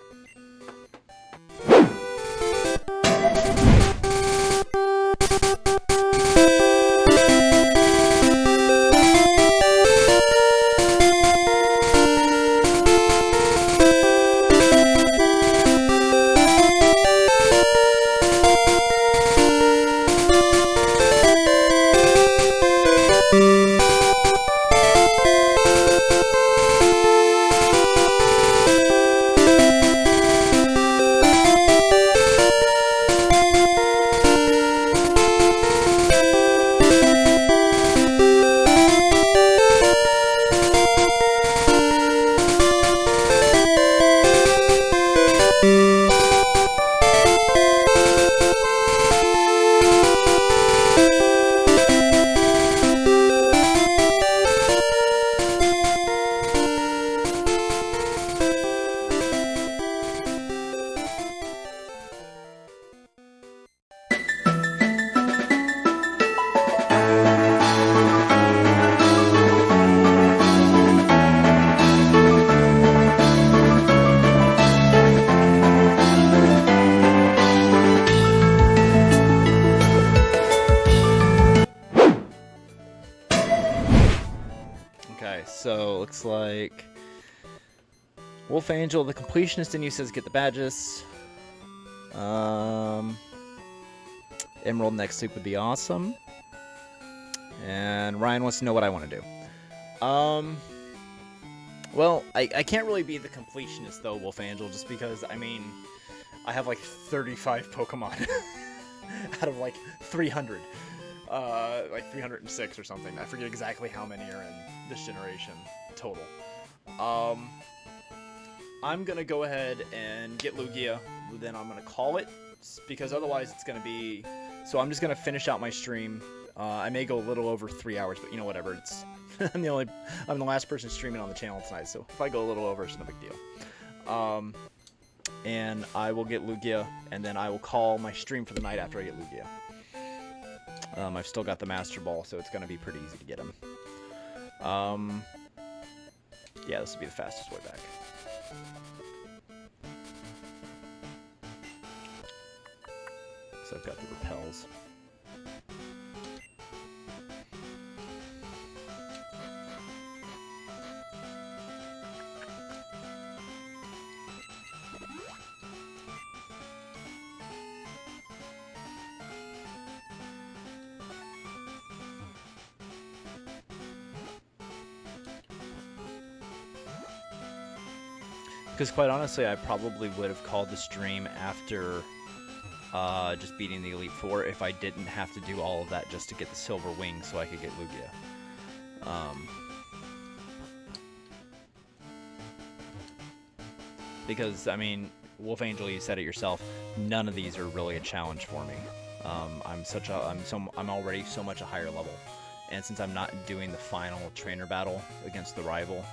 So looks like Wolf Angel, the completionist in you, says get the badges. Emerald next week would be awesome. And Ryan wants to know what I want to do. Well, I can't really be the completionist though, Wolf Angel, just because, I mean, I have like 35 Pokemon out of like 300. Like 306 or something. I forget exactly how many are in this generation total. I'm gonna go ahead and get Lugia, then I'm gonna call it, because otherwise it's gonna be... So I'm just gonna finish out my stream. I may go a little over 3 hours, but you know, whatever. It's I'm the last person streaming on the channel tonight, so if I go a little over, it's no big deal. And I will get Lugia, and then I will call my stream for the night after I get Lugia. I've still got the Master Ball, so it's going to be pretty easy to get him. Yeah, this will be the fastest way back. So I've got the repels. Because quite honestly, I probably would have called the stream after just beating the Elite Four if I didn't have to do all of that just to get the Silver Wing so I could get Lugia. Because, I mean, Wolf Angel, you said it yourself, none of these are really a challenge for me. I'm already so much a higher level. And since I'm not doing the final trainer battle against the rival,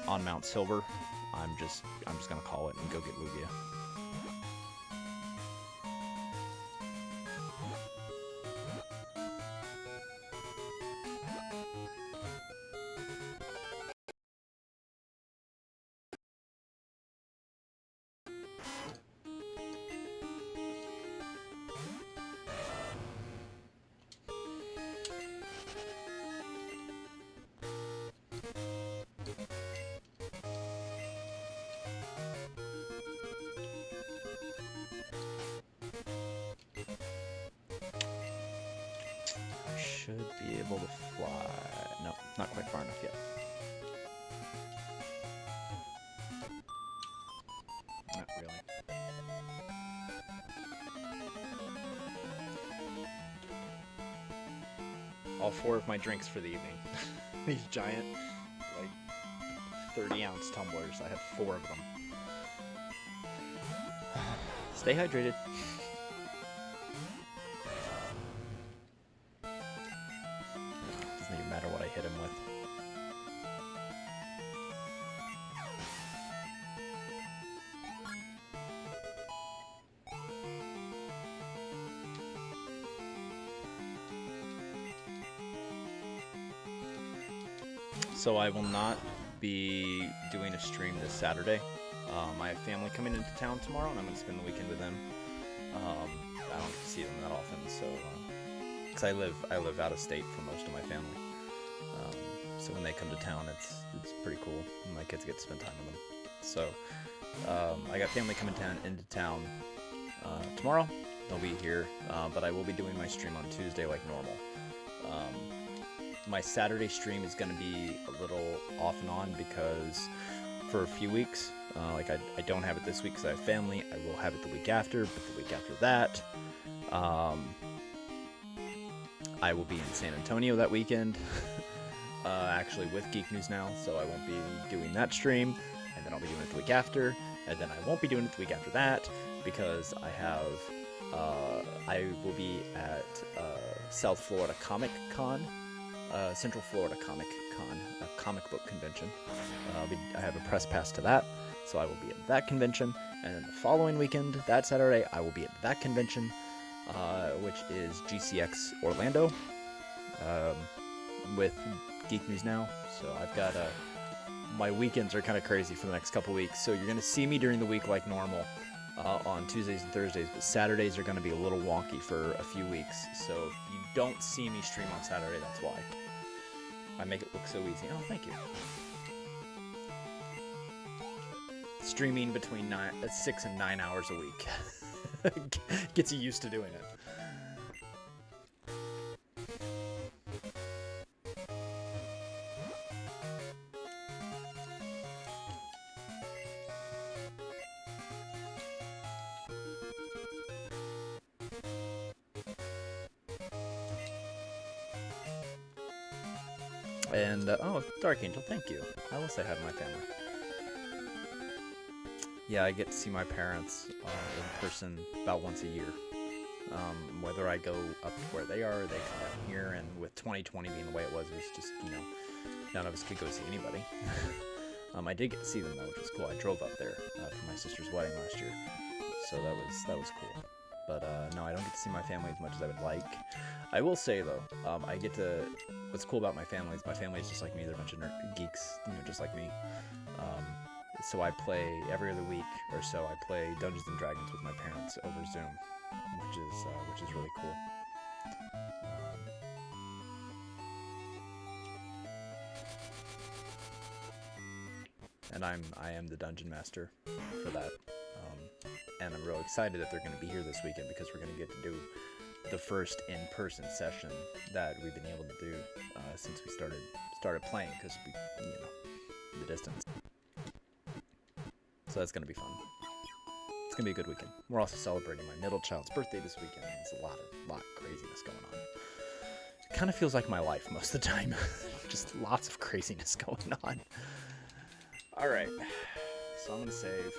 on Mount Silver, I'm just gonna call it and go get Lugia. Should be able to fly. No, not quite far enough yet. Not really. All 4 of my drinks for the evening. These giant, like, 30-ounce tumblers. I have 4 of them. Stay hydrated. Doesn't even matter what I hit him with. So I will not be doing a stream this Saturday. I have family coming into town tomorrow, and I'm going to spend the weekend with them. I don't see them that often, so because I live out of state for most of my family. So when they come to town, it's pretty cool. And my kids get to spend time with them. So I got family coming into town tomorrow. They'll be here, but I will be doing my stream on Tuesday like normal. My Saturday stream is going to be a little off and on because for a few weeks, like I don't have it this week because I have family. I will have it the week after, but the week after that, I will be in San Antonio that weekend, actually with Geek News Now, so I won't be doing that stream, and then I'll be doing it the week after, and then I won't be doing it the week after that because I will be at South Florida Comic Con, Central Florida Comic Con, a comic book convention. I have a press pass to that, so I will be at that convention, and then the following weekend, that Saturday, I will be at that convention, which is GCX Orlando, with Geek News Now. So I've got my weekends are kind of crazy for the next couple weeks, so you're going to see me during the week like normal on Tuesdays and Thursdays, but Saturdays are going to be a little wonky for a few weeks, so if you don't see me stream on Saturday, that's why. I make it look so easy. Oh, thank you. Streaming between 6 and 9 hours a week. Gets you used to doing it. And, oh, Dark Angel, thank you. I will say hi to my family. Yeah, I get to see my parents in person about once a year. Whether I go up to where they are or they come down here, and with 2020 being the way it was just, you know, none of us could go see anybody. I did get to see them, though, which was cool. I drove up there for my sister's wedding last year, so that was cool. But, no, I don't get to see my family as much as I would like. I will say, though, I get to... What's cool about my family is just like me. They're a bunch of geeks, you know, just like me. So I play every other week or so. I play Dungeons and Dragons with my parents over Zoom, which is really cool. And I am the dungeon master for that. And I'm real excited that they're going to be here this weekend because we're going to get to do the first in-person session that we've been able to do since we started playing, because we, you know, the distance. So that's gonna be fun. It's gonna be a good weekend. We're also celebrating my middle child's birthday this weekend. There's a lot of craziness going on. It kind of feels like my life most of the time. Just lots of craziness going on. All right, so I'm gonna save.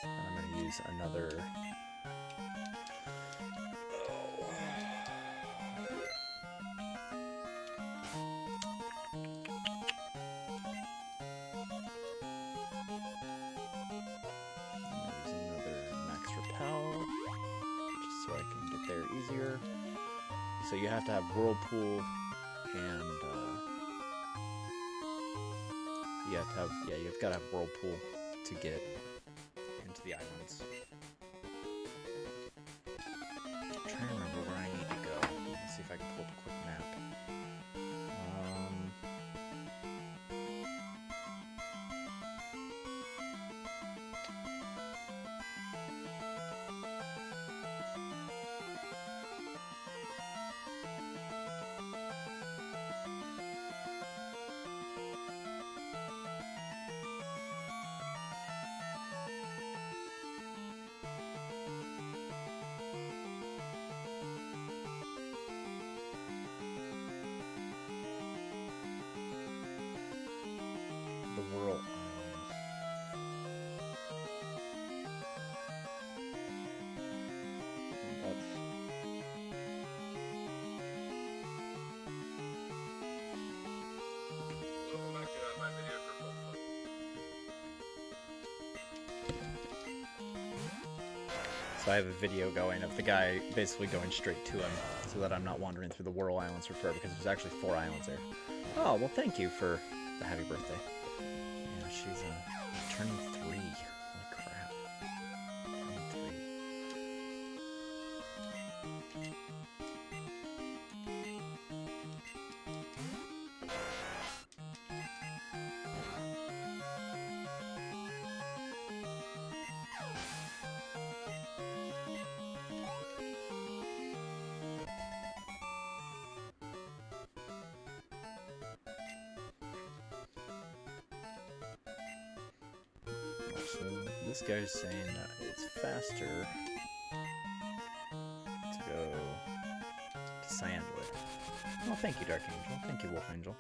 And I'm gonna use another. Easier. So you have to have Whirlpool and you've got to have Whirlpool to get into the islands. I'm trying to remember where I need to go. Let's see if I can pull up a quick map. The Whirl Islands. So I have a video going of the guy basically going straight to him so that I'm not wandering through the Whirl Islands for forever, because there's actually 4 islands there. Oh, well, thank you for the happy birthday. Yeah, she's turning 3. Holy crap. Turning 3. So this guy's saying that it's faster to go to Cyanwood. Oh, thank you, Dark Angel. Thank you, Wolf Angel.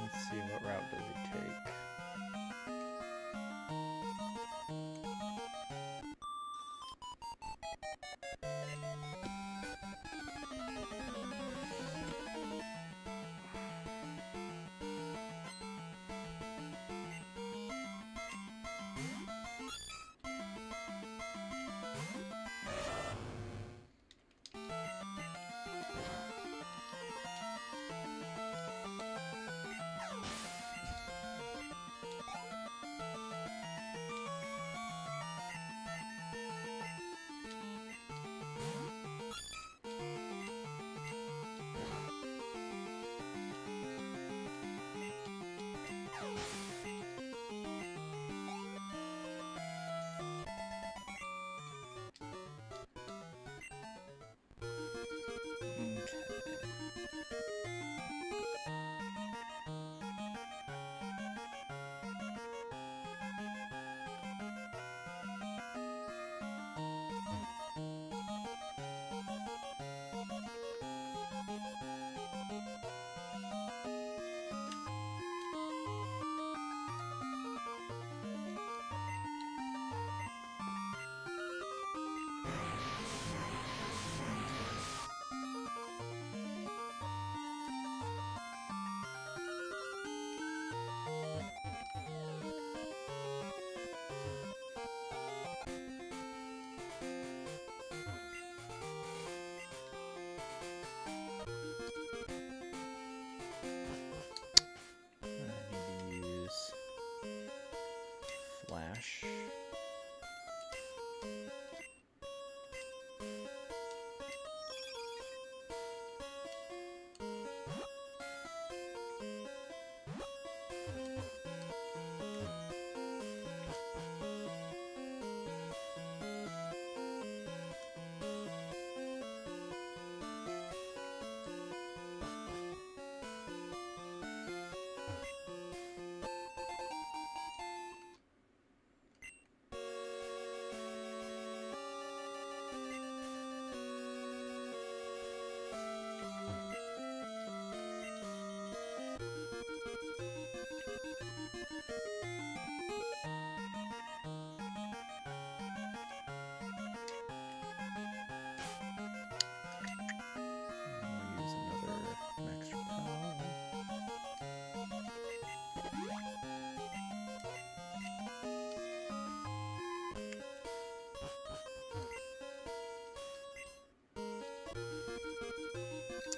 Let's see, what route does he take? Flash. We'll use another max repel.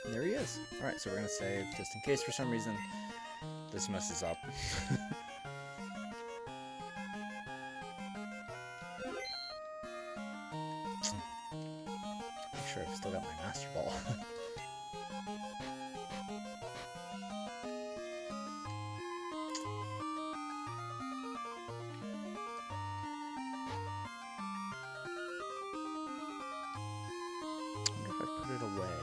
There he is. Alright, so we're going to save just in case for some reason this messes up. Make sure I've still got my Master Ball. I wonder if I put it away.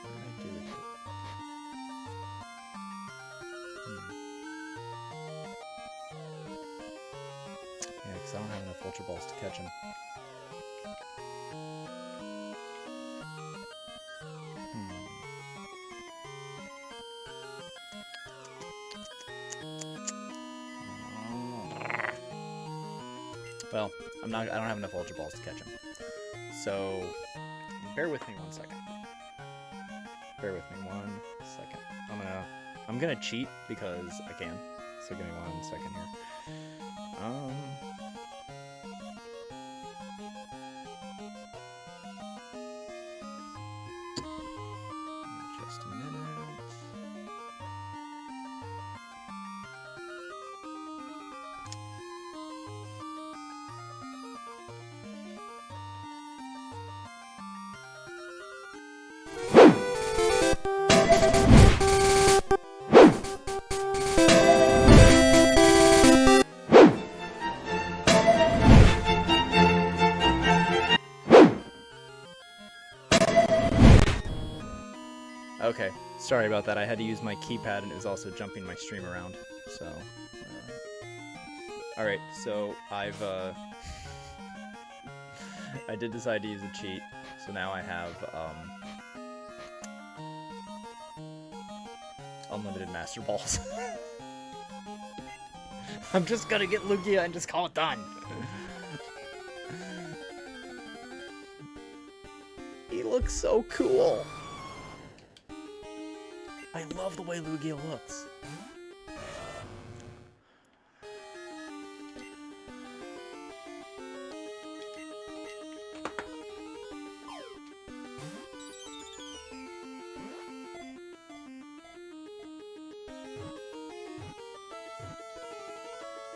What did I do with it? Yeah, because I don't have enough Ultra Balls to catch him. Well, I don't have enough Ultra Balls to catch him. So, bear with me one second. Bear with me 1 second. I'm gonna cheat because I can. So give me 1 second here. Just a minute. Okay, sorry about that. I had to use my keypad and it was also jumping my stream around. So, alright, so I've, I did decide to use a cheat. So now I have, unlimited Master Balls. I'm just gonna get Lugia and just call it done. He looks so cool. I love the way Lugia looks.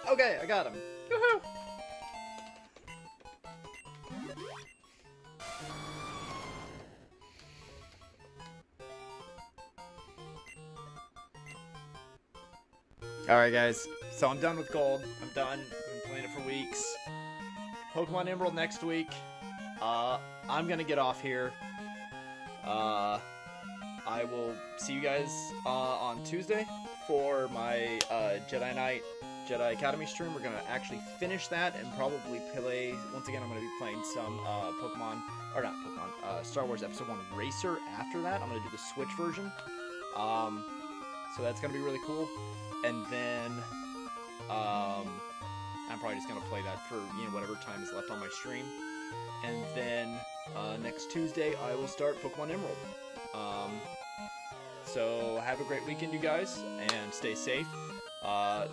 Okay, I got him. Woohoo! Alright guys, so I'm done with Gold. I'm done. I've been playing it for weeks. Pokemon Emerald next week. I'm gonna get off here. I will see you guys on Tuesday for my Jedi Knight Jedi Academy stream. We're gonna actually finish that and probably play, once again I'm gonna be playing some Pokemon, or not Pokemon, Star Wars Episode 1 Racer after that. I'm gonna do the Switch version. So that's gonna be really cool. And then I'm probably just gonna play that for, you know, whatever time is left on my stream. And then next Tuesday I will start Pokemon Emerald. So have a great weekend, you guys, and stay safe.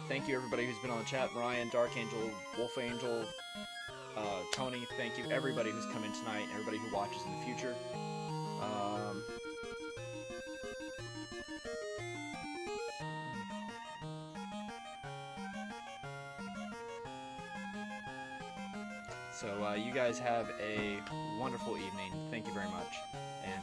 Thank you everybody who's been on the chat. Ryan, Dark Angel, Wolf Angel, Tony. Thank you everybody who's come in tonight, and everybody who watches in the future. So you guys have a wonderful evening. Thank you very much, and